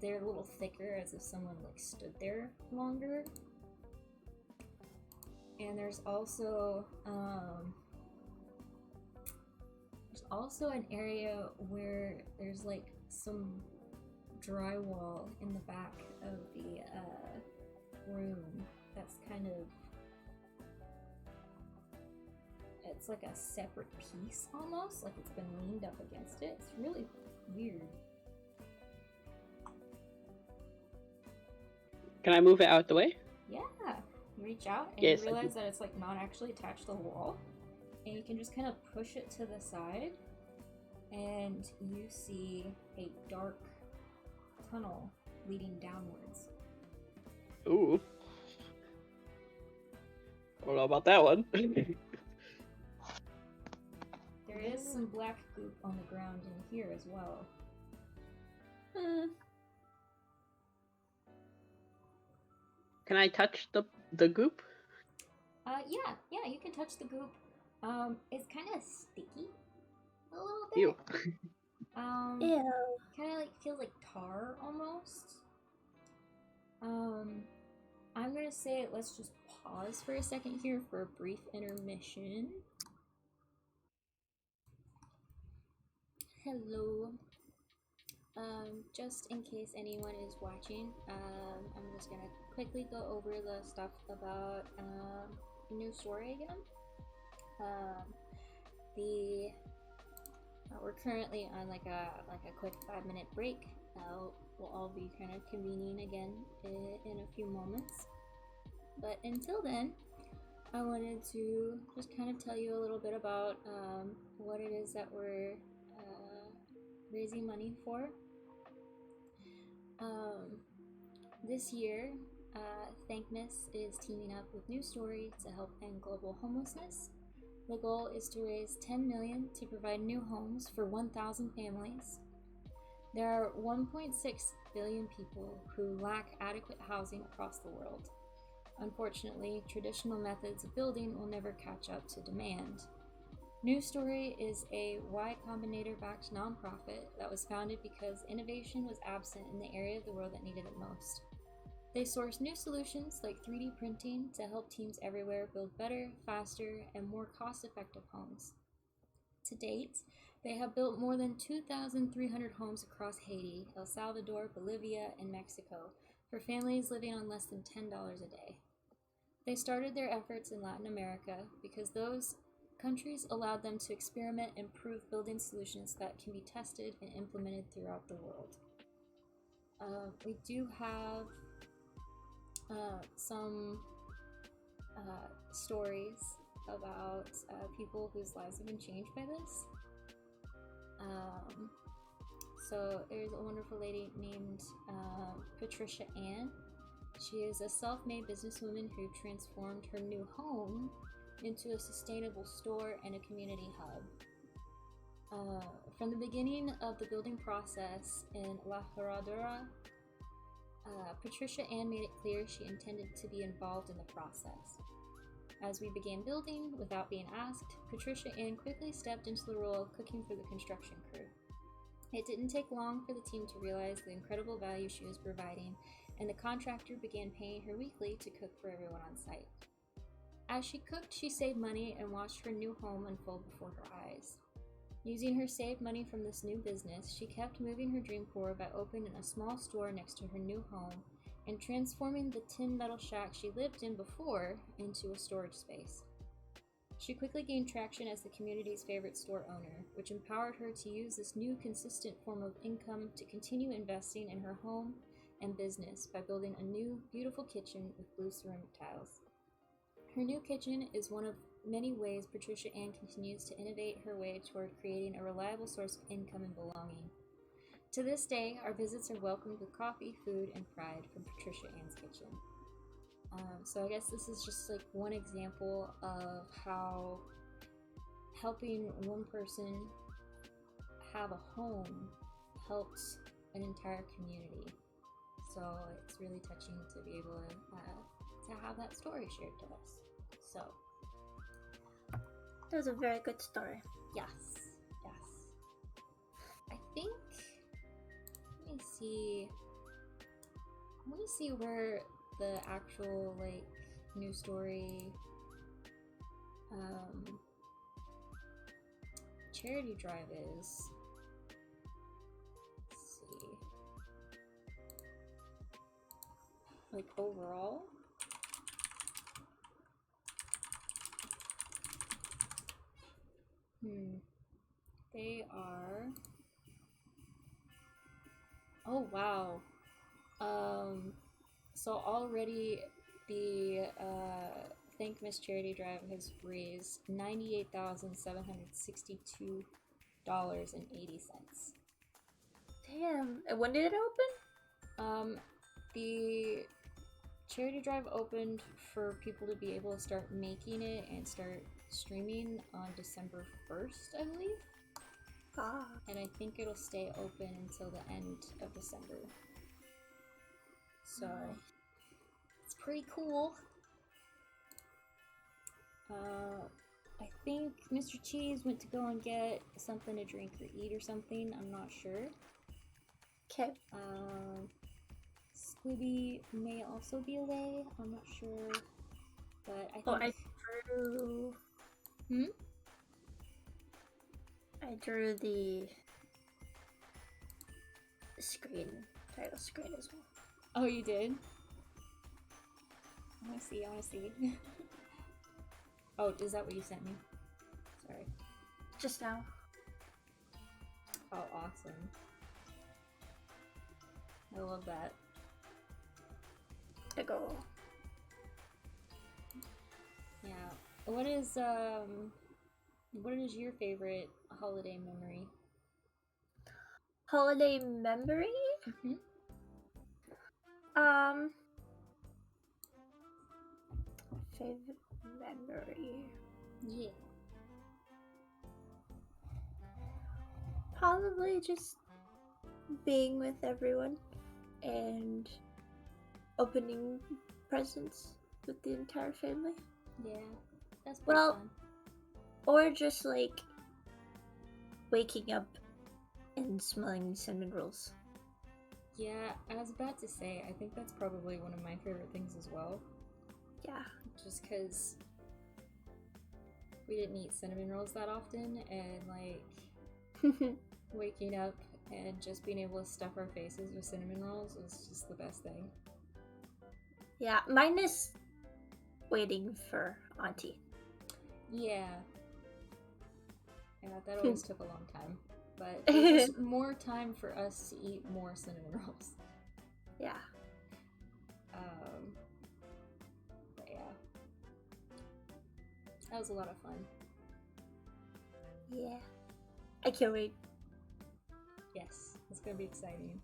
they're a little thicker, as if someone like stood there longer. And there's also an area where there's like some drywall in the back of the room that's kind of, it's like a separate piece almost, like it's been leaned up against it. It's really weird. Can I move it out the way? Yeah. You reach out and Yes, you realize that it's like not actually attached to the wall, and you can just kind of push it to the side, and you see a dark tunnel leading downwards. Ooh. don't know about that one. There is some black goop on the ground in here as well. Can I touch the goop? Yeah, you can touch the goop. It's kind of sticky, a little bit. Ew. Ew. Kind of like feels like tar almost. I'm gonna say let's just pause for a second here for a brief intermission. Hello. Just in case anyone is watching, I'm just gonna quickly go over the stuff about new story again. We're currently on like a quick 5-minute break. We'll all be kind of convening again in a few moments. But until then, I wanted to just kind of tell you a little bit about what it is that we're raising money for. This year, Thankmas is teaming up with New Story to help end global homelessness. The goal is to raise $10 million to provide new homes for 1,000 families. There are 1.6 billion people who lack adequate housing across the world. Unfortunately, traditional methods of building will never catch up to demand. New Story is a Y Combinator-backed nonprofit that was founded because innovation was absent in the area of the world that needed it most. They source new solutions like 3D printing to help teams everywhere build better, faster, and more cost-effective homes. To date, they have built more than 2,300 homes across Haiti, El Salvador, Bolivia, and Mexico for families living on less than $10 a day. They started their efforts in Latin America because those countries allowed them to experiment and prove building solutions that can be tested and implemented throughout the world. We do have some stories about people whose lives have been changed by this. So there's a wonderful lady named Patricia Ann. She is a self-made businesswoman who transformed her new home into a sustainable store and a community hub. From the beginning of the building process in La Herradura, Patricia Ann made it clear she intended to be involved in the process. As we began building, without being asked, Patricia Ann quickly stepped into the role of cooking for the construction crew. It didn't take long for the team to realize the incredible value she was providing, and the contractor began paying her weekly to cook for everyone on site. As she cooked, she saved money and watched her new home unfold before her eyes. Using her saved money from this new business, she kept moving her dream forward by opening a small store next to her new home and transforming the tin metal shack she lived in before into a storage space. She quickly gained traction as the community's favorite store owner, which empowered her to use this new consistent form of income to continue investing in her home and business by building a new, beautiful kitchen with blue ceramic tiles. Her new kitchen is one of many ways Patricia Ann continues to innovate her way toward creating a reliable source of income and belonging. To this day, our visits are welcomed with coffee, food, and pride from Patricia Ann's kitchen. So I guess this is just like one example of how helping one person have a home helps an entire community. So it's really touching to be able to have that story shared to us. So That was a very good story. yes. I think, let me see. I want to see where the actual like new story charity drive is. Let's see. Like overall. They are. Oh wow. So already the Thankmas charity drive has raised $98,762.80. Damn. And when did it open? The Charity Drive opened for people to be able to start making it and start streaming on December 1st, I believe. And I think it'll stay open until the end of December. So, it's pretty cool. I think Mr. Cheese went to go and get something to drink or eat or something. I'm not sure. Okay. Squibby may also be away. I'm not sure. But I think... Oh, I drew... I drew the screen, title screen as well. Oh, you did? I wanna see. Oh, is that what you sent me? Sorry. Just now. Oh, awesome. I love that. To go. Yeah. What is your favorite holiday memory? Holiday memory? Mm-hmm. Favorite memory. Yeah. Probably just being with everyone and opening presents with the entire family. Yeah. That's pretty Well, fun. or just like waking up and smelling cinnamon rolls. Yeah, I was about to say, I think that's probably one of my favorite things as well. Yeah. Just because we didn't eat cinnamon rolls that often, and like waking up and just being able to stuff our faces with cinnamon rolls was just the best thing. Yeah, mine is waiting for Auntie. Yeah. Yeah, that always took a long time. But there's just more time for us to eat more cinnamon rolls. Yeah. But yeah. That was a lot of fun. Yeah. I can't wait. Yes, it's gonna be exciting.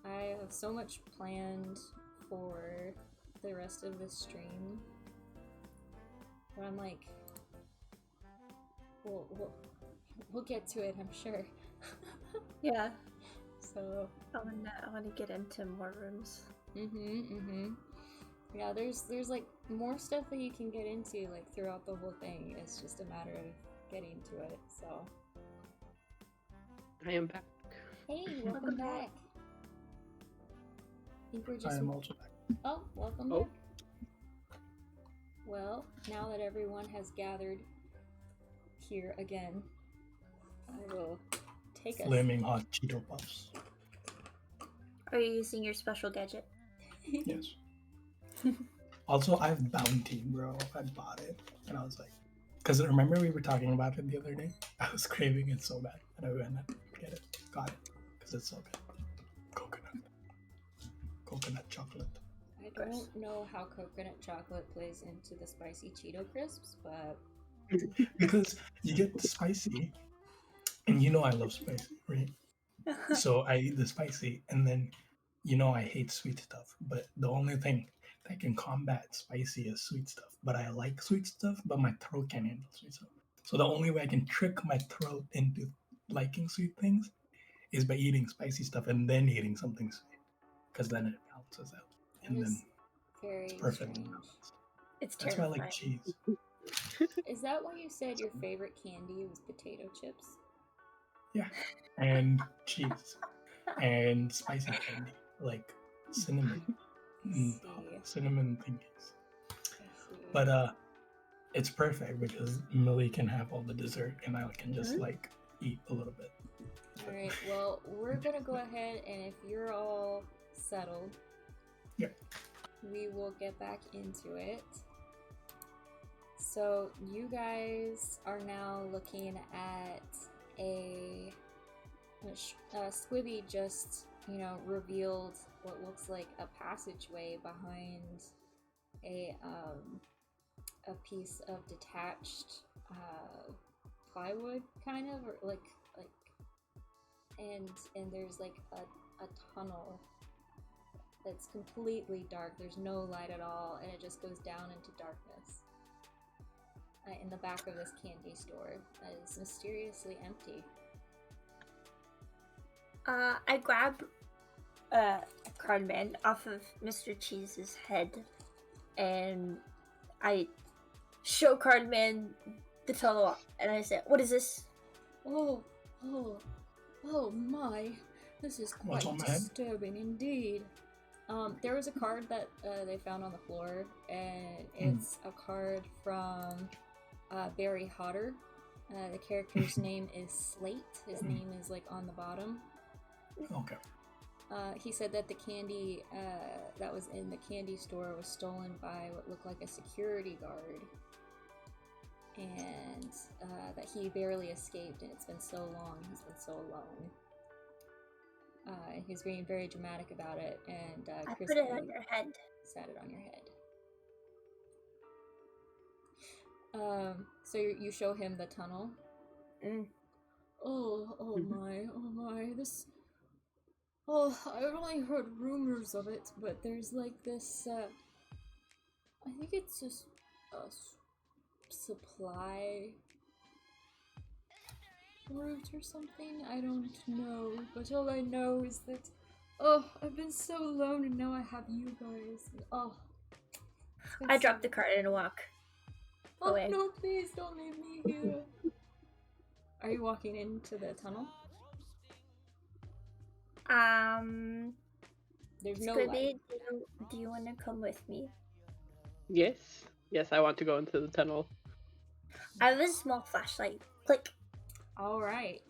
I have so much planned for the rest of this stream. But I'm like, we'll get to it, I'm sure. Yeah. So I wanna get into more rooms. Yeah, there's like more stuff that you can get into like throughout the whole thing. It's just a matter of getting to it. So I am back. hey, welcome back. I think we're I just am also back. oh, welcome Oh. back. Well, now that everyone has gathered here again, I will take us. Flaming hot Cheeto Puffs. Are you using your special gadget? Yes. Also, I have Bounty, bro. I bought it, and I was like, because remember we were talking about it the other day? I was craving it so bad, and I went and get it. Got it, because it's so good. Coconut chocolate. I don't know how coconut chocolate plays into the spicy Cheeto crisps, but Because you get the spicy, and you know I love spicy, right? So I eat the spicy, and then you know I hate sweet stuff. But the only thing that can combat spicy is sweet stuff. But I like sweet stuff, but my throat can't handle sweet stuff. So the only way I can trick my throat into liking sweet things is by eating spicy stuff and then eating something sweet, because then it balances out, and that then is very it's perfect. strange. It's That's why I terrifying. like cheese. Is that why you said your favorite candy was potato chips? Yeah, and cheese and spicy candy like cinnamon, See. cinnamon thingies. I see. But it's perfect because Millie can have all the dessert and I can just like eat a little bit. Alright, well, we're gonna go ahead and if you're all settled, Yep. we will get back into it. So, you guys are now looking at a Squibby just, revealed what looks like a passageway behind a piece of detached plywood, kind of, or like, and there's like a tunnel that's completely dark. There's no light at all, and it just goes down into darkness. In the back of this candy store that is mysteriously empty. I grab a Cardman off of Mr. Cheese's head, and I show Cardman the tunnel, and I say, "What is this?" Oh my! This is What's quite on my head? disturbing indeed. There was a card that they found on the floor, and it's a card from Barry Hodder. The character's name is Slate. His name is like on the bottom. Okay. He said that the candy that was in the candy store was stolen by what looked like a security guard, and that he barely escaped, and it's been so long, he's been so alone. He's being very dramatic about it, and I Chris put it on your head. sat it on your head. So you show him the tunnel. Oh my, this... Oh, I've only heard rumors of it, but there's like this, I think it's just a supply route or something? I don't know, but all I know is that, I've been so alone and now I have you guys. I drop the card and walk away. No, please don't leave me here. Are you walking into the tunnel? There's no Squibby, light. do you want to come with me? Yes. Yes, I want to go into the tunnel. I have a small flashlight. Click. Alright.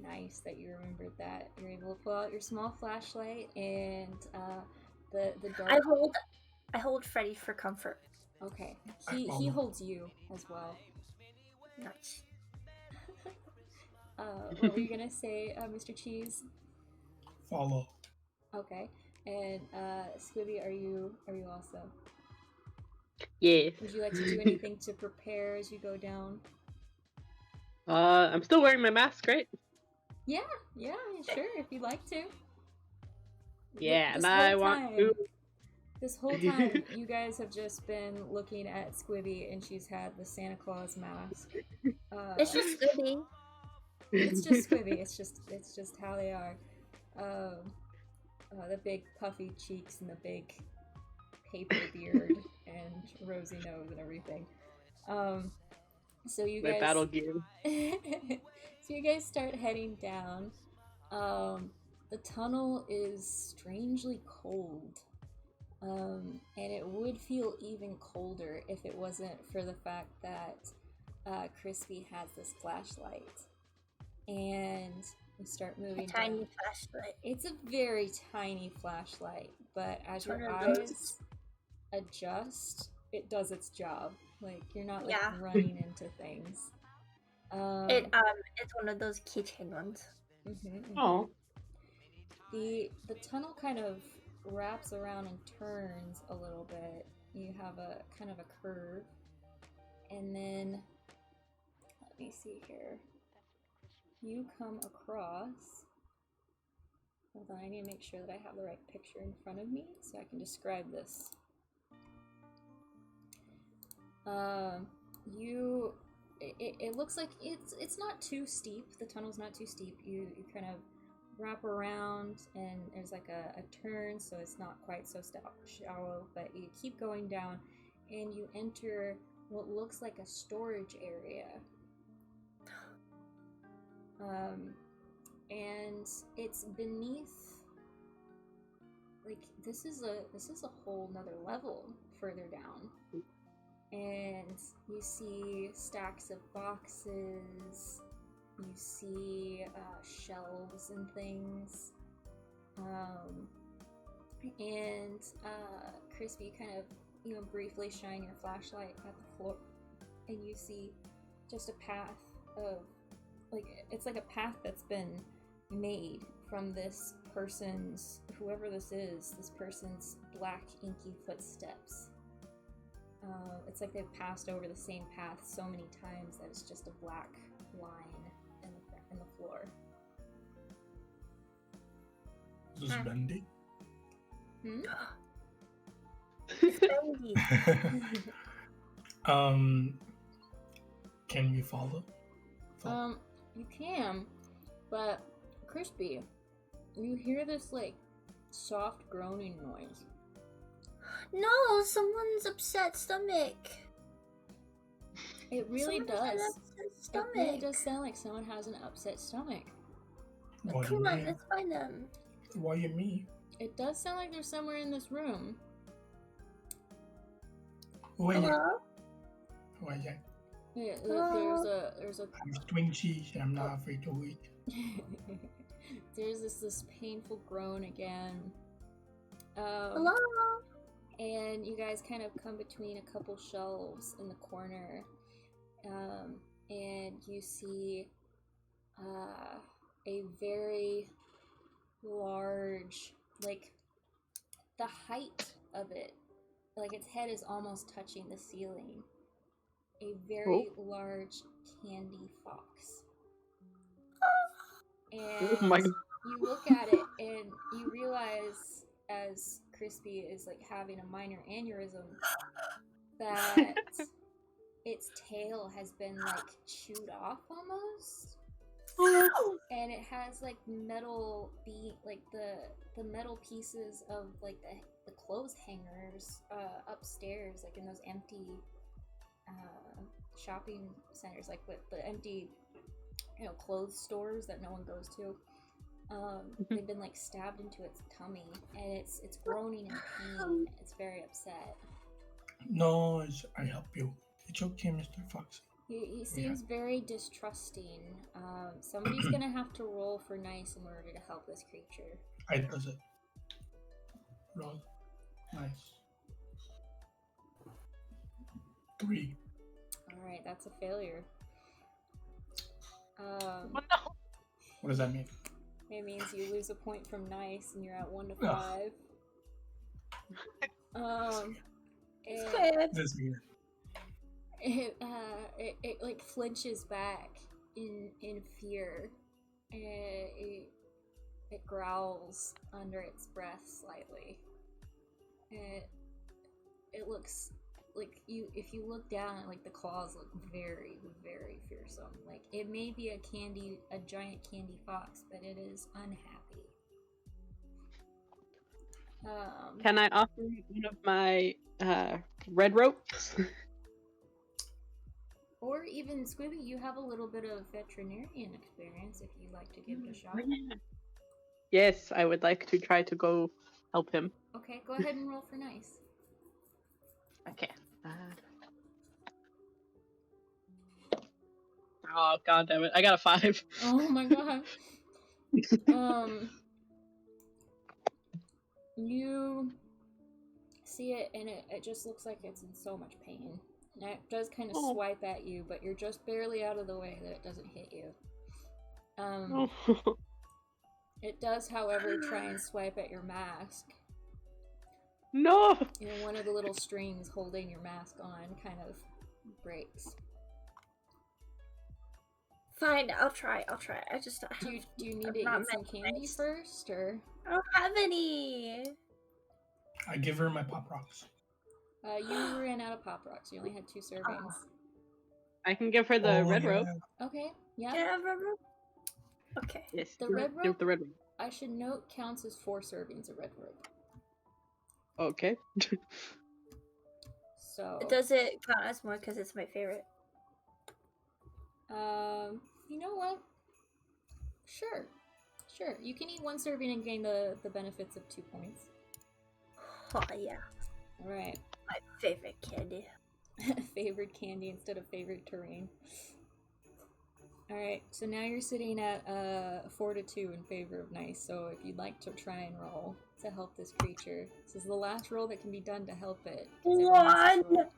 Nice that you remembered that. You're able to pull out your small flashlight and the dark... I hold Freddy for comfort. Okay. He holds you as well. Nice. What were you gonna say, Mr. Cheese? Follow. Okay. And Squibby, are you also? Yes. Would you like to do anything to prepare as you go down? I'm still wearing my mask, right? Yeah, sure, if you'd like to. Yeah, This and I whole want to. This whole time, you guys have just been looking at Squibby, and she's had the Santa Claus mask. It's just Squibby. It's just Squibby. It's just how they are. The big puffy cheeks and the big paper beard and rosy nose and everything. So you My guys battle gear. So you guys start heading down. The tunnel is strangely cold. And it would feel even colder if it wasn't for the fact that Crispy has this flashlight. And we start moving down. Tiny flashlight. It's a very tiny flashlight, but as your One of eyes those. adjust, it does its job. Like, you're not like Yeah. running into things. It's one of those keychain ones. Oh. The tunnel kind of wraps around and turns a little bit. You have a kind of a curve, and then let me see here. You come across. Hold on, I need to make sure that I have the right picture in front of me so I can describe this. It looks like it's not too steep. The tunnel's not too steep. You kind of wrap around, and there's like a turn, so it's not quite so shallow, but you keep going down, and you enter what looks like a storage area. And it's beneath, like, this is a whole nother level further down. And you see stacks of boxes, you see shelves and things, and Crispy, kind of, briefly shine your flashlight at the floor, and you see just a path of, like, it's like a path that's been made from this person's, whoever this person's black inky footsteps. It's like they've passed over the same path so many times that it's just a black line in the floor. Is this bendy? Hmm? Candy. Can we follow? You can, but Crispy, you hear this like soft groaning noise. No, someone's upset stomach. It really Someone's got an does. upset It stomach. really does sound like someone has an upset stomach. What do you Come on, mean? let's find them. What do you mean? It does sound like there's somewhere in this room. Wait. Hello? Wait. Yeah, there's a I'm string cheese and I'm not afraid to eat. there's this painful groan again. Hello? And you guys kind of come between a couple shelves in the corner, and you see a very large, like the height of it, like its head is almost touching the ceiling, a very large candy fox. And Oh my God. you look at it and you realize, as Crispy is like having a minor aneurysm, that its tail has been like chewed off almost, and it has like metal like the metal pieces of like the clothes hangers upstairs, like in those empty shopping centers, like with the empty clothes stores that no one goes to. They've been like stabbed into its tummy, and it's groaning in pain. It's very upset. No, I help you. It's okay, Mr. Fox. He seems very distrusting. Somebody's gonna have to roll for nice in order to help this creature. I does it. Roll. Nice. 3. Alright, that's a failure. What the hell? What does that mean? It means you lose a point from nice and you're at 1 to Ugh. 5. Okay. This is weird. It like flinches back in fear. It growls under its breath slightly. It looks like if you look down, like the claws look very, very fearsome. Like it may be a giant candy fox, but it is unhappy. Can I offer one of my red ropes? Or even Squibby, you have a little bit of veterinarian experience if you'd like to give it a shot. Yes, I would like to try to go help him. Okay, go ahead and roll for nice. Okay. Oh god damn it! I got a 5. Oh my god. You see it, and it just looks like it's in so much pain. And it does kind of swipe at you, but you're just barely out of the way that it doesn't hit you. It does, however, try and swipe at your mask. No! And one of the little strings holding your mask on kind of breaks. Fine, I'll try. I just don't Do have... you need I'm to not eat some meant candy nice. first, or? I don't have any. I give her my Pop Rocks. You ran out of Pop Rocks. You only had 2 servings. I can give her the red rope. Okay, yeah. Can I have red rope? Okay. Yes. The red Give rope, the red rope. I should note, counts as 4 servings of red rope. Okay. So, Does it count as more because it's my favorite? you know what? Sure. You can eat 1 serving and gain the benefits of 2 points. Oh, yeah. Alright. My favorite candy. Favorite candy instead of favorite terrain. Alright, so now you're sitting at 4 to 2 in favor of nice, so if you'd like to try and roll to help this creature, this is the last roll that can be done to help it. 'Cause everyone else has 1! rolled.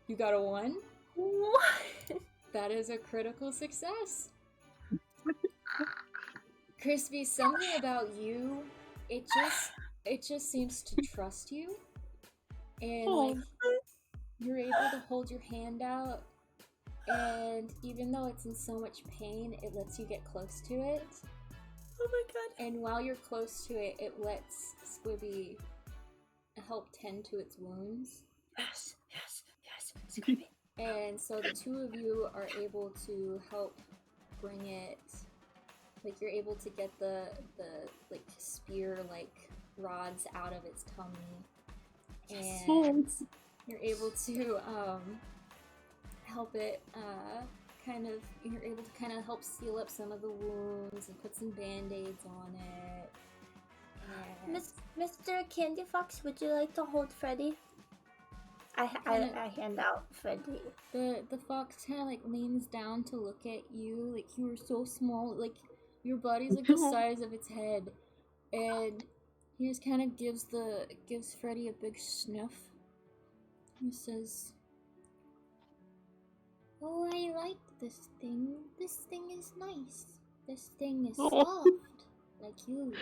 You got a 1? 1! That is a critical success. Crispy, something about you, it just seems to trust you. And like you're able to hold your hand out, and even though it's in so much pain, it lets you get close to it. Oh my god. And while you're close to it, it lets Squibby help tend to its wounds. Yes. Scooby. And so the two of you are able to help bring it. Like you're able to get the like spear like rods out of its tummy, and you're able to help it you're able to kind of help seal up some of the wounds and put some band-aids on it. And Mr. Candy Fox, would you like to hold Freddy? I hand out Freddy. the fox kind of like leans down to look at you. Like you are so small, like your body's like the size of its head, and he just kind of gives Freddy a big sniff. He says, "Oh, I like this thing. This thing is nice. This thing is soft, like you."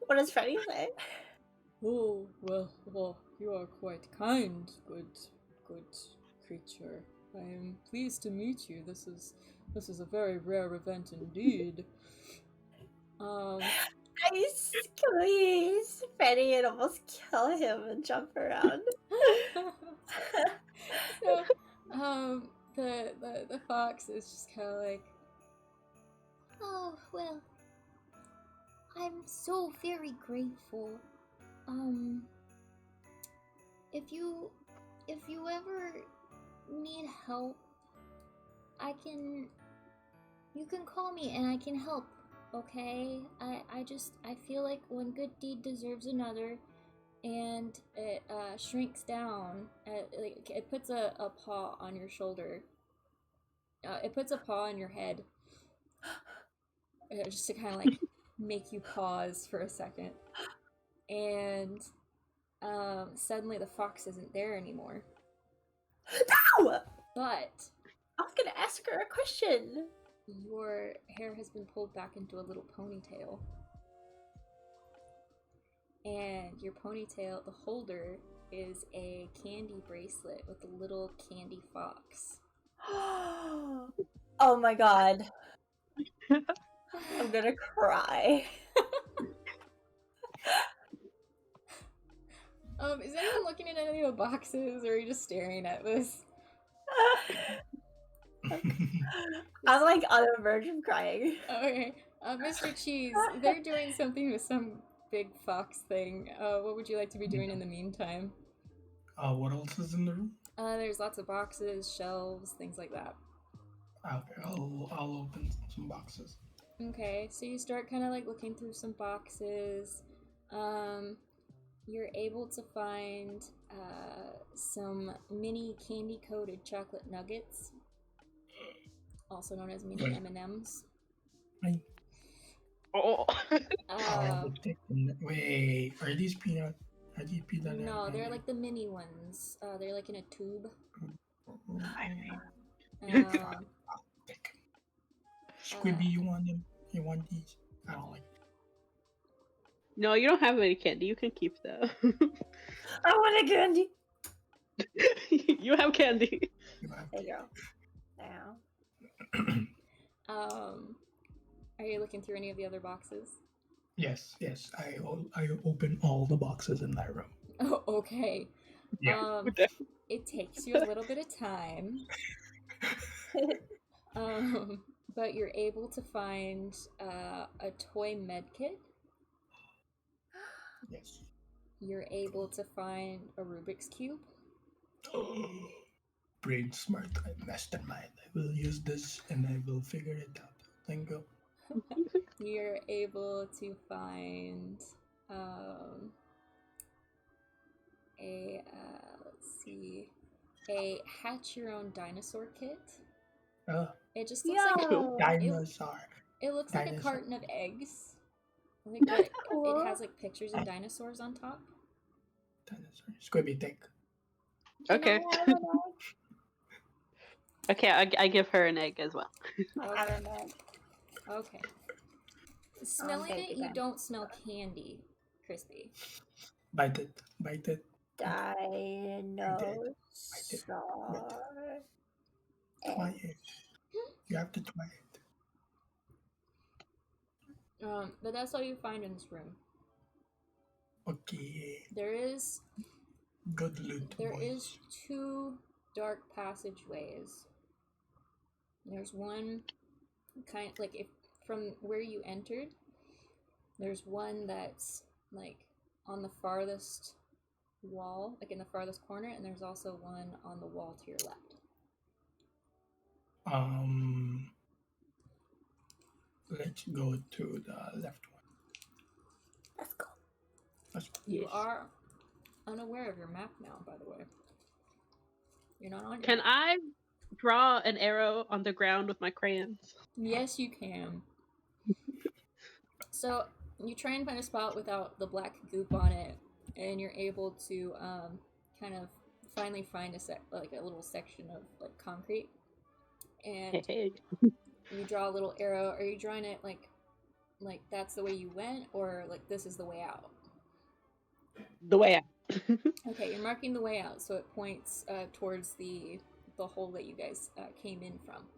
What does Freddy say? Oh, well, you are quite kind, good creature. I am pleased to meet you. This is a very rare event indeed. I squeeze Freddy and almost kill him and jump around. So, the fox is just kind of like, "Oh, well, I'm so very grateful. If you ever need help, you can call me and I can help, okay? I feel like one good deed deserves another." And it shrinks down. It puts a paw on your shoulder. It puts a paw on your head. Just to kind of like make you pause for a second. And suddenly the fox isn't there anymore. No! But I was gonna ask her a question. Your hair has been pulled back into a little ponytail. And your ponytail, the holder, is a candy bracelet with a little candy fox. Oh my god. I'm gonna cry. Is anyone looking at any of the boxes, or are you just staring at this? I'm like on the verge of crying. Okay, Mr. Cheese, they're doing something with some big fox thing. What would you like to be doing in the meantime? What else is in the room? There's lots of boxes, shelves, things like that. Okay, I'll open some boxes. Okay, so you start kind of like looking through some boxes. You're able to find some mini candy-coated chocolate nuggets, also known as mini M&Ms. Oh. Wait, are these peanut? Are these peanut? No, they're like the mini ones. They're like in a tube. Squibby, you want them? You want these? I don't like them. No, you don't have any candy. You can keep them. I want a candy. You have candy. There you go. Now. Are you looking through any of the other boxes? Yes. I open all the boxes in that room. Oh, okay. Yeah. It takes you a little bit of time. But you're able to find a toy med kit. Yes. You're able to find a Rubik's Cube. Brain smart, mastermind. I will use this and I will figure it out. Thank you. You're able to find a hatch your own dinosaur kit. It just looks like a dinosaur. It looks like a carton of eggs. Like it has like pictures of dinosaurs on top. Dinosaur. Squibby, take. Okay. Okay, I give her an egg as well. Okay. Smelling it, you don't smell candy, Crispy. Bite it. Dinosaur. Try it. You have to try it. But that's all you find in this room. Okay. There is Good loot, boys. 2 dark passageways. There's one kind like if from where you entered, there's one that's like on the farthest wall, like in the farthest corner, and there's also one on the wall to your left. Let's go to the left one. Let's go. You Yes. are unaware of your map now, by the way. You're not on your Can map. I draw an arrow on the ground with my crayons? Yes, you can. So you try and find a spot without the black goop on it, and you're able to kind of finally find a little section of like concrete, and Hey. you draw a little arrow. Are you drawing it like that's the way you went, or like this is the way out? The way out. Okay, you're marking the way out, so it points towards the hole that you guys came in from.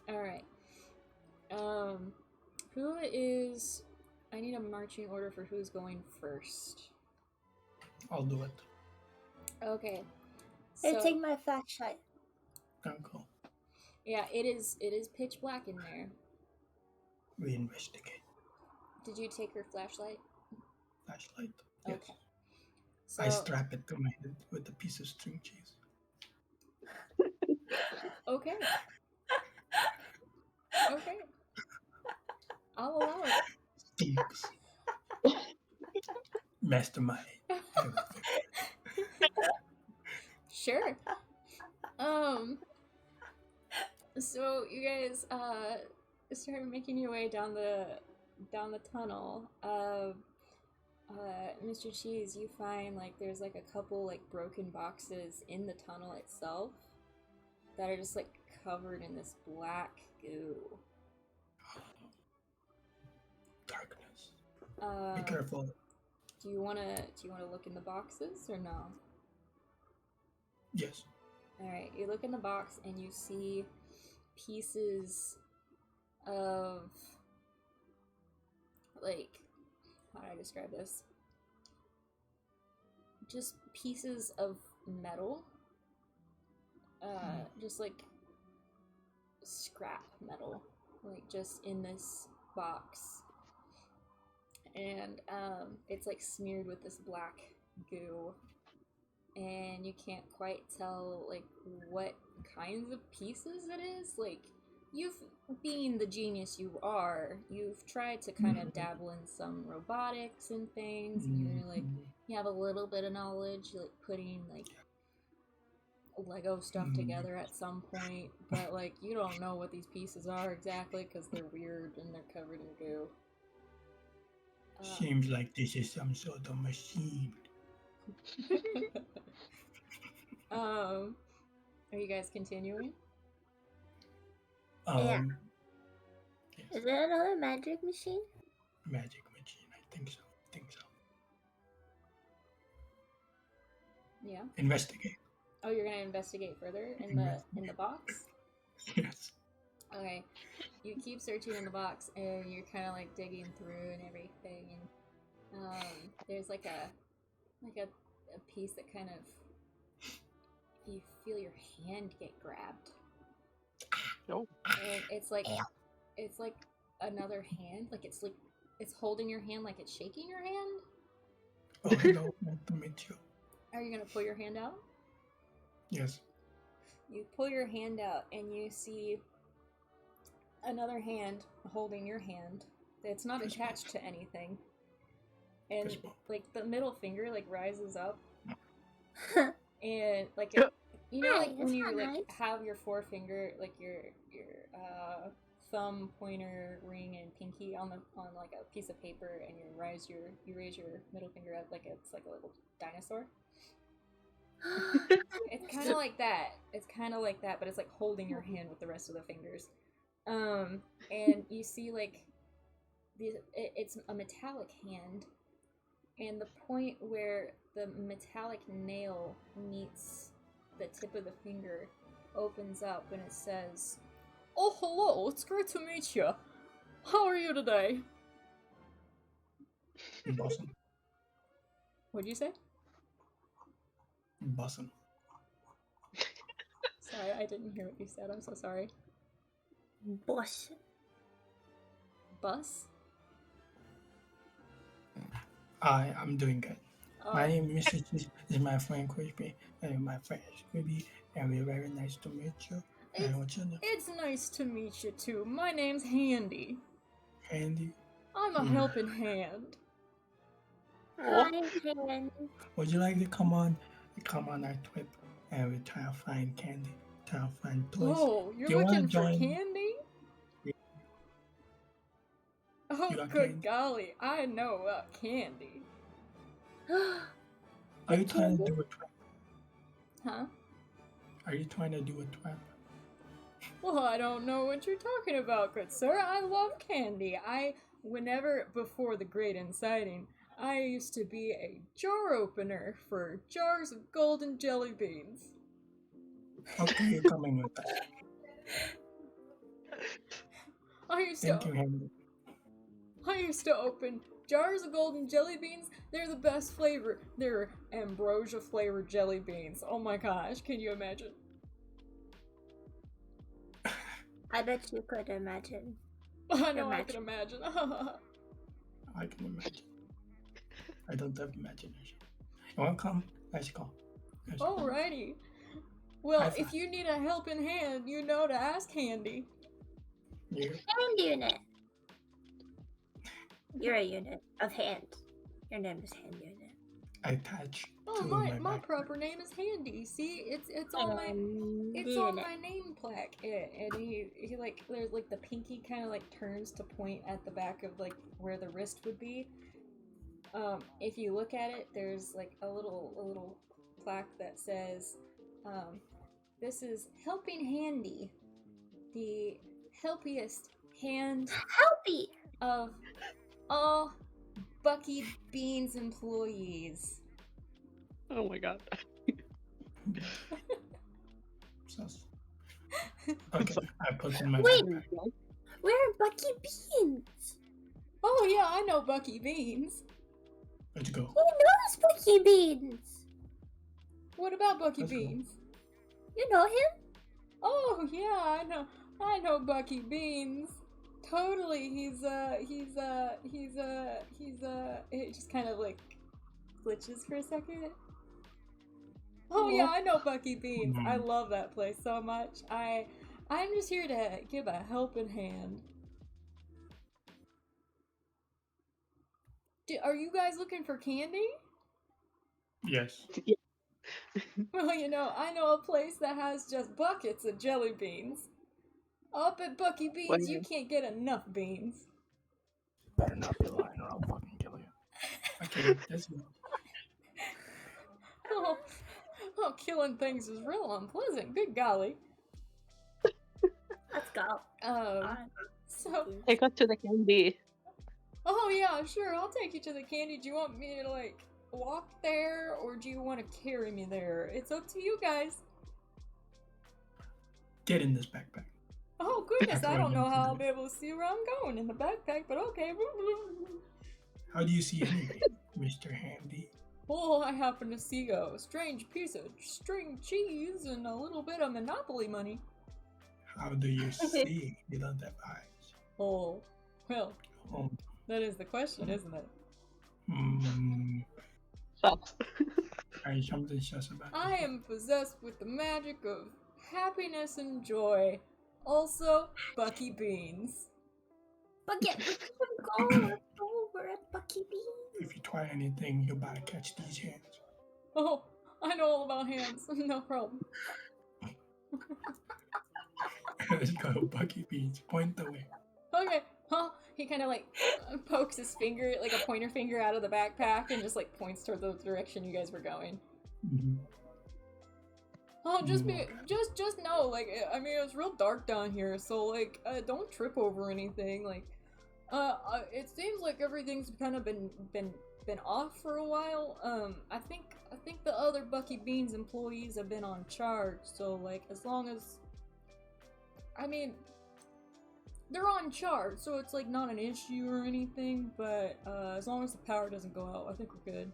All right. Who is? I need a marching order for who's going first. I'll do it. Okay. Here, take my flashlight. Don't go. Yeah, it is pitch black in there. We investigate. Did you take her flashlight? Flashlight. Okay. Yes. So, I strap it to my head with a piece of string cheese. okay. Okay. I'll allow it. Stinks. Mastermind. Sure. So you guys started making your way down the tunnel. Mr. Cheese, you find like there's like a couple like broken boxes in the tunnel itself that are just like covered in this black goo. Darkness. Be careful. Do you wanna look in the boxes or no? Yes. Alright, you look in the box and you see pieces of like, how do I describe this? Just pieces of metal. Just like scrap metal. Like just in this box. And it's like smeared with this black goo. And you can't quite tell like what kinds of pieces it is. Like, you've, being the genius you are, you've tried to kind of dabble in some robotics and things, and you're like, you have a little bit of knowledge, like putting like Lego stuff together at some point, but like you don't know what these pieces are exactly because they're weird and they're covered in goo. Seems like this is some sort of machine. Are you guys continuing? Yeah. Yes. Is there another magic machine? Magic machine, I think so. Yeah. Investigate. Oh, you're gonna investigate further in the box? Yes. Okay. You keep searching in the box and you're kinda like digging through and everything, and there's like a piece that kind of, you feel your hand get grabbed. No. And it's like another hand, like it's holding your hand like it's shaking your hand. Oh, hello. Nice to meet you. Are you gonna pull your hand out? Yes. You pull your hand out and you see another hand holding your hand. It's not attached to anything. And like the middle finger like rises up. And like you know, like when you like have your forefinger, like your thumb, pointer, ring, and pinky on like a piece of paper, and you raise your middle finger up like it's like a little dinosaur. It's kind of like that. It's kind of like that, but it's like holding your hand with the rest of the fingers. And you see like it's a metallic hand, and the point where the metallic nail meets the tip of the finger opens up, and it says, "Oh, hello, it's great to meet you. How are you today?" Bussin'. What'd you say? Bussin'. Sorry, I didn't hear what you said. I'm so sorry. Boss. Bus? I'm doing good. Oh, My name is Mr. Cheese. This is my friend Crispy. And my friend Squibby. And we're very nice to meet you. And what's your name? it's nice to meet you too. My name's Handy. Handy. I'm a helping hand. Hi, Ken. Would you like to come on our trip and we try to find candy? Try to find toys. Oh, you're Do you wanna looking for join? candy? Yeah. Oh, You got good candy? golly, I know about candy. Are you trying to do a trap? Huh? Are you trying to do a trap? Well, I don't know what you're talking about, good sir. I love candy. Before the Great Inciting, I used to be a jar opener for jars of golden jelly beans. Okay, you're coming with us. Thank you, Handy. I used to open jars of golden jelly beans. They're the best flavor. They're ambrosia flavored jelly beans. Oh my gosh, can you imagine? I bet you could imagine. I know I can imagine. I can imagine. I don't have imagination. You wanna come? Let's go. Alrighty. Well, High five. if you need a helping hand, you know to ask Handy. You. Hand unit. You're a unit of hand. Your name is hand unit. I attach Oh, to my backpack. proper name is Handy. See, it's on my Unit. on my name plaque. And he like there's like the pinky kind of like turns to point at the back of like where the wrist would be. If you look at it, there's like a little plaque that says, "This is Helping Handy, the helpiest hand Helpy. of all Bucky Beans employees." Oh my god. Sus. Okay, I put in my Wait. backpack. Where are Bucky Beans? Oh yeah, I know Bucky Beans. Let's go. Who knows Bucky Beans? What about Bucky Let's go. Beans? You know him? Oh yeah, I know Bucky Beans. Totally, it just kind of like glitches for a second. Oh yeah, I know Bucky Beans. I love that place so much. I'm just here to give a helping hand. Are you guys looking for candy? Yes. Well, I know a place that has just buckets of jelly beans. Up at Bucky Beans, you can't get enough beans. Better not be lying or I'll fucking kill you. Okay, let's go. Oh, killing things is real unpleasant. Good golly. Let's go. So, Take us to the candy. oh yeah, sure, I'll take you to the candy. Do you want me to, like, walk there, or do you want to carry me there? It's up to you guys. Get in this backpack. Oh goodness, I don't know how I'll be able to see where I'm going in the backpack, but okay. How do you see anything, Mr. Handy? Oh, I happen to see a strange piece of string cheese and a little bit of Monopoly money. How do you see? You don't have eyes. Oh, well, Oh. that is the question, isn't it? Sus. There's something sus about I this. am possessed with the magic of happiness and joy. Also, Bucky Beans. Bucket. Let's go. We're at Bucky Beans. If you try anything, you're about to catch these hands. Oh, I know all about hands. No problem. Let's go, Bucky Beans. Point the way. Okay. Huh? He kind of like pokes his finger, like a pointer finger, out of the backpack and just like points toward the direction you guys were going. Mm-hmm. Oh, just know, like, I mean, it's real dark down here, so like, don't trip over anything. Like, it seems like everything's kind of been off for a while. I think the other Bucky Beans employees have been on charge. So like, as long as, I mean, they're on charge, so it's like not an issue or anything. But as long as the power doesn't go out, I think we're good.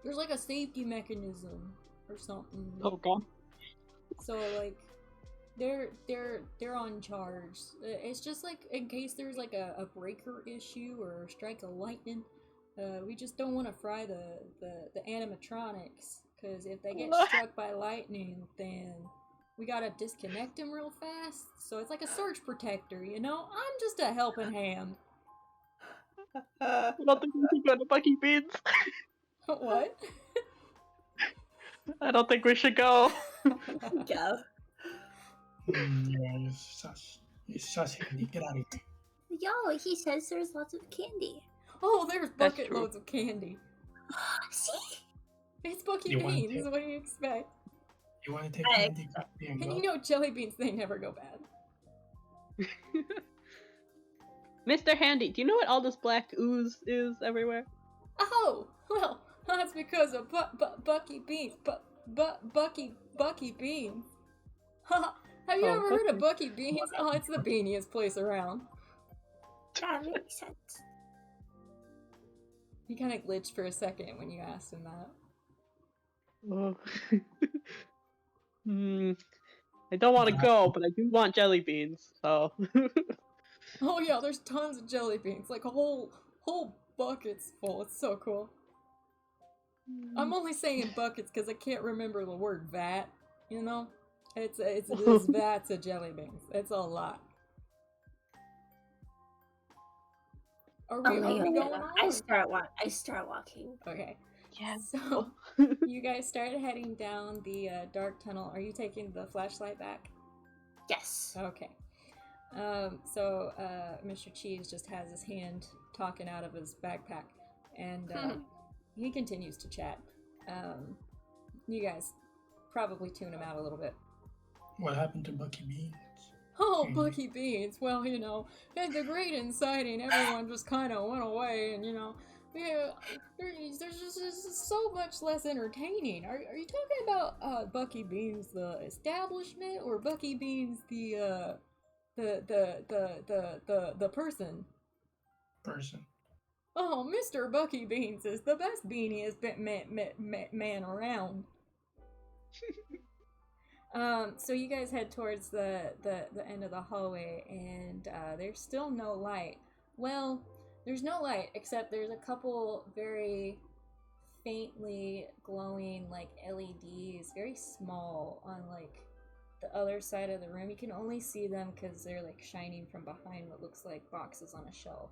There's like a safety mechanism or something. Oh god. So like, they're on charge. It's just like in case there's like a breaker issue or a strike of lightning. We just don't want to fry the animatronics, because if they get struck by lightning, then we gotta disconnect them real fast. So it's like a surge protector, you know? I'm just a helping hand. I don't think we should go to Bucky Beans. What? I don't think we should go. Go. No, it's just handy. Get out of here. Yo, he says there's lots of candy. Oh, there's That's bucket true. loads of candy. See? It's Bucky You want Beans. to- What do you expect? You want to take I candy? Copy and And go? you know jelly beans, they never go bad. Mr. Handy, do you know what all this black ooze is everywhere? Oh, well, that's because of Bucky Beans. Bucky Beans. Have you Oh, ever heard of Bucky. Bucky Beans? Oh, it's the beaniest place around. That makes sense. He kind of glitched for a second when you asked him that. Oh. I don't want to go, but I do want jelly beans, so... Oh yeah, there's tons of jelly beans, like a whole buckets full. It's so cool. I'm only saying buckets because I can't remember the word vat. You know, it's vats of jelly beans. It's a lot. Are we going on? I start walking. Okay. Yeah. So you guys started heading down the dark tunnel. Are you taking the flashlight back? Yes. Okay. So Mr. Cheese just has his hand talking out of his backpack, and he continues to chat. You guys probably tune him out a little bit. What happened to Bucky Beans? Oh, Bucky Beans. Well, you know, at the great inciting, everyone just kind of went away, and you know, yeah, there's just so much less entertaining. Are you talking about Bucky Beans the establishment, or Bucky Beans the person? Person. Oh, Mr. Bucky Beans is the best beaniest man around. So you guys head towards the end of the hallway, and there's still no light. Well, there's no light, except there's a couple very faintly glowing, like, LEDs, very small, on, like, the other side of the room. You can only see them because they're, like, shining from behind what looks like boxes on a shelf.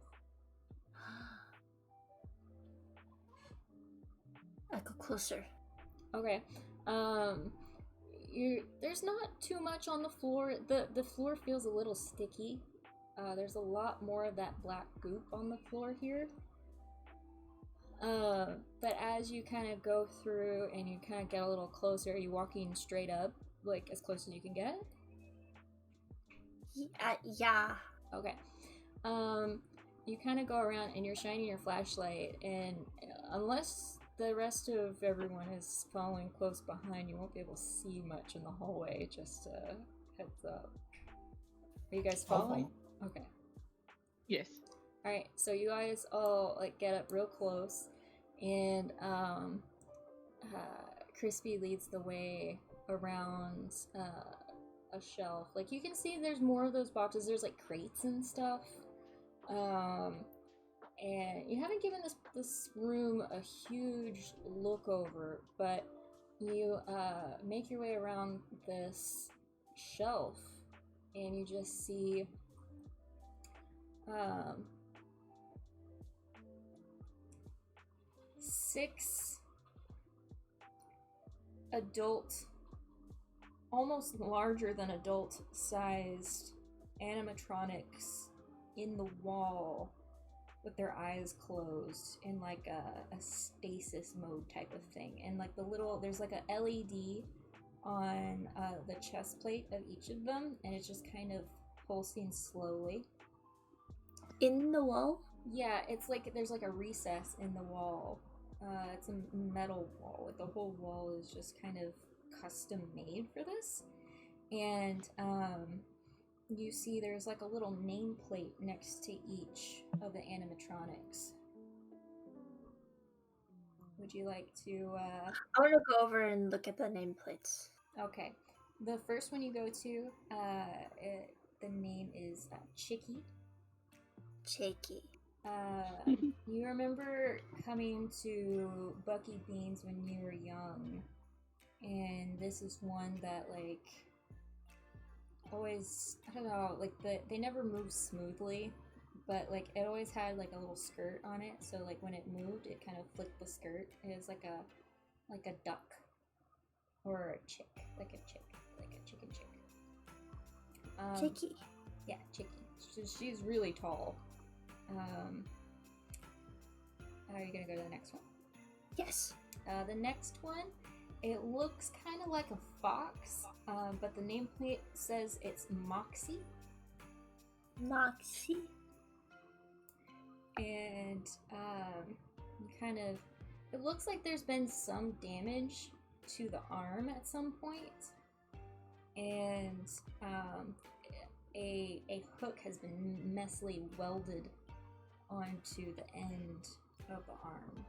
I go closer. Okay. There's not too much on the floor. The floor feels a little sticky. There's a lot more of that black goop on the floor here. But as you kind of go through and you kind of get a little closer, are you walking straight up, like as close as you can get? Yeah. Okay. You kind of go around and you're shining your flashlight, and unless the rest of everyone is following close behind, you won't be able to see much in the hallway. Just heads up. Are you guys following? Okay. Yes. Alright, so you guys all like get up real close, and Crispy leads the way around a shelf. Like, you can see there's more of those boxes. There's like crates and stuff. And you haven't given this room a huge look over, but you make your way around this shelf, and you just see 6 adult, almost larger than adult sized animatronics in the wall with their eyes closed in like a stasis mode type of thing. And like there's like a LED on the chest plate of each of them, and it's just kind of pulsing slowly. In the wall? Yeah, it's like there's like a recess in the wall. It's a metal wall. Like the whole wall is just kind of custom made for this. And you see there's like a little nameplate next to each of the animatronics. Would you like to? I want to go over and look at the nameplates. Okay. The first one you go to, the name is Chicky. Shaky. You remember coming to Bucky Beans when you were young, and this is one that like always, I don't know, like they never moved smoothly, but like it always had like a little skirt on it, so like when it moved, it kind of flicked the skirt. It was like a duck or a chick, like a chicken chick. Chicky. Yeah, Chicky. She's really tall. Are you gonna go to the next one? Yes. The next one, it looks kind of like a fox, but the nameplate says it's Moxie. Moxie. And kind of, it looks like there's been some damage to the arm at some point, and a hook has been messily welded onto the end of the arm.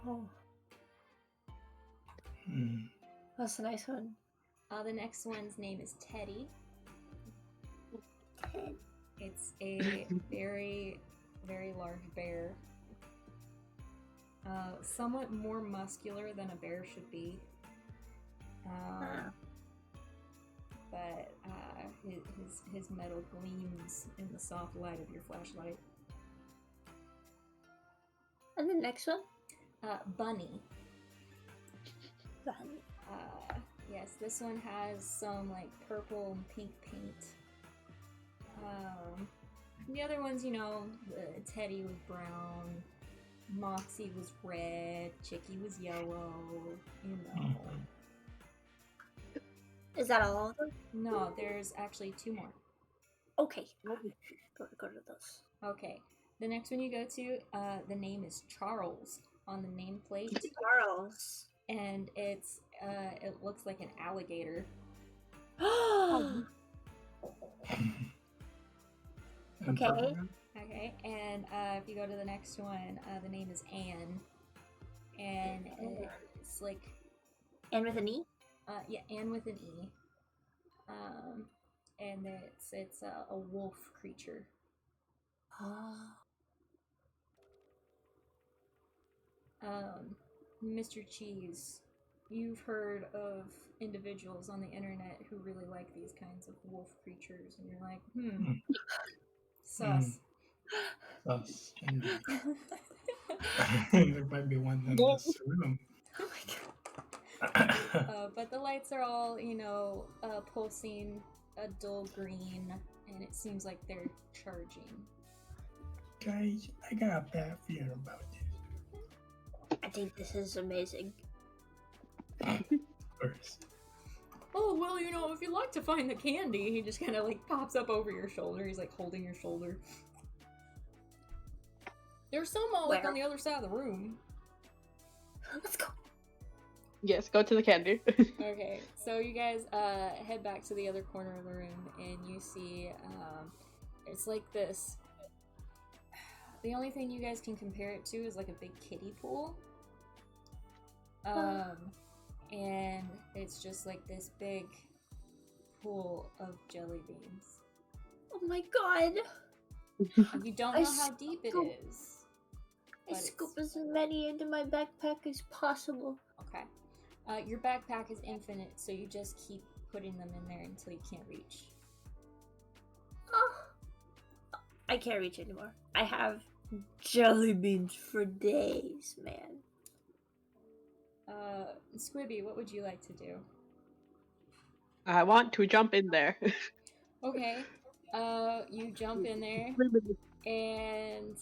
Oh, Hmm. that's a nice one. The next one's name is Teddy. Ted. It's a very, very large bear. Somewhat more muscular than a bear should be. But his metal gleams in the soft light of your flashlight. And the next one? Bunny. Bunny. Yes, this one has some like purple and pink paint. The other ones, you know, Teddy was brown, Moxie was red, Chicky was yellow, you know. Is that all of them? No, there's actually two more. Okay. Go to those. Okay, the next one you go to, the name is Charles on the nameplate, Charles. and it looks like an alligator. Okay. Okay, and if you go to the next one, the name is Anne, and it's like And with an E? yeah, Anne with an E. And it's a wolf creature. Mr. Cheese, you've heard of individuals on the internet who really like these kinds of wolf creatures, and you're like, sus. Sus. Indeed. There might be one in this room. Oh my god. But the lights are all, you know, pulsing a dull green, and it seems like they're charging. Guys, I got a bad feeling about this. I think this is amazing. First. Oh, well, you know, if you'd like to find the candy, he just kind of like pops up over your shoulder. He's like holding your shoulder. There's some like on the other side of the room. Let's go. Yes, go to the candy. Okay, so you guys head back to the other corner of the room, and you see it's like this. The only thing you guys can compare it to is like a big kiddie pool. And it's just like this big pool of jelly beans. Oh my god. You don't know how deep it is. I scoop as many into my backpack as possible. Okay. Your backpack is infinite, so you just keep putting them in there until you can't reach. Oh. I can't reach anymore. I have jelly beans for days, man. Squibby, what would you like to do? I want to jump in there. Okay. You jump in there, and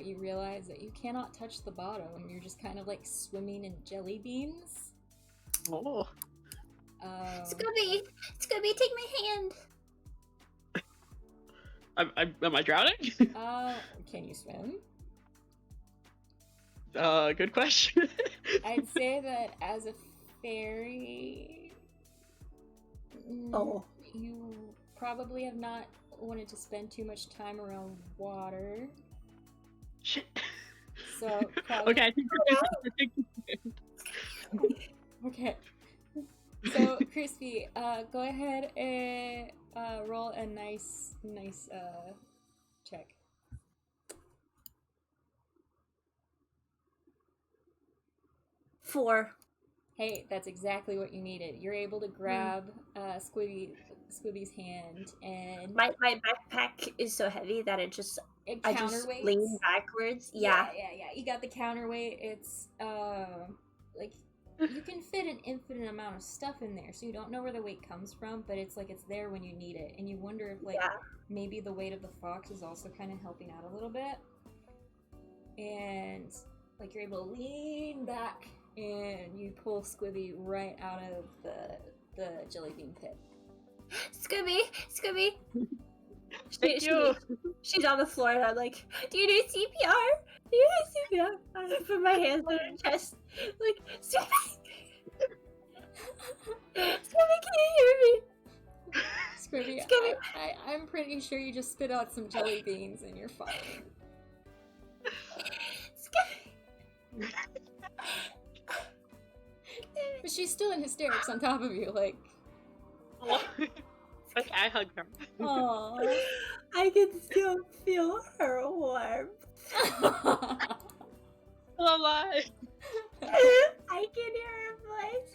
you realize that you cannot touch the bottom. You're just kind of like swimming in jelly beans. Oh. Scooby, take my hand. Am I drowning? Can you swim? Good question. I'd say that as a fairy. Oh. You probably have not wanted to spend too much time around water. Shit. So probably Okay, I think okay. So Crispy, go ahead and roll a nice check. Four. Hey, that's exactly what you needed. You're able to grab Squibby's hand and My backpack is so heavy that I just counterweights. lean backwards. Yeah. Yeah. You got the counterweight. It's like you can fit an infinite amount of stuff in there, so you don't know where the weight comes from, but it's like it's there when you need it, and you wonder if like maybe the weight of the fox is also kind of helping out a little bit, and like you're able to lean back and you pull Squibby right out of the jelly bean pit. Scooby. Thank you. She's on the floor and I'm like, do you need CPR? Do you need CPR? I put my hands on her chest. Like, Scooby! Scooby, can you hear me? Squibby, Scooby. I'm pretty sure you just spit out some jelly beans and you're fine. Scooby! But she's still in hysterics on top of you, like. Okay, I hug her. Aww. I can still feel her warmth. Still alive. I can hear her voice.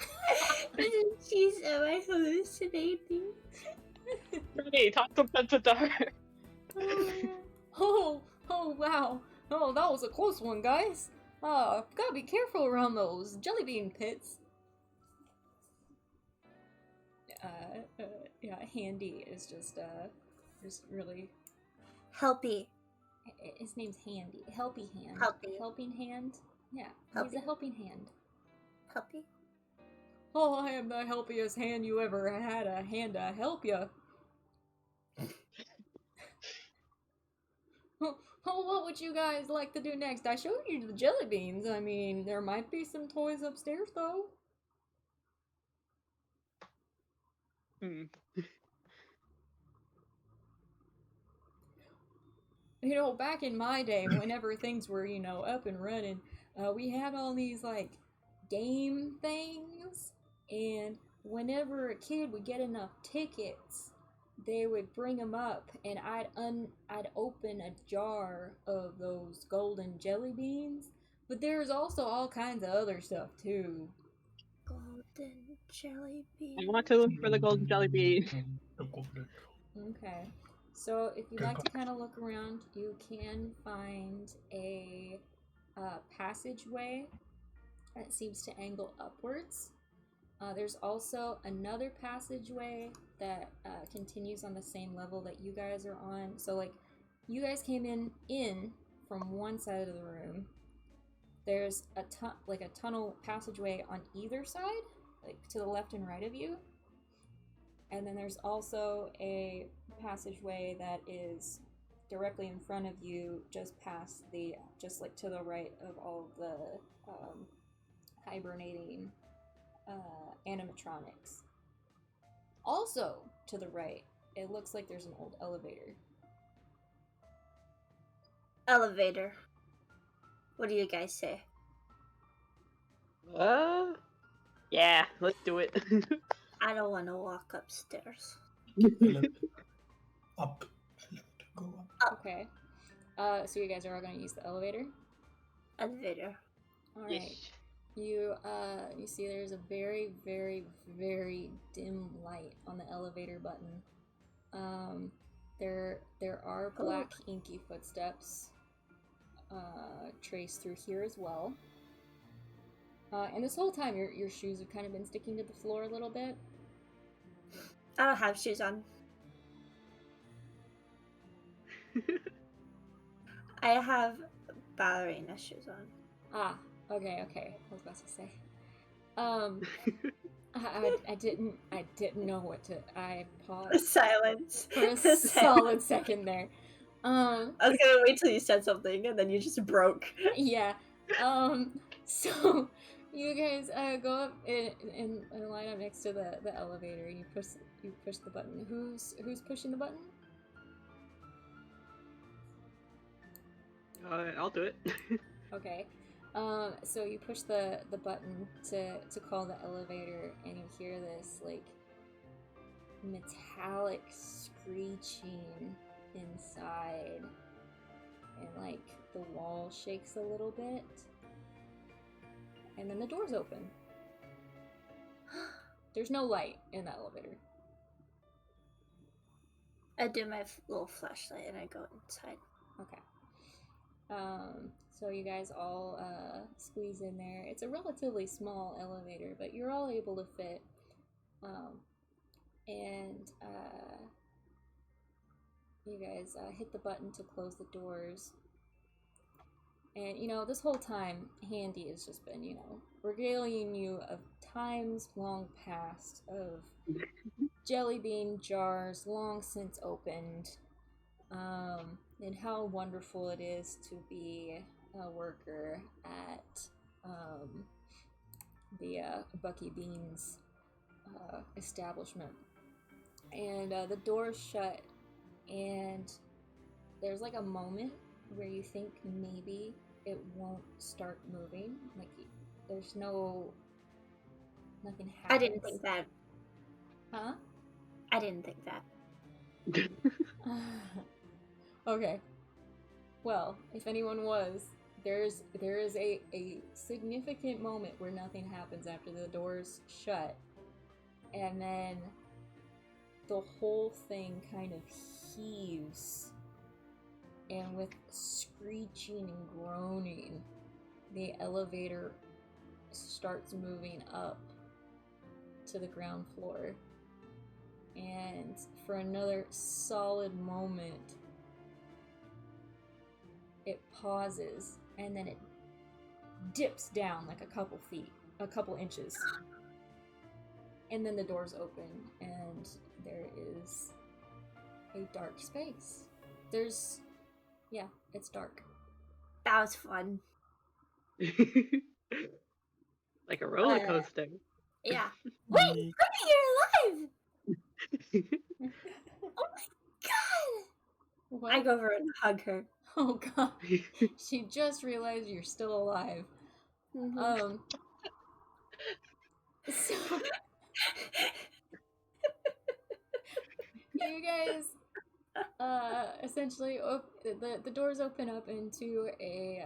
She's am I hallucinating? Ready, talk something to her. Oh wow. Oh, that was a close one, guys. Gotta be careful around those jelly bean pits. Yeah, Handy is just really... Helpy. His name's Handy. Helpy Hand. Helpy. Helping Hand? Yeah, Helpy. he's a helping hand. Helpy. Oh, I am the helpiest hand you ever had a hand to help you. Oh, what would you guys like to do next? I showed you the jelly beans. I mean, there might be some toys upstairs, though. You know, back in my day, whenever things were, you know, up and running, we had all these, like, game things, and whenever a kid would get enough tickets, they would bring them up, and I'd open a jar of those golden jelly beans, but there's also all kinds of other stuff, too. Golden jelly bean. I want to look for the golden jelly bean. Okay. So if you'd like to kind of look around, you can find a passageway that seems to angle upwards. There's also another passageway that continues on the same level that you guys are on. So like, you guys came in from one side of the room. There's a tunnel passageway on either side, like to the left and right of you. And then there's also a passageway that is directly in front of you, just like to the right of all of the hibernating animatronics. Also, to the right, it looks like there's an old elevator. Elevator. What do you guys say? Yeah, let's do it. I don't want to walk upstairs. Up. Go up. Okay. So you guys are all going to use the elevator? Elevator. Alright. Yes. You see there's a very, very, very dim light on the elevator button. There are black inky footsteps traced through here as well. And this whole time your shoes have kind of been sticking to the floor a little bit. I don't have shoes on. I have ballerina shoes on. Ah, okay. I was about to say. I didn't know what to. I paused Silence. for a solid second there. I was gonna wait till you said something and then you just broke. Yeah. So You guys go up and line up next to the elevator, and you push the button. Who's pushing the button? I'll do it. Okay. So you push the button to call the elevator, and you hear this like metallic screeching inside, and like the wall shakes a little bit, and then the doors open. There's no light in the elevator. I do my little flashlight and I go inside. Okay. So you guys all squeeze in there. It's a relatively small elevator, but you're all able to fit. And you guys hit the button to close the doors. And, you know, this whole time, Handy has just been, you know, regaling you of times long past of jelly bean jars long since opened, and how wonderful it is to be a worker at the Bucky Beans establishment. And the doors shut, and there's like a moment where you think maybe it won't start moving. Like, there's nothing happens. I didn't think that. Huh? I didn't think that. Okay. Well, if anyone was, there is a significant moment where nothing happens after the doors shut, and then the whole thing kind of heaves, and with screeching and groaning, the elevator starts moving up to the ground floor. And for another solid moment, it pauses, and then it dips down like a couple inches. And then the doors open, and there is a dark space. It's dark. That was fun. Like a roller coaster. Yeah. Wait, Ye- Ruby, you're alive! Oh my god! What? I go over and hug her. Oh god. She just realized you're still alive. Mm-hmm. So you guys essentially the doors open up into a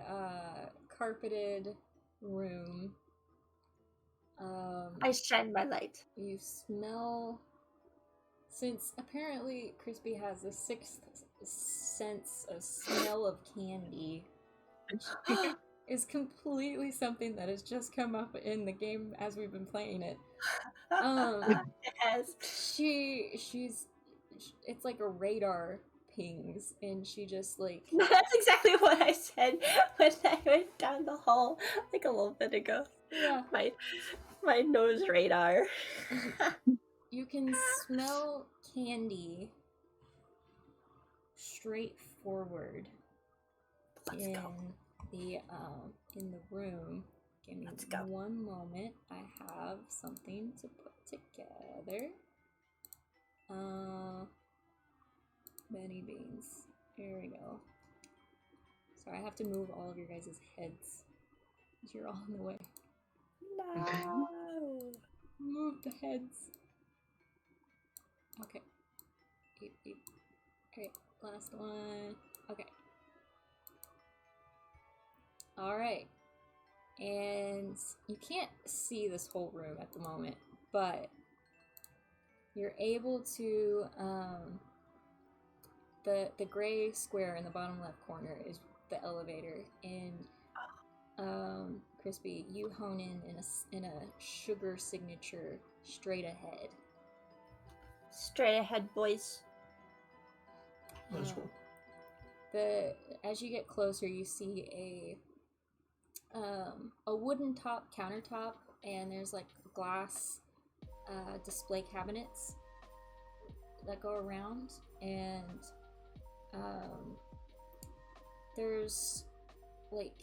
carpeted room. I shine my light. You smell, since apparently Crispy has the sixth sense of smell of candy, is completely something that has just come up in the game as we've been playing it. Yes. She's it's like a radar pings, and she just like That's exactly what I said when I went down the hall like a little bit ago. yeah, My nose radar. you can smell candy straight forward Let's in go. in the room. Give me Let's go. one moment. I have something to put together. Benny beans. Here we go. Sorry, I have to move all of your guys' heads. You're all in the way. No. Move the heads. Okay. Alright, last one. Okay. Alright. And you can't see this whole room at the moment, but you're able to, the gray square in the bottom left corner is the elevator, and Crispy, you hone in a sugar signature straight ahead. Straight ahead, boys. Let's go. As you get closer, you see a wooden top countertop, and there's like glass display cabinets that go around, and there's like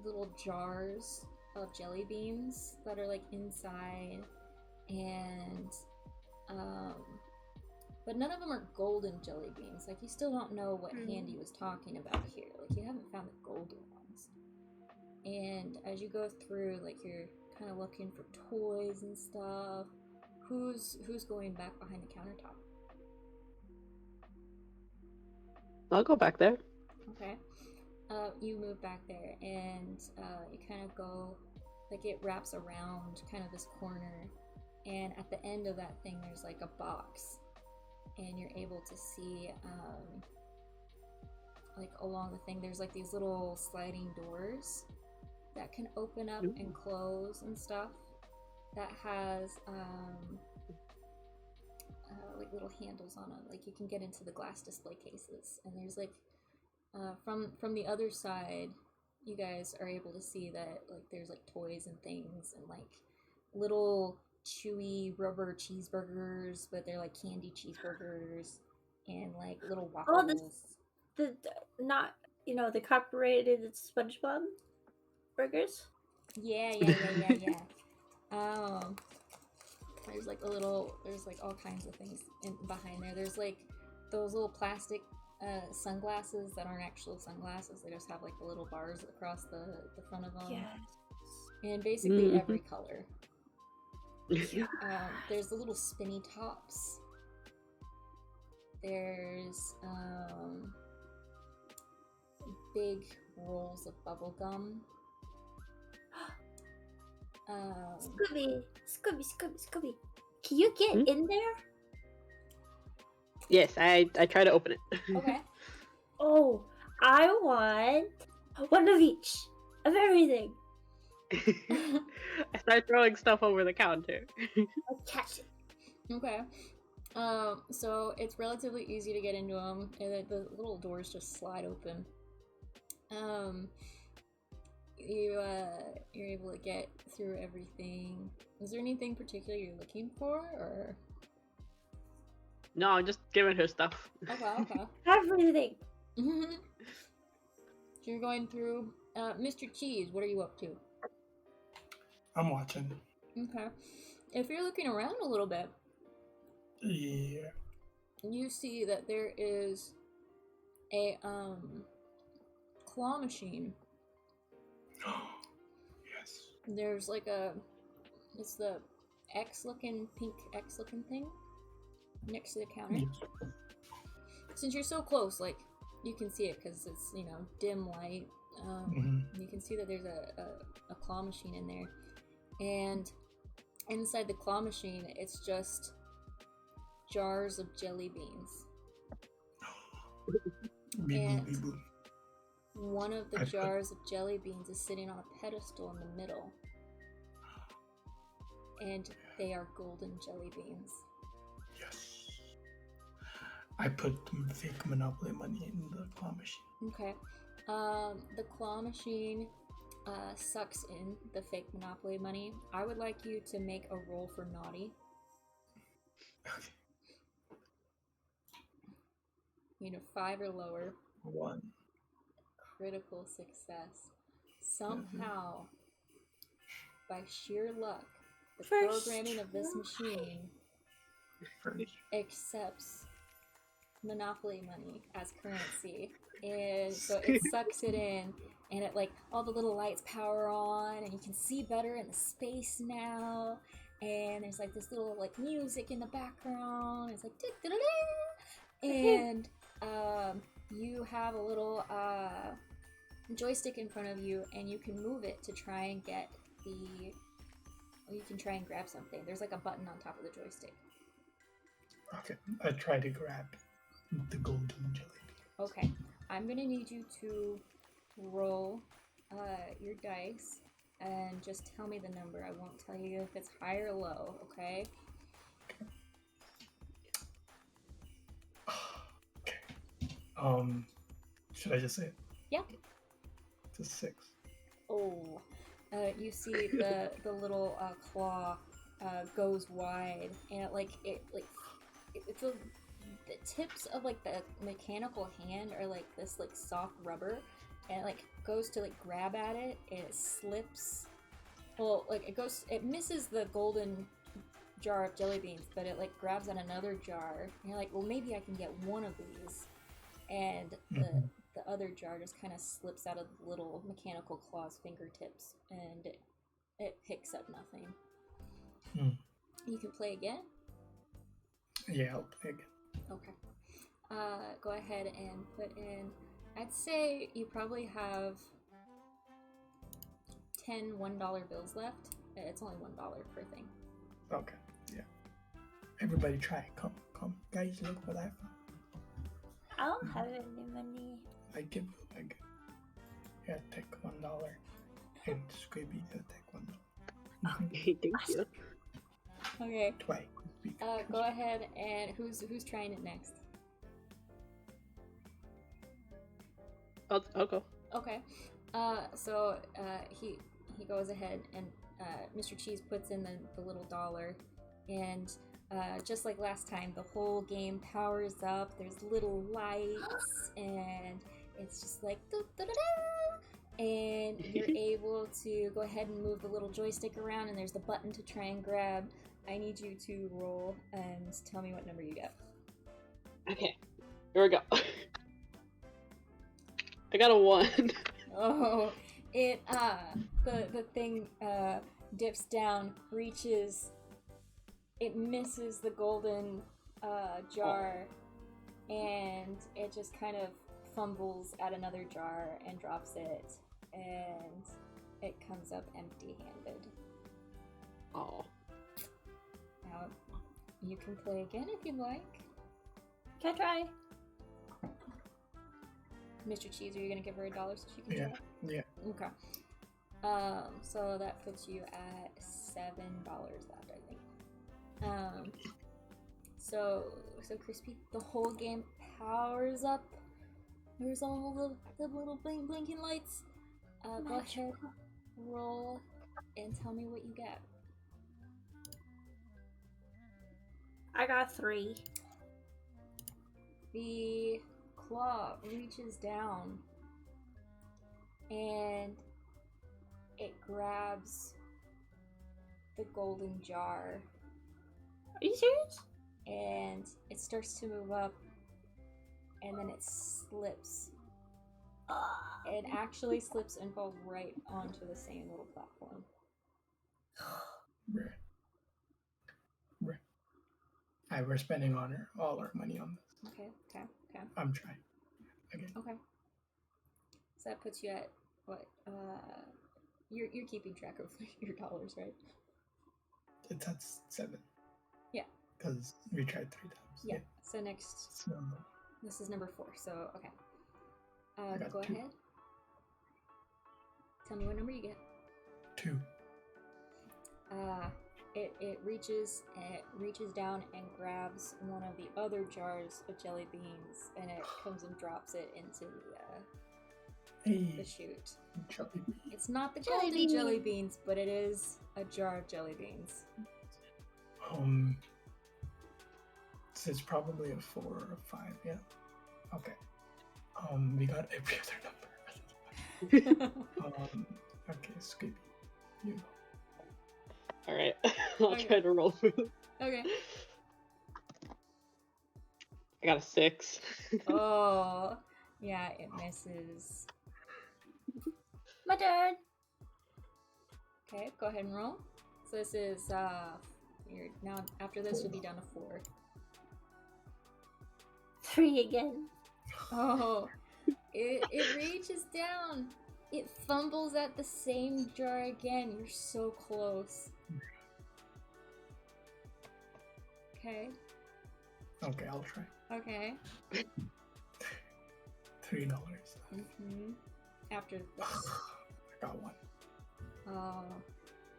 little jars of jelly beans that are like inside, and but none of them are golden jelly beans. Like, you still don't know what Handy was talking about here. Like, you haven't found the golden ones. And as you go through, like, you're kind of looking for toys and stuff. Who's going back behind the countertop? I'll go back there. Okay. You move back there, and you kind of go, like, it wraps around kind of this corner, and at the end of that thing, there's like a box, and you're able to see, like, along the thing, there's like these little sliding doors that can open up and close and stuff. That has like little handles on it, like you can get into the glass display cases, and there's like from the other side, you guys are able to see that like there's like toys and things and like little chewy rubber cheeseburgers, but they're like candy cheeseburgers, and like little waffles. The not, you know, the copyrighted SpongeBob burgers. Yeah. There's like there's like all kinds of things behind there. There's like those little plastic sunglasses that aren't actual sunglasses. They just have like the little bars across the front of them. Yes. And basically every color. There's the little spinny tops. There's big rolls of bubble gum. Scooby. Can you get in there? Yes, I try to open it. Okay. Oh, I want one of each. Of everything. I start throwing stuff over the counter. I'll catch it. Okay. So it's relatively easy to get into them, and the little doors just slide open. You're able to get through everything. Is there anything particular you're looking for, or? No, I'm just giving her stuff. Okay. Everything. So you're going through. Mr. Cheese, what are you up to? I'm watching. Okay. If you're looking around a little bit, Yeah. you see that there is a claw machine. Yes. There's like it's the pink X looking thing next to the counter. Yes. Since you're so close, like, you can see it because it's, you know, dim light. You can see that there's a claw machine in there, and inside the claw machine, it's just jars of jelly beans. And one of the jars of jelly beans is sitting on a pedestal in the middle, and they are golden jelly beans. Yes. I put fake Monopoly money in the claw machine. Okay. The claw machine sucks in the fake Monopoly money. I would like you to make a roll for naughty. Okay. You know, 5 or lower. 1. Critical success. Somehow, by sheer luck, the programming of this machine accepts Monopoly money as currency, and so it sucks it in, and it, like, all the little lights power on, and you can see better in the space now, and there's like this little like music in the background. It's like and you have a little joystick in front of you, and you can move it to try and get you can try and grab something. There's like a button on top of the joystick. Okay. I try to grab the golden jelly bean. Okay, I'm gonna need you to roll your dice and just tell me the number. I won't tell you if it's high or low, okay? Okay. Should I just say it? Yeah. It's a 6. Oh, you see the little claw goes wide, and it's the tips of like the mechanical hand are like this like soft rubber, and it like goes to like grab at it, and it slips, Well, like it misses the golden jar of jelly beans, but it like grabs at another jar, and you're like, well, maybe I can get one of these, and the other jar just kind of slips out of the little mechanical claw's fingertips, and it picks up nothing. You can play again. Yeah, I'll play again. Okay. Go ahead and put in. I'd say you probably have 10 $1 bills left. It's only $1 per thing. Okay, yeah. Everybody try. Come. Guys, look what I found. I don't have any money. I give you. Yeah, take $1. And Squibby, take $1. Thank you. Okay. Twice. Go ahead and who's trying it next? I'll go. Okay. So he goes ahead and Mr. Cheese puts in the little dollar, and just like last time, the whole game powers up. There's little lights, and it's just like and you're able to go ahead and move the little joystick around, and there's the button to try and grab. I need you to roll and tell me what number you get. Okay, here we go. I got a 1. Oh, it the thing dips down, reaches, it misses the golden jar, and it just kind of fumbles at another jar and drops it, and it comes up empty-handed. Oh. Now, you can play again if you'd like. Can I try? Mr. Cheese, are you gonna give her $1 so she can try? Yeah. Okay. So that puts you at $7 left, I think. So Crispy, the whole game powers up. There's all the little blinking lights. Go ahead, roll, and tell me what you get. I got 3. The claw reaches down, and it grabs the golden jar. Are you serious? And it starts to move up, and then it slips. It actually slips and falls right onto the same little platform. Bruh. We're spending all our money on this. Okay. I'm trying. Again. Okay. So that puts you at what? You're keeping track of your dollars, right? It's at 7. Yeah. Because we tried 3 times. Yeah. So next. So, This is number 4. So okay. Go 2. ahead. Tell me what number you get. 2. It reaches down and grabs one of the other jars of jelly beans, and it comes and drops it into the chute. Jelly beans. It's not the Jelly golden beans. jelly beans, but it is a jar of jelly beans. So it's probably a 4 or a 5, yeah. Okay. We got every other number. Okay, Scooby, you go. Alright, I'll Okay. try to roll through. Okay. I got a 6. Oh, yeah, it misses. My turn. Okay, go ahead and roll. So this is you're now after this you'll be down to 4. 3 again. Oh, it reaches down. It fumbles at the same jar again. You're so close. Okay. Okay, I'll try. Okay. $3. After this. I got 1. Oh,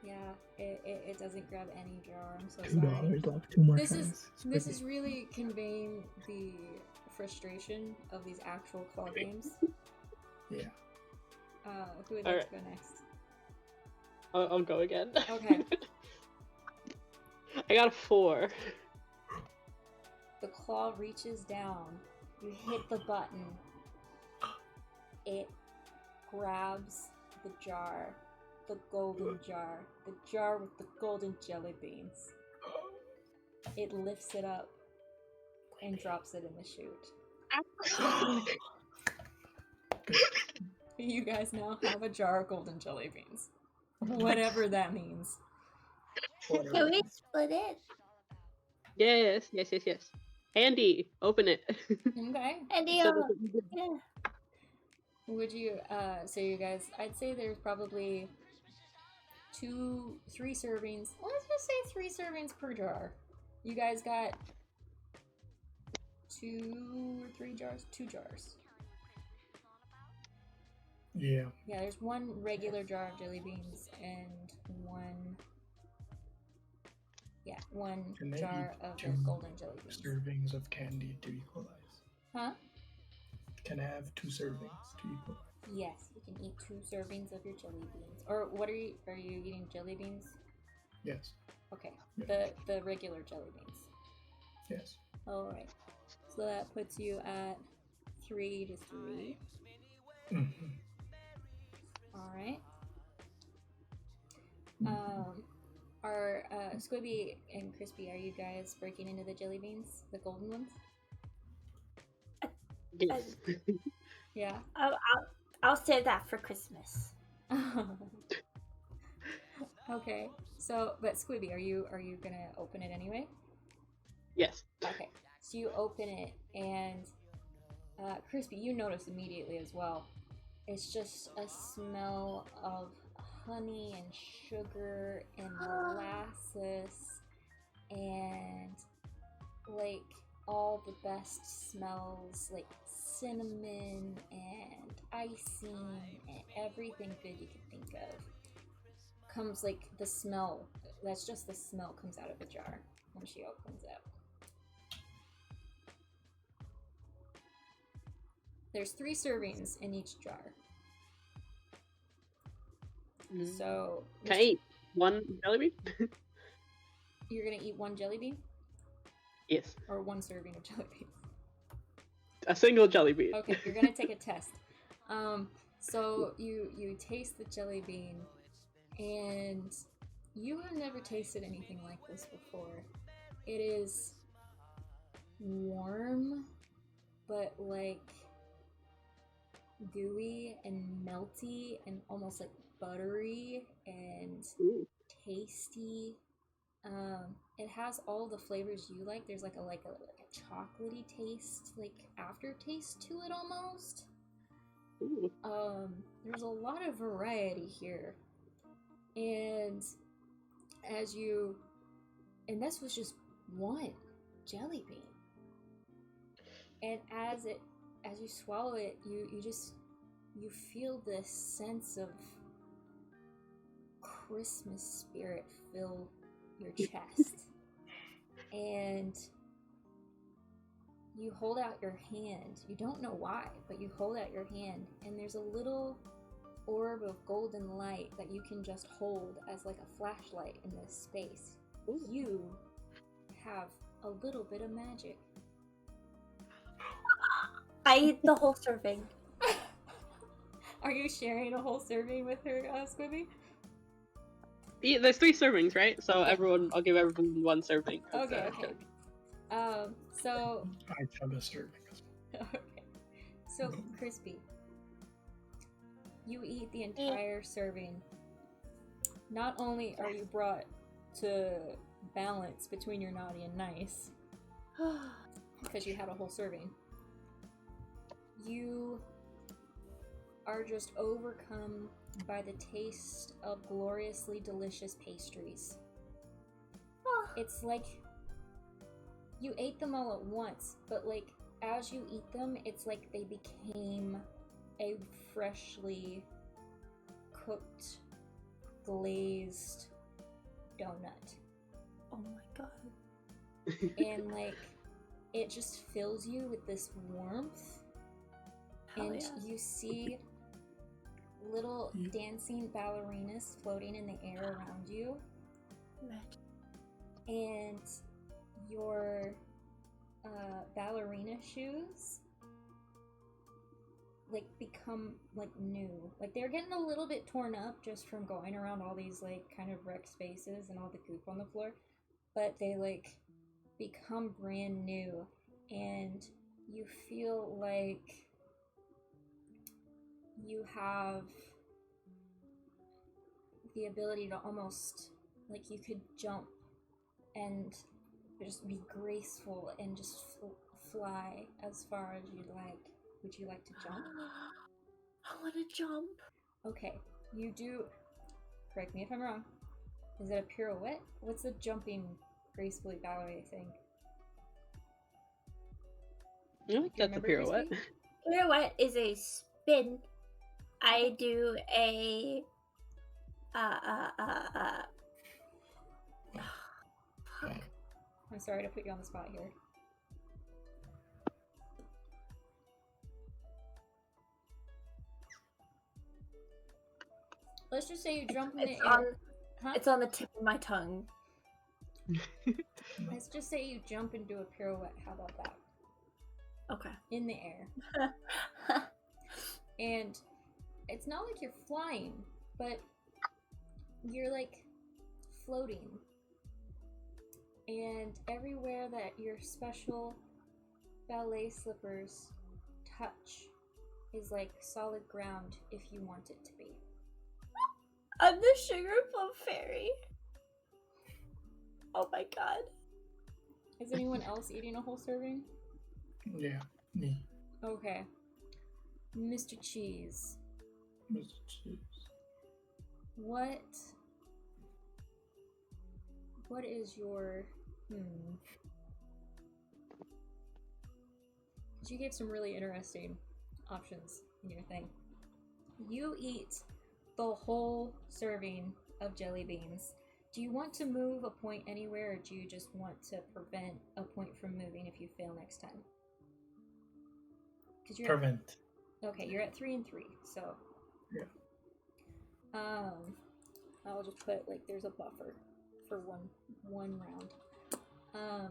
yeah. It doesn't grab any jar. I'm so $2 sorry. left. 2 more This times. is really conveying the frustration of these actual claw games. Yeah. Who would like to go next? I'll go again. Okay. I got a 4. The claw reaches down. You hit the button. It grabs the jar. the golden jar. The jar with the golden jelly beans. It lifts it up and drops it in the chute. You guys now have a jar of golden jelly beans. Whatever that means. Can we split it? Yes. Andy, open it. Okay. And So that we yeah. Would you, so you guys, I'd say there's probably 3 servings. Let's just say 3 servings per jar. You guys got 2 or 3 jars? 2 jars. Yeah. Yeah, there's 1 regular jar of jelly beans and 1 Can they jar eat of the 2 golden jelly beans. servings of candy to equalize? Huh? Can I have 2 servings to equalize? Yes, you can eat 2 servings of your jelly beans. Or what are you eating jelly beans? Yes. Okay. Yeah. The regular jelly beans. Yes. Alright. So that puts you at 3 to 3. Mm-hmm. Alright. Are Squibby and Crispy, are you guys breaking into the jelly beans? The golden ones? Yes. Yeah. I'll save that for Christmas. Okay. So, but Squibby, are you gonna open it anyway? Yes. Okay. So you open it, and Crispy, you notice immediately as well. It's just a smell of honey and sugar and molasses and like all the best smells, like cinnamon and icing and everything good you can think of. Comes like the smell. That's just the smell comes out of the jar when she opens it. There's 3 servings in each jar. So Can I eat 1 jelly bean? you're gonna eat 1 jelly bean? Yes. Or 1 serving of jelly beans? A single jelly bean. Okay, you're gonna take a test. So you taste the jelly bean, and you have never tasted anything like this before. It is warm, but like gooey and melty and almost like buttery and Ooh. tasty. It has all the flavors you like. There's like a chocolatey taste, like aftertaste to it almost. Ooh. There's a lot of variety here, and this was just 1 jelly bean, and as you swallow it, you feel this sense of Christmas spirit fill your chest. And you hold out your hand. You don't know why, but you hold out your hand, and there's a little orb of golden light that you can just hold as like a flashlight in this space. Ooh. You have a little bit of magic. I eat the whole serving. Are you sharing a whole serving with her, Squibby? Yeah, there's 3 servings, right? So I'll give everyone 1 serving. Okay. So I chug a serving. okay. So Crispy, you eat the entire serving. Not only are you brought to balance between your naughty and nice, because you had a whole serving, you are just overcome by the taste of gloriously delicious pastries. It's like you ate them all at once, but like as you eat them, it's like they became a freshly cooked, glazed donut. Oh my god. And like it just fills you with this warmth. Hell And yeah. you see little dancing ballerinas floating in the air around you. And your ballerina shoes like become like new. Like they're getting a little bit torn up just from going around all these like kind of wreck spaces and all the goop on the floor, but they like become brand new, and you feel like you have the ability to almost like you could jump and just be graceful and just fly as far as you'd like. Would you like to jump? I want to jump. Okay, you do. Correct me if I'm wrong. Is it a pirouette? What's the jumping gracefully ballet thing? I think that's a remember, pirouette. Crispy? Pirouette is a spin. I do a fuck. I'm sorry to put you on the spot here. Let's just say you jump in the air. It's on the tip of my tongue. Let's just say you jump and do a pirouette. How about that? Okay. In the air. And it's not like you're flying, but you're like floating. And everywhere that your special ballet slippers touch is like solid ground if you want it to be. I'm the sugar plum fairy. Oh my god. Is anyone else eating a whole serving? Yeah, me. Okay. Mr. Cheese. Mr. Cheese. What is your You gave some really interesting options in your thing. You eat the whole serving of jelly beans. Do you want to move a point anywhere, or do you just want to prevent a point from moving if you fail next time? Prevent. Okay, you're at 3 and 3, so yeah. I'll just put like there's a buffer for one round.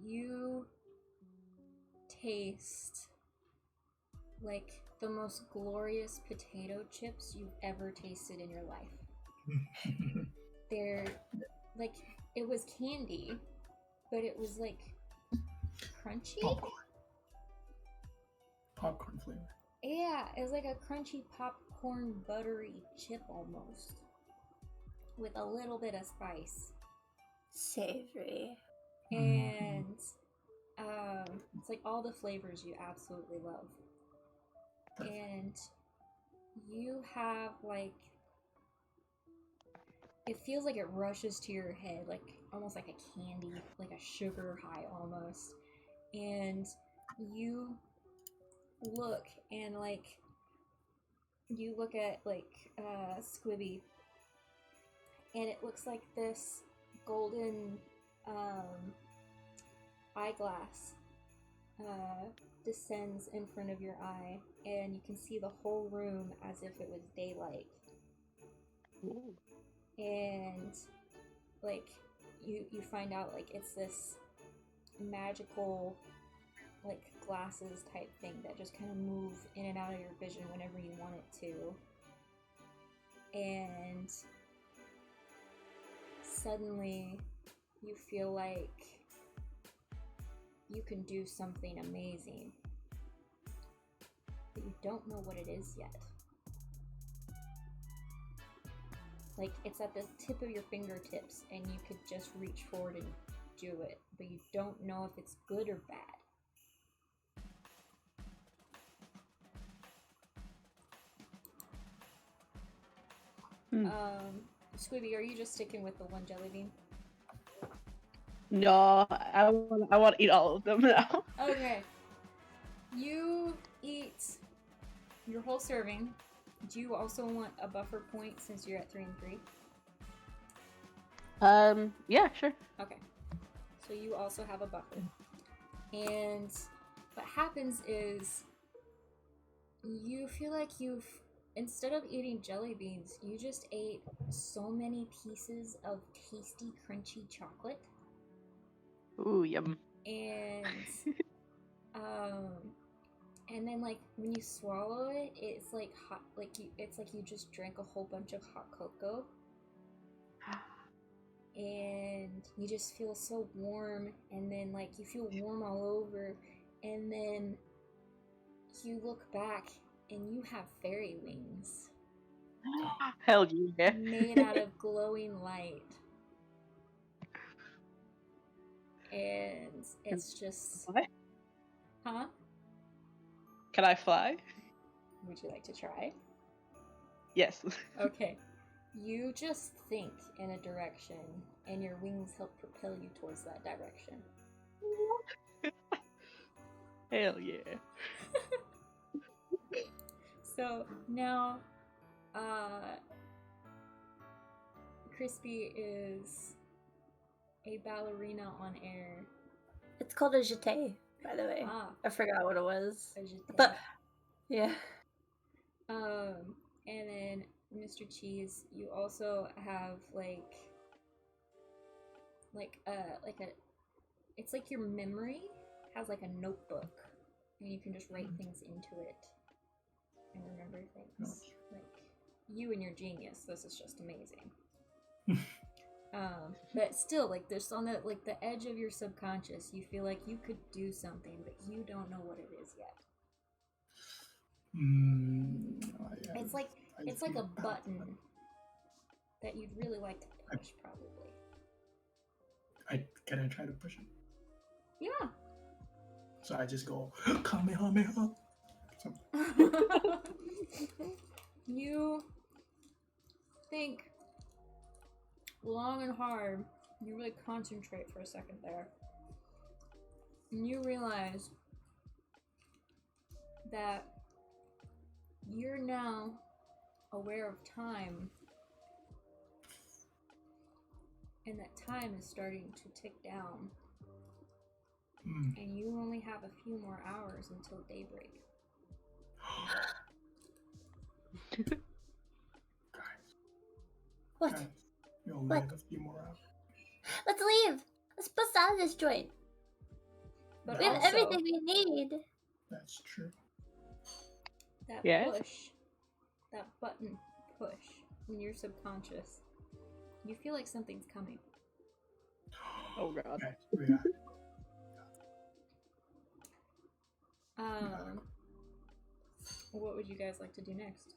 You taste like the most glorious potato chips you've ever tasted in your life. They're like, it was candy, but it was like crunchy. Popcorn flavor. Yeah, it was like a crunchy popcorn buttery chip almost, with a little bit of spice. Savory. And it's like all the flavors you absolutely love. And you have like, it feels like it rushes to your head, like almost like a candy, like a sugar high almost. And you look and like, you look at like Squibby, and it looks like this golden eyeglass descends in front of your eye, and you can see the whole room as if it was daylight. Ooh. And like you find out like it's this magical like glasses type thing that just kind of move in and out of your vision whenever you want it to. And suddenly you feel like you can do something amazing, but you don't know what it is yet. Like, it's at the tip of your fingertips, and you could just reach forward and do it, but you don't know if it's good or bad. Squibby, are you just sticking with the one jelly bean? No, I want to eat all of them now. Okay. You eat your whole serving. Do you also want a buffer point since you're at 3 and 3? Yeah, sure. Okay. So you also have a buffer. And what happens is you feel like instead of eating jelly beans, you just ate so many pieces of tasty, crunchy chocolate. Ooh, yum. And and then like when you swallow it, it's like hot, it's like you just drank a whole bunch of hot cocoa, and you just feel so warm, and then like you feel warm all over, and then you look back and you have fairy wings Hell yeah. made out of glowing light. And it's just... What? Huh? Can I fly? Would you like to try? Yes. Okay. You just think in a direction, and your wings help propel you towards that direction. Hell yeah. So now, Crispy is a ballerina on air. It's called a jeté, by the way. Ah, I forgot what it was. a jeté. But, yeah. And then Mr. Cheese, you also have like a, it's like your memory has like a notebook, and you can just write things into it and remember things. Like you and your genius, this is just amazing. But still, like there's on the like the edge of your subconscious, you feel like you could do something, but you don't know what it is yet. It's like a button that you'd really like to push, probably. Can I try to push it? Yeah. So I just go, Kamehameha. You think long and hard. You really concentrate for a second there. And you realize that you're now aware of time, and that time is starting to tick down, and you only have a few more hours until daybreak. Guys. What? Guys, you only have a few more hours. Let's leave! Let's bust out of this joint! But We have also, everything we need! That's true. that Yes? push, that button push in your subconscious, you feel like something's coming. Oh god. Guys, we got it. What would you guys like to do next?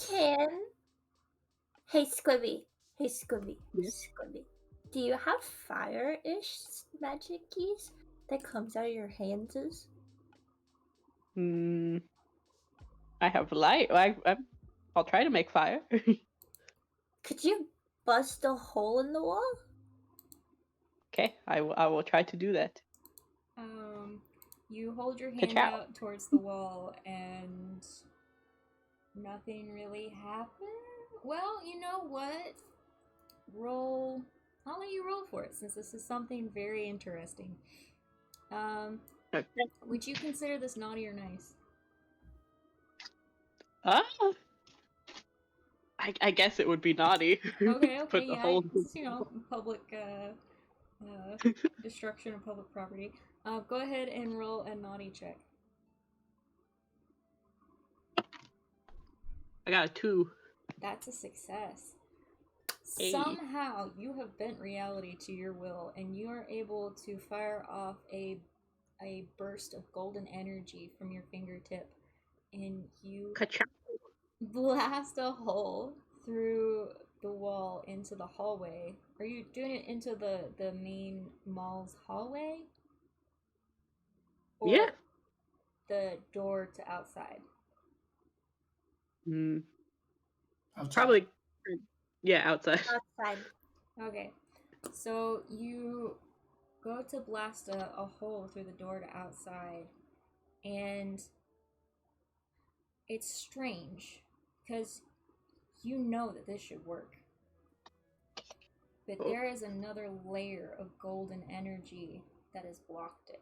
Hey Squibby. Hey Squibby. Yes? Squibby. Do you have fire-ish magic keys that comes out of your hands? I have light. I'll try to make fire. Could you bust a hole in the wall? Okay, I will try to do that. You hold your hand Ka-chow. out towards the wall, and nothing really happens. Well, you know what? Roll. I'll let you roll for it, since this is something very interesting. Okay. Would you consider this naughty or nice? I guess it would be naughty. Okay, to put the yeah, whole... it's, public destruction of public property. Go ahead and roll a naughty check. I got a 2. That's a success. Hey. Somehow you have bent reality to your will, and you are able to fire off a burst of golden energy from your fingertip, and you Ka-chow. blast a hole through the wall into the hallway. Are you doing it into the main mall's hallway? Or Yeah. the door to outside? Outside. Probably. Yeah, outside. Outside. Okay. So you go to blast a hole through the door to outside, and it's strange because you know that this should work, but there is another layer of golden energy that has blocked it.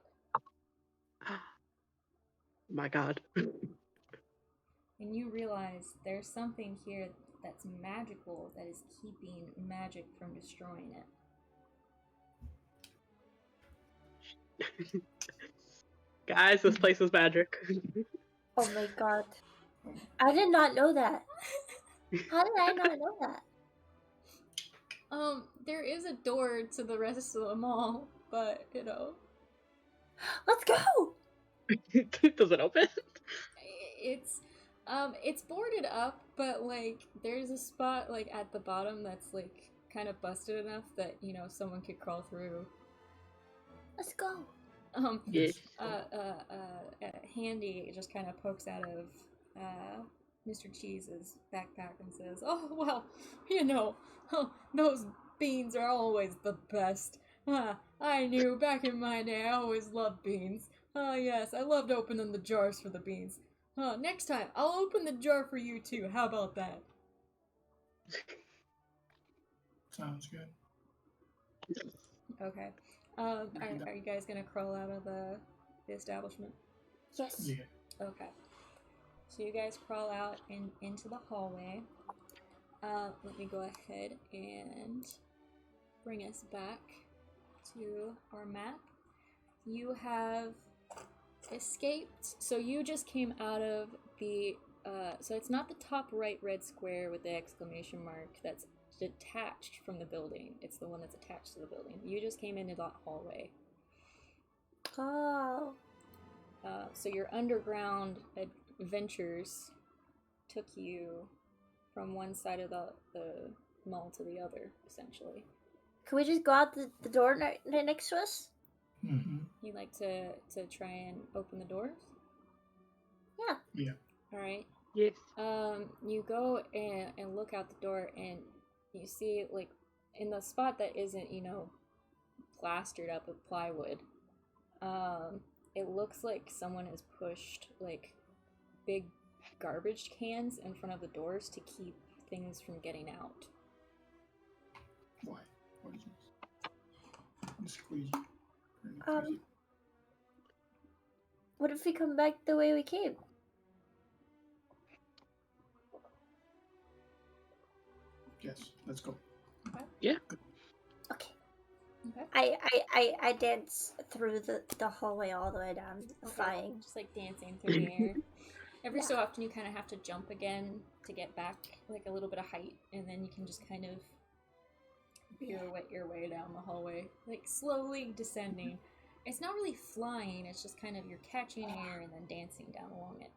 My god. And you realize there's something here that's magical that is keeping magic from destroying it. Guys, this place is magic. Oh my god. I did not know that. How did I not know that? There is a door to the rest of the mall, but Let's go! Does it open? it's boarded up, but like there's a spot like at the bottom that's like kind of busted enough that someone could crawl through. Let's go. Yes. Handy just kind of pokes out of Mr. Cheese's backpack and says, "Oh well, those beans are always the best. I knew back in my day. I always loved beans. Yes, I loved opening the jars for the beans. Next time I'll open the jar for you too. How about that?" Sounds good. Okay. Are you guys gonna crawl out of the establishment? Yes. Yeah. Okay. So you guys crawl out into the hallway. Let me go ahead and bring us back to our map. You have escaped. So you just came out of the. So it's not the top right red square with the exclamation mark that's detached from the building. It's the one that's attached to the building. You just came into that hallway. Oh. So your underground adventures took you from one side of the mall to the other, essentially. Can we just go out the door next to us? Mm-hmm. You like to try and open the doors? Yeah. Yeah. All right. Yes. You go and look out the door, and you see, like, in the spot that isn't, plastered up with plywood, it looks like someone has pushed, like, big garbage cans in front of the doors to keep things from getting out. Why? What is this? Squeeze. What if we come back the way we came? Yes, let's go. Okay. Yeah. Okay. Okay. I dance through the hallway all the way down, flying. Just like dancing through the air. Every Yeah. so often you kind of have to jump again to get back like a little bit of height, and then you can just kind of pirouette your way down the hallway, like slowly descending. It's not really flying, it's just kind of you're catching air and then dancing down along it.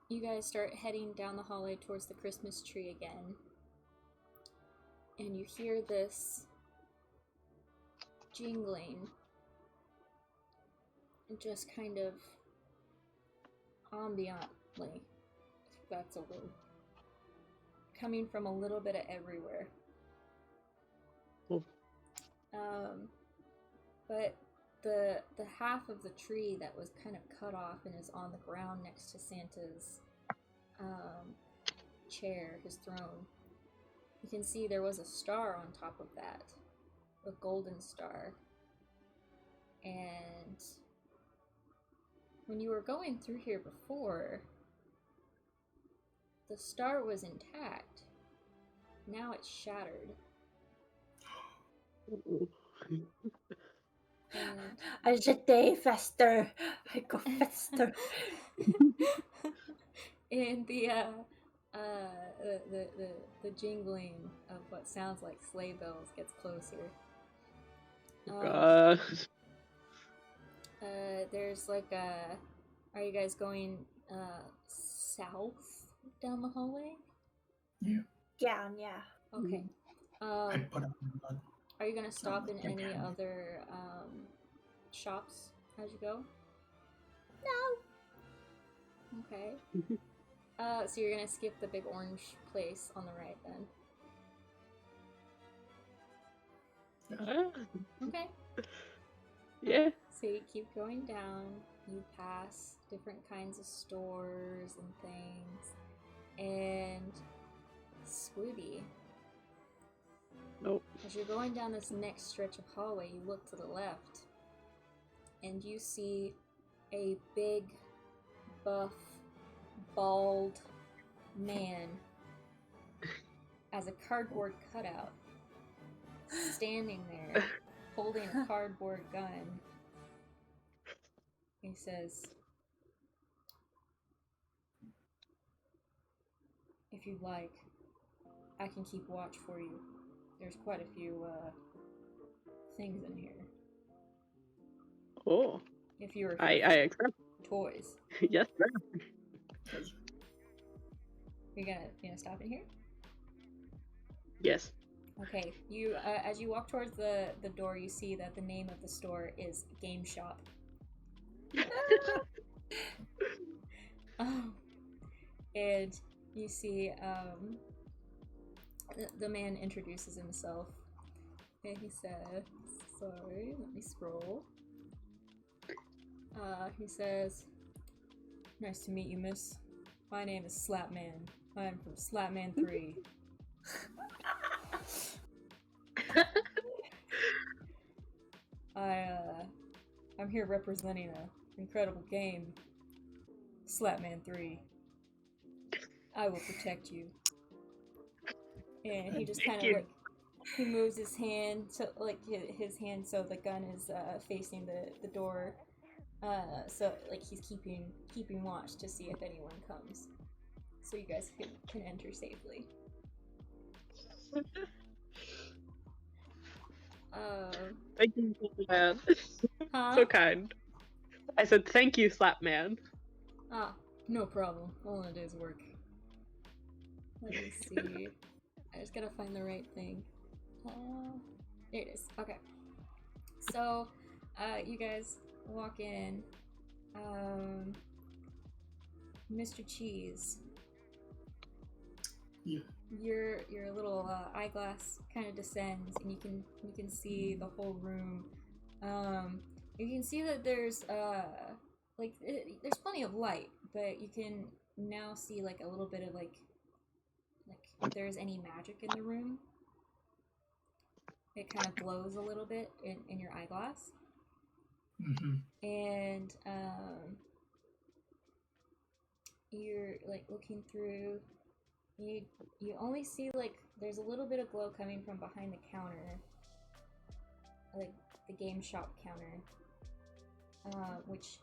You guys start heading down the hallway towards the Christmas tree again. And you hear this jingling. Just kind of ambiantly, if that's a word. Coming from a little bit of everywhere. Cool. But the half of the tree that was kind of cut off and is on the ground next to Santa's chair, his throne, you can see there was a star on top of that, a golden star. And when you were going through here before, the star was intact. Now it's shattered. And I stay faster. I go faster. and the jingling of what sounds like sleigh bells gets closer. There's like are you guys going south down the hallway? Yeah. Yeah. Okay. I put up the blood. Are you gonna stop in Like any candy. other shops as you go? No. Okay. So you're gonna skip the big orange place on the right then? Okay. Yeah. So you keep going down, you pass different kinds of stores and things, and Squibby, Nope. as you're going down this next stretch of hallway, you look to the left, and you see a big, buff, bald man as a cardboard cutout standing there holding a cardboard gun. He says, "If you'd like, I can keep watch for you. There's quite a few things in here. Oh, If you were I here accept. for toys." Yes, sir. You're gonna stop in here? Yes. Okay. You as you walk towards the door, you see that the name of the store is Game Shop. And you see the man introduces himself, and he says, sorry, let me scroll. He says, "Nice to meet you, miss. My name is Slapman. I'm from Slapman 3. I'm here representing an incredible game, Slapman 3. I will protect you." And he just kind of like, he moves his hand so like his hand so the gun is facing the door, so like he's keeping watch to see if anyone comes, so you guys can enter safely. Thank you, Slapman. Huh? So kind. I said thank you, Slapman. Ah, no problem. All in a day's work. Let me see. I just gotta find the right thing. There it is. Okay. So, you guys walk in. Mr. Cheese. Yeah. Your little eyeglass kind of descends, and you can see the whole room. You can see that there's there's plenty of light, but you can now see like a little bit of like if there's any magic in the room. It kind of glows a little bit in your eyeglass. Mm-hmm. And you're like looking through. You only see like there's a little bit of glow coming from behind the counter, like the game shop counter, which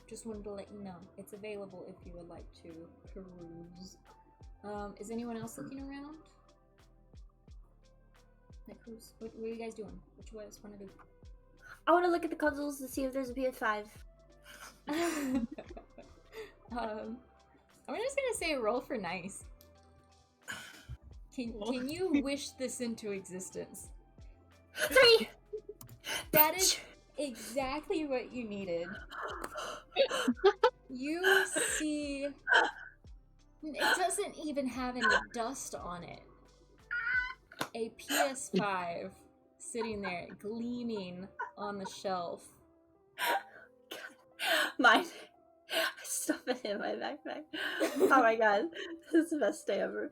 just wanted to let you know it's available if you would like to peruse. Is anyone else looking around? Like what are you guys doing? What you guys want to do? I want to look at the consoles to see if there's a PS5. I'm just gonna say roll for nice. Can you wish this into existence? 3! That is exactly what you needed. You see, it doesn't even have any dust on it. A PS5 sitting there, gleaming on the shelf. Mine. I stuff it in my backpack. Oh my god. This is the best day ever.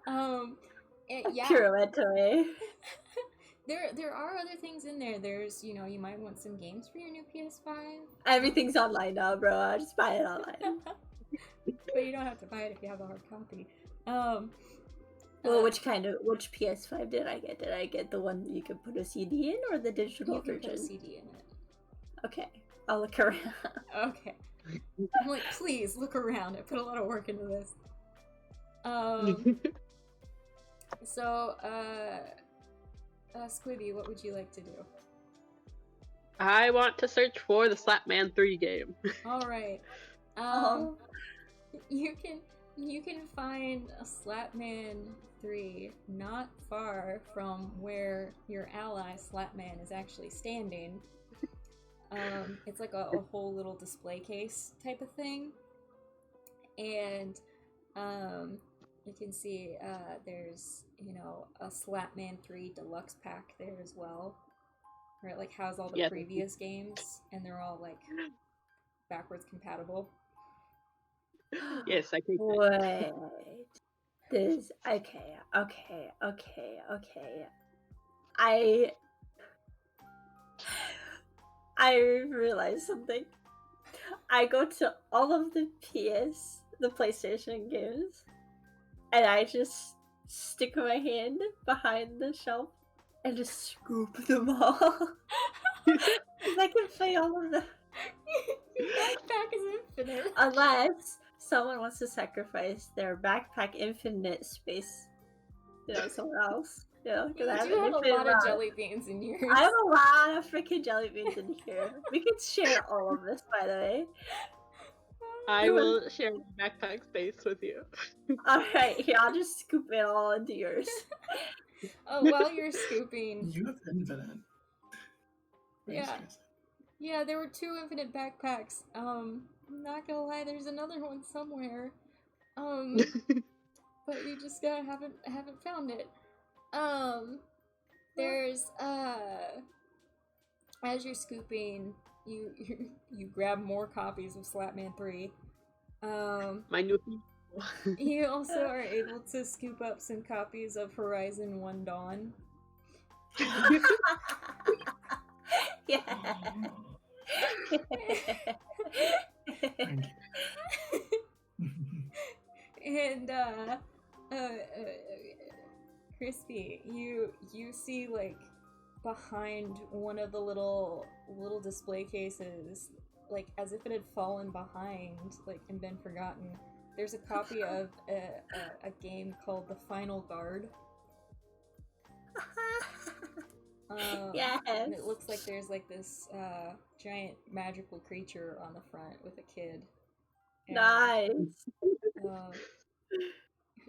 Yeah. Pirouette to me. There are other things in there. There's, you might want some games for your new PS5. Everything's online now, bro. I just buy it online. But you don't have to buy it if you have a hard copy. Well, which PS5 did I get? Did I get the one that you can put a CD in, or the digital you can version? put a CD in it. Okay, I'll look around. Okay. I'm like, please look around. I put a lot of work into this. So, Squibby, what would you like to do? I want to search for the Slapman 3 game. All right. You can find a Slapman 3 not far from where your ally Slapman is actually standing. It's like a whole little display case type of thing, and you can see there's a Slapman 3 deluxe pack there as well, where it like has all the previous games, and they're all like backwards compatible. Yes, I think. Wait. This okay. I realized something. I go to all of the PlayStation games, and I just stick my hand behind the shelf and just scoop them all. 'Cause I can play all of them. Your backpack is infinite. Unless someone wants to sacrifice their backpack infinite space. Somewhere else. You Because I do have a infinite lot of amount. jelly beans in yours. I have a lot of freaking jelly beans in here. We could share all of this, by the way. I will share my backpack space with you. Alright, here, I'll just scoop it all into yours. Oh, while you're scooping, You have infinite. Yeah. yeah, there were 2 infinite backpacks. I'm not gonna lie, there's another one somewhere. But we just haven't found it. There's as you're scooping, you grab more copies of Slapman 3. My new You also are able to scoop up some copies of Horizon 1 Dawn. Yeah. Thank you. And Crispy, you see like behind one of the little display cases, like as if it had fallen behind, like and been forgotten. There's a copy of a game called The Final Guard. Yes. And it looks like there's like this giant magical creature on the front with a kid. And, Nice.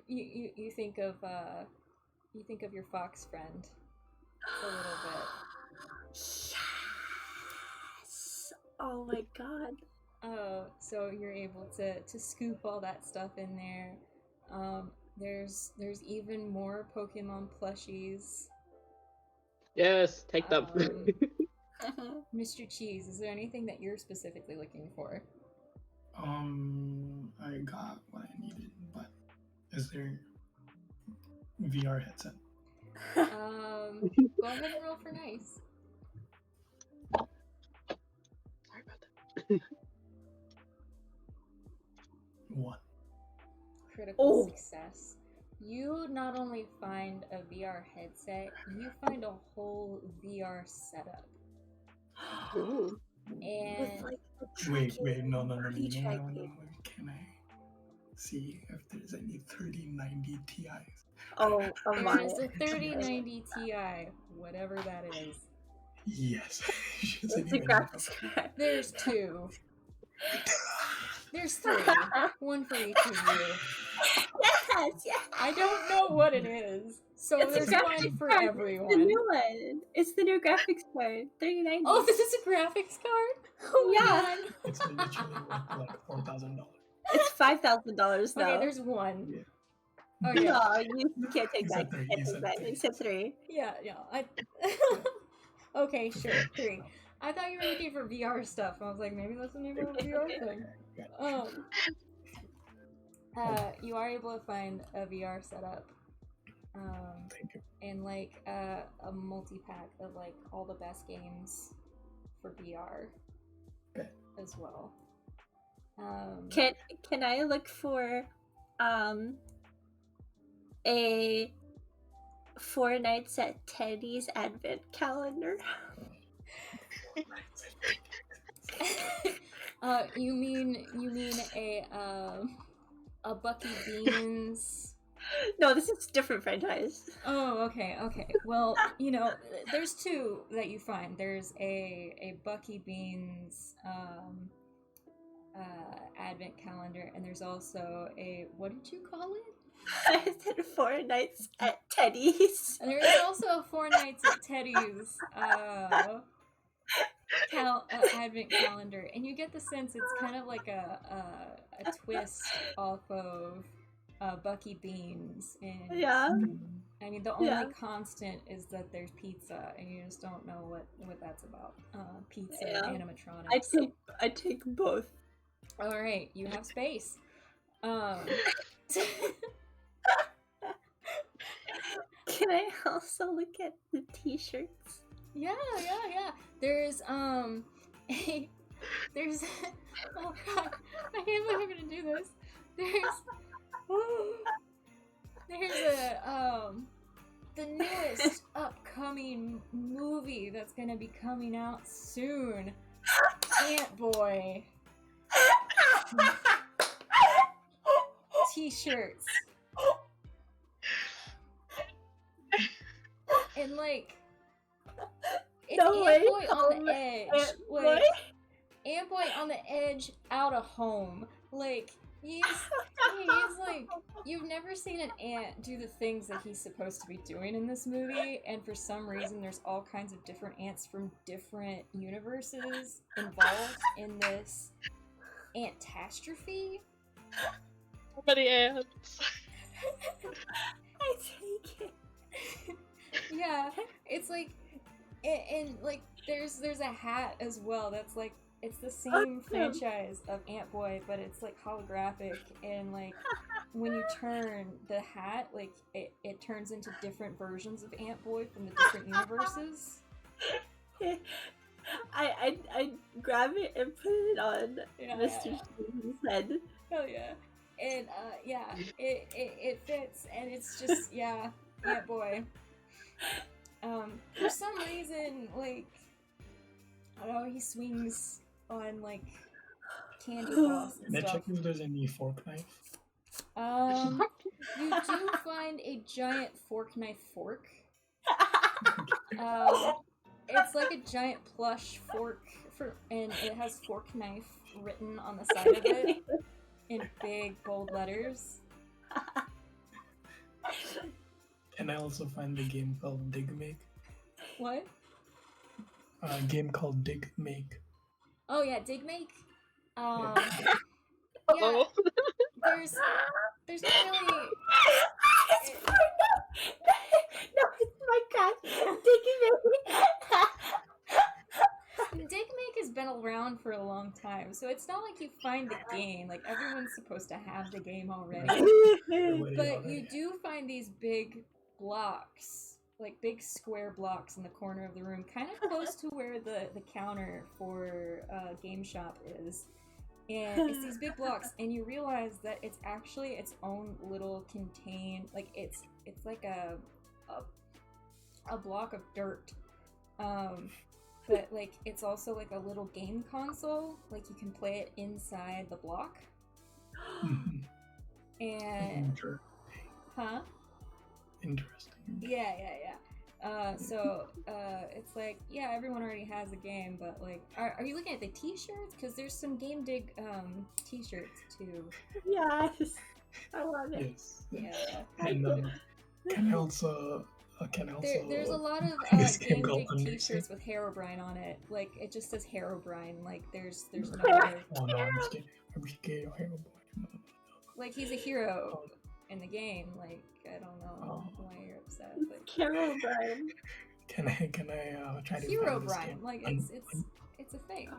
you think of your fox friend a little bit. Yes. Oh my god. So you're able to scoop all that stuff in there. There's even more Pokemon plushies. Yes, take them. Mr. Cheese, is there anything that you're specifically looking for? I got what I needed, but is there VR headset? Go ahead and roll for nice. Sorry about that. 1. Critical success. You not only find a VR headset, you find a whole VR setup. Ooh. And With like the Wait, tracking, no. pre-tracking. Can I see if there's any 3090 Ti's? Oh my. there's a 3090 Ti, whatever that is. Yes. It's a graphics card. There's 2. There's 3. One for each of you. Yes. I don't know what it is, so It's a there's graphics one for card. everyone. It's the new one. It's the new graphics card. 3090. Oh, this is a graphics card? Oh my Yeah. god. It's literally worth like $4,000. It's $5,000 now. Okay, there's 1. Yeah. Oh yeah. No, you can't take He that. said three, You can't he take said that. three. He said 3. Yeah. Okay, sure, 3. I thought you were looking for VR stuff. I was like, maybe that's the name of a VR thing. You are able to find a VR setup. Thank you. And like a multi-pack of like all the best games for VR Okay. as well. Can I look for a 4 Nights at Teddy's advent calendar? You mean a Bucky Beans? No, this is a different franchise. Oh, okay. Well, there's 2 that you find. There's a Bucky Beans advent calendar, and there's also a, what did you call it? I said 4 Nights at Teddy's. And there's also a 4 Nights at Teddy's advent calendar, and you get the sense it's kind of like a twist off of Bucky Beans. And Yeah. I mean, the only constant is that there's pizza, and you just don't know what that's about. Pizza and animatronics. I take both. All right, you have space. Can I also look at the t-shirts? Yeah. There's there's oh god, I can't believe I'm gonna do this. There's the newest upcoming movie that's gonna be coming out soon. Ant Boy. T-shirts. And like it's No way, Ant Boy on the Tom, edge. Ant Like Boy? Ant Boy on the edge out of home. Like he's like, you've never seen an ant do the things that he's supposed to be doing in this movie, and for some reason there's all kinds of different ants from different universes involved in this antastrophe. So many ants. I take it. Yeah, it's like, and like there's a hat as well that's like, it's the same franchise of Ant Boy, but it's like holographic, and like when you turn the hat, like it turns into different versions of Ant Boy from the different universes. I grab it and put it on Mr. Cheese's head. Hell yeah. And yeah, it fits, and it's just, yeah, Ant Boy. For some reason, like, I don't know, he swings on like candy floss and Can I stuff. check if there's any fork knife? You do find a giant fork knife fork. It's like a giant plush fork and it has fork knife written on the side of it in big bold letters. Can I also find a game called Dig Make? What? A game called Dig Make. Oh yeah, Dig Make. Yeah, Uh-oh. there's not really. It's no, it's my cat. Dig Make has been around for a long time, so it's not like you find the game. Like everyone's supposed to have the game already, but you do find these big blocks, like big square blocks in the corner of the room, kind of close to where the counter for Game Shop is. And it's these big blocks, and you realize that it's actually its own little contained, like it's like a block of dirt. But like it's also like a little game console, like you can play it inside the block. And huh? Interesting. Yeah. So it's like, yeah, everyone already has a game, but like, are you looking at the t-shirts? Because there's some Game Dig t-shirts too. Yes, I love it. Yes. Yeah. And can I also There's a lot of this game Game called Dig Undersea? t-shirts with Herobrine on it. Like it just says Herobrine. Like there's no other. Oh no, I'm scared. I'm scared of Hero Boy. No. Like he's a hero in the game. Like I don't know why you're upset, but Carol Brian. Can I try to Hero find this Brian. game? Like it's a thing.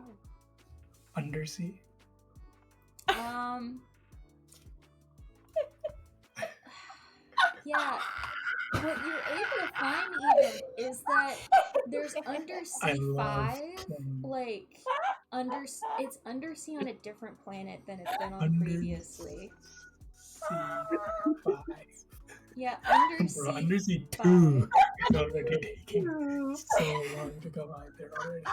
Undersea? Yeah. What you're able to find even is that there's Undersea 5, like it's Undersea on a different planet than it's been on previously. C5. Yeah, Bro, Undersea Undersea 5. 2 is already taking so long to go out there already.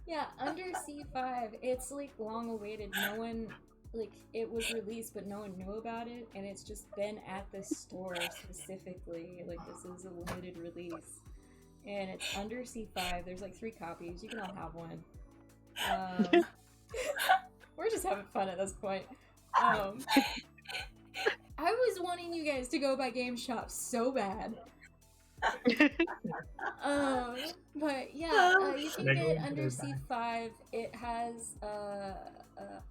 Yeah, Undersea 5, it's like long awaited. No one, like, it was released, but no one knew about it, and it's just been at the store specifically. Like, this is a limited release. And it's Undersea 5. There's like 3 copies. You can all have one. We're just having fun at this point. I was wanting you guys to go by Game Shop so bad. But yeah, you can get Undersea 5. It has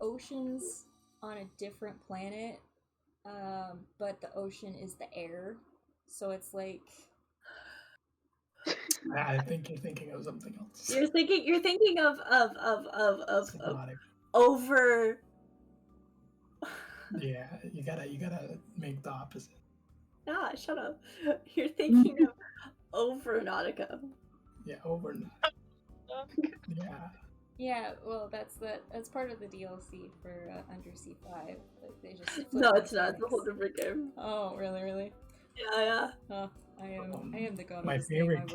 oceans on a different planet, but the ocean is the air, so it's like. I think you're thinking of something else. You're thinking of over. Yeah, you gotta make the opposite. Ah, shut up. You're thinking of over Nautica. Yeah, over. Yeah. Yeah, well, that's part of the DLC for Undersea 5. Like, they just flip No, the it's not. It's a whole mechanics. different game. Oh, really? Yeah. Oh, I am the god of My this game. favorite, I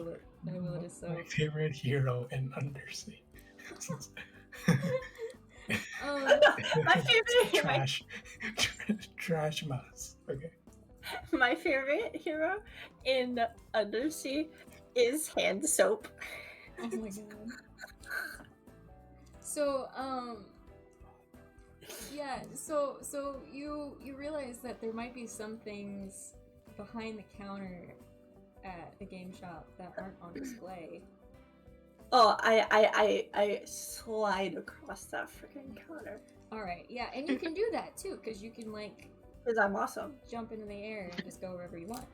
will it is so. my favorite hero in Undersea. My favorite trash, trash mouse. Okay. My favorite hero in Undersea is Hand Soap. Oh my god. So, yeah, so you realize that there might be some things behind the counter at the game shop that aren't on display. Oh, I slide across that freaking counter All right, yeah, and you can do that too, because you can like because I'm awesome. jump into the air and just go wherever you want.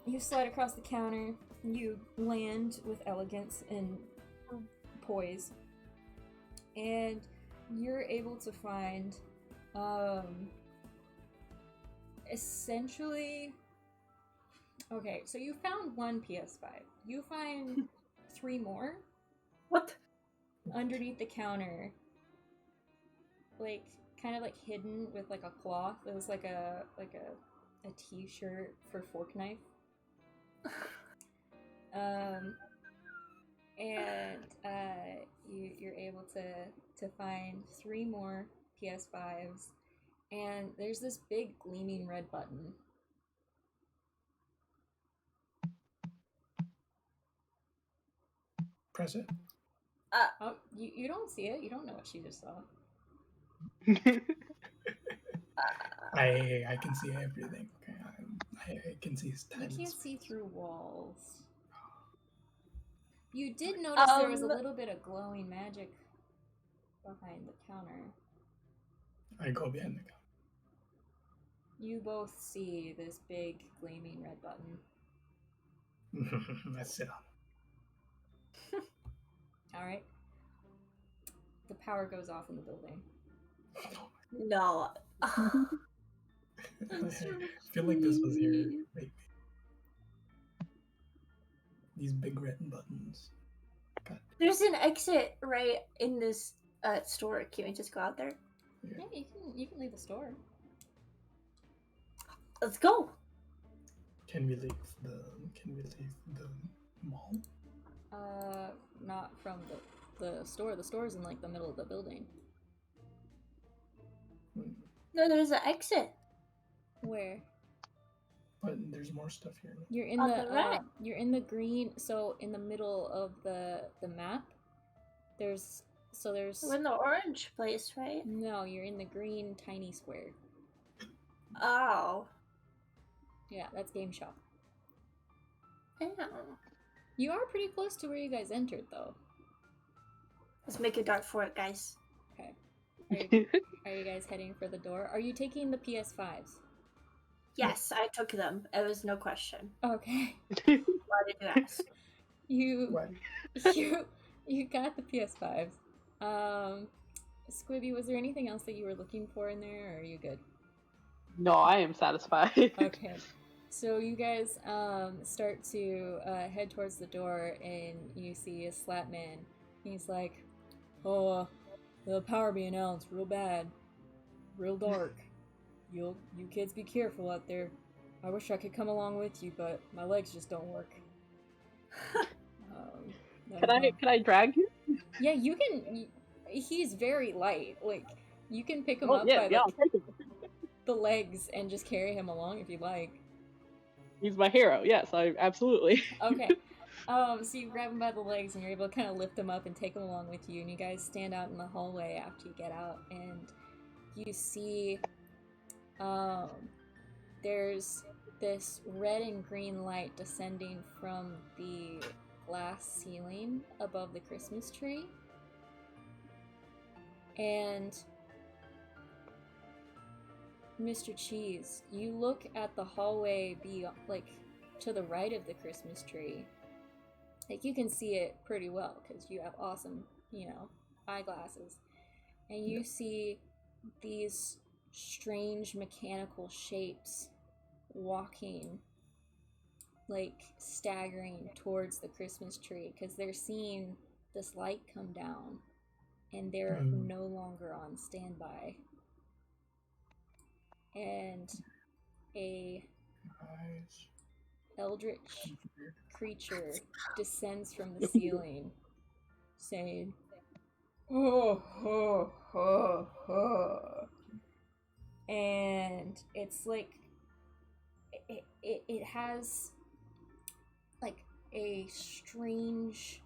You slide across the counter. You land with elegance and poise, and you're able to find, essentially. Okay, so you found one PS5. You find 3 more What? underneath the counter, like kind of like hidden with like a cloth. It was like a t-shirt for fork knife. And you're able to find 3 more PS5s, and there's this big gleaming red button. Press it. Oh, you don't see it. You don't know what she just saw. I can see everything. Okay, I can see his You tiny can't space. see through walls. You did notice there was a little bit of glowing magic behind the counter. I go behind the counter. You both see this big gleaming red button. I sit on Alright. The power goes off in the building. No. it. I feel like this was here. Wait. These big red buttons. God. There's an exit right in this store. Can we just go out there? Yeah, you can leave the store. Let's go. Can we leave the mall? Not from the store. The store's in like the middle of the building. No, there's an exit. Where? But there's more stuff here. You're in On the right. You're in the green. So in the middle of the map, there's. We're in the orange place, right? No, you're in the green tiny square. Oh. Yeah, that's game shop. Damn. You are pretty close to where you guys entered, though. Let's make it dark for it, guys. Okay. Are you guys heading for the door? Are you taking the PS5s? Yes, I took them. It was no question. Okay. Why did you ask? You got the PS5s. Squibby, was there anything else that you were looking for in there, or are you good? No, I am satisfied. Okay. So you guys start to head towards the door, and you see a slap man. He's like, "Oh, the power being out, it's real bad, real dark. You kids be careful out there. I wish I could come along with you, but my legs just don't work." Can I drag you? Yeah, you can. He's very light. Like, you can pick him up Yeah, by I'll take him. the legs and just carry him along if you'd like. He's my hero. Yes, I absolutely. Okay. So you grab him by the legs and you're able to kind of lift him up and take him along with you, and you guys stand out in the hallway after you get out, and you see there's this red and green light descending from the glass ceiling above the Christmas tree. And Mr. Cheese, you look at the hallway like to the right of the Christmas tree. Like, you can see it pretty well because you have awesome, eyeglasses. And you see these strange mechanical shapes walking, like staggering towards the Christmas tree, because they're seeing this light come down, and they're no longer on standby. And a Nice. eldritch creature descends from the ceiling, saying, "Oh, oh, oh, oh." And it's like it has like a strange,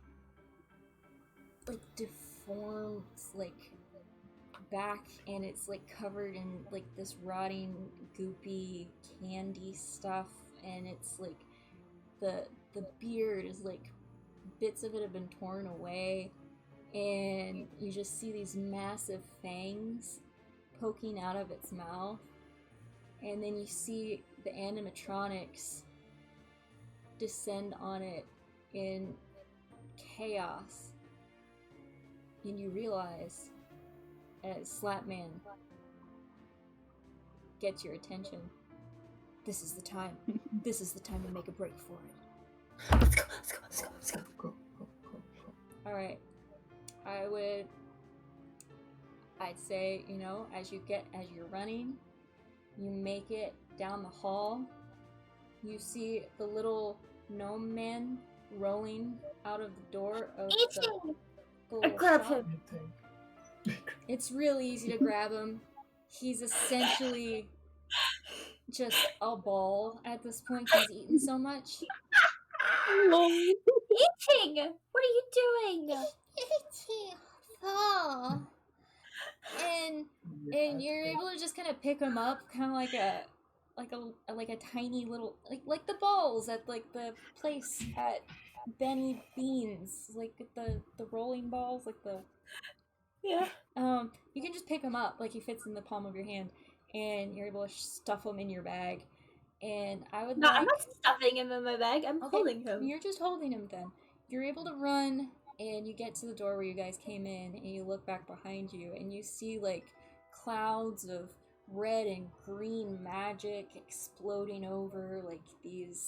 like deformed, like back, and it's like covered in like this rotting, goopy candy stuff, and it's like the beard is like bits of it have been torn away, and you just see these massive fangs poking out of its mouth, and then you see the animatronics descend on it in chaos, and you realize as Slapman gets your attention, this is the time. This is the time to make a break for it. Let's go, let's go, let's go, let's go. Go. Alright. I'd say, as you're running, you make it down the hall. You see the little gnome man rolling out of the door of the I grab shop. him. It's real easy to grab him. He's essentially just a ball at this point. He's eaten so much. Eating! What are you doing? Eating. Oh. And you're able to just kind of pick him up, kind of like a tiny little like the balls at like the place at Benny Beans, like the rolling balls, like the Yeah. You can just pick him up, like he fits in the palm of your hand, and you're able to stuff him in your bag. And I'm not stuffing him in my bag. I'm Okay, holding him. You're just holding him then. You're able to run, and you get to the door where you guys came in, and you look back behind you, and you see like clouds of red and green magic exploding over like these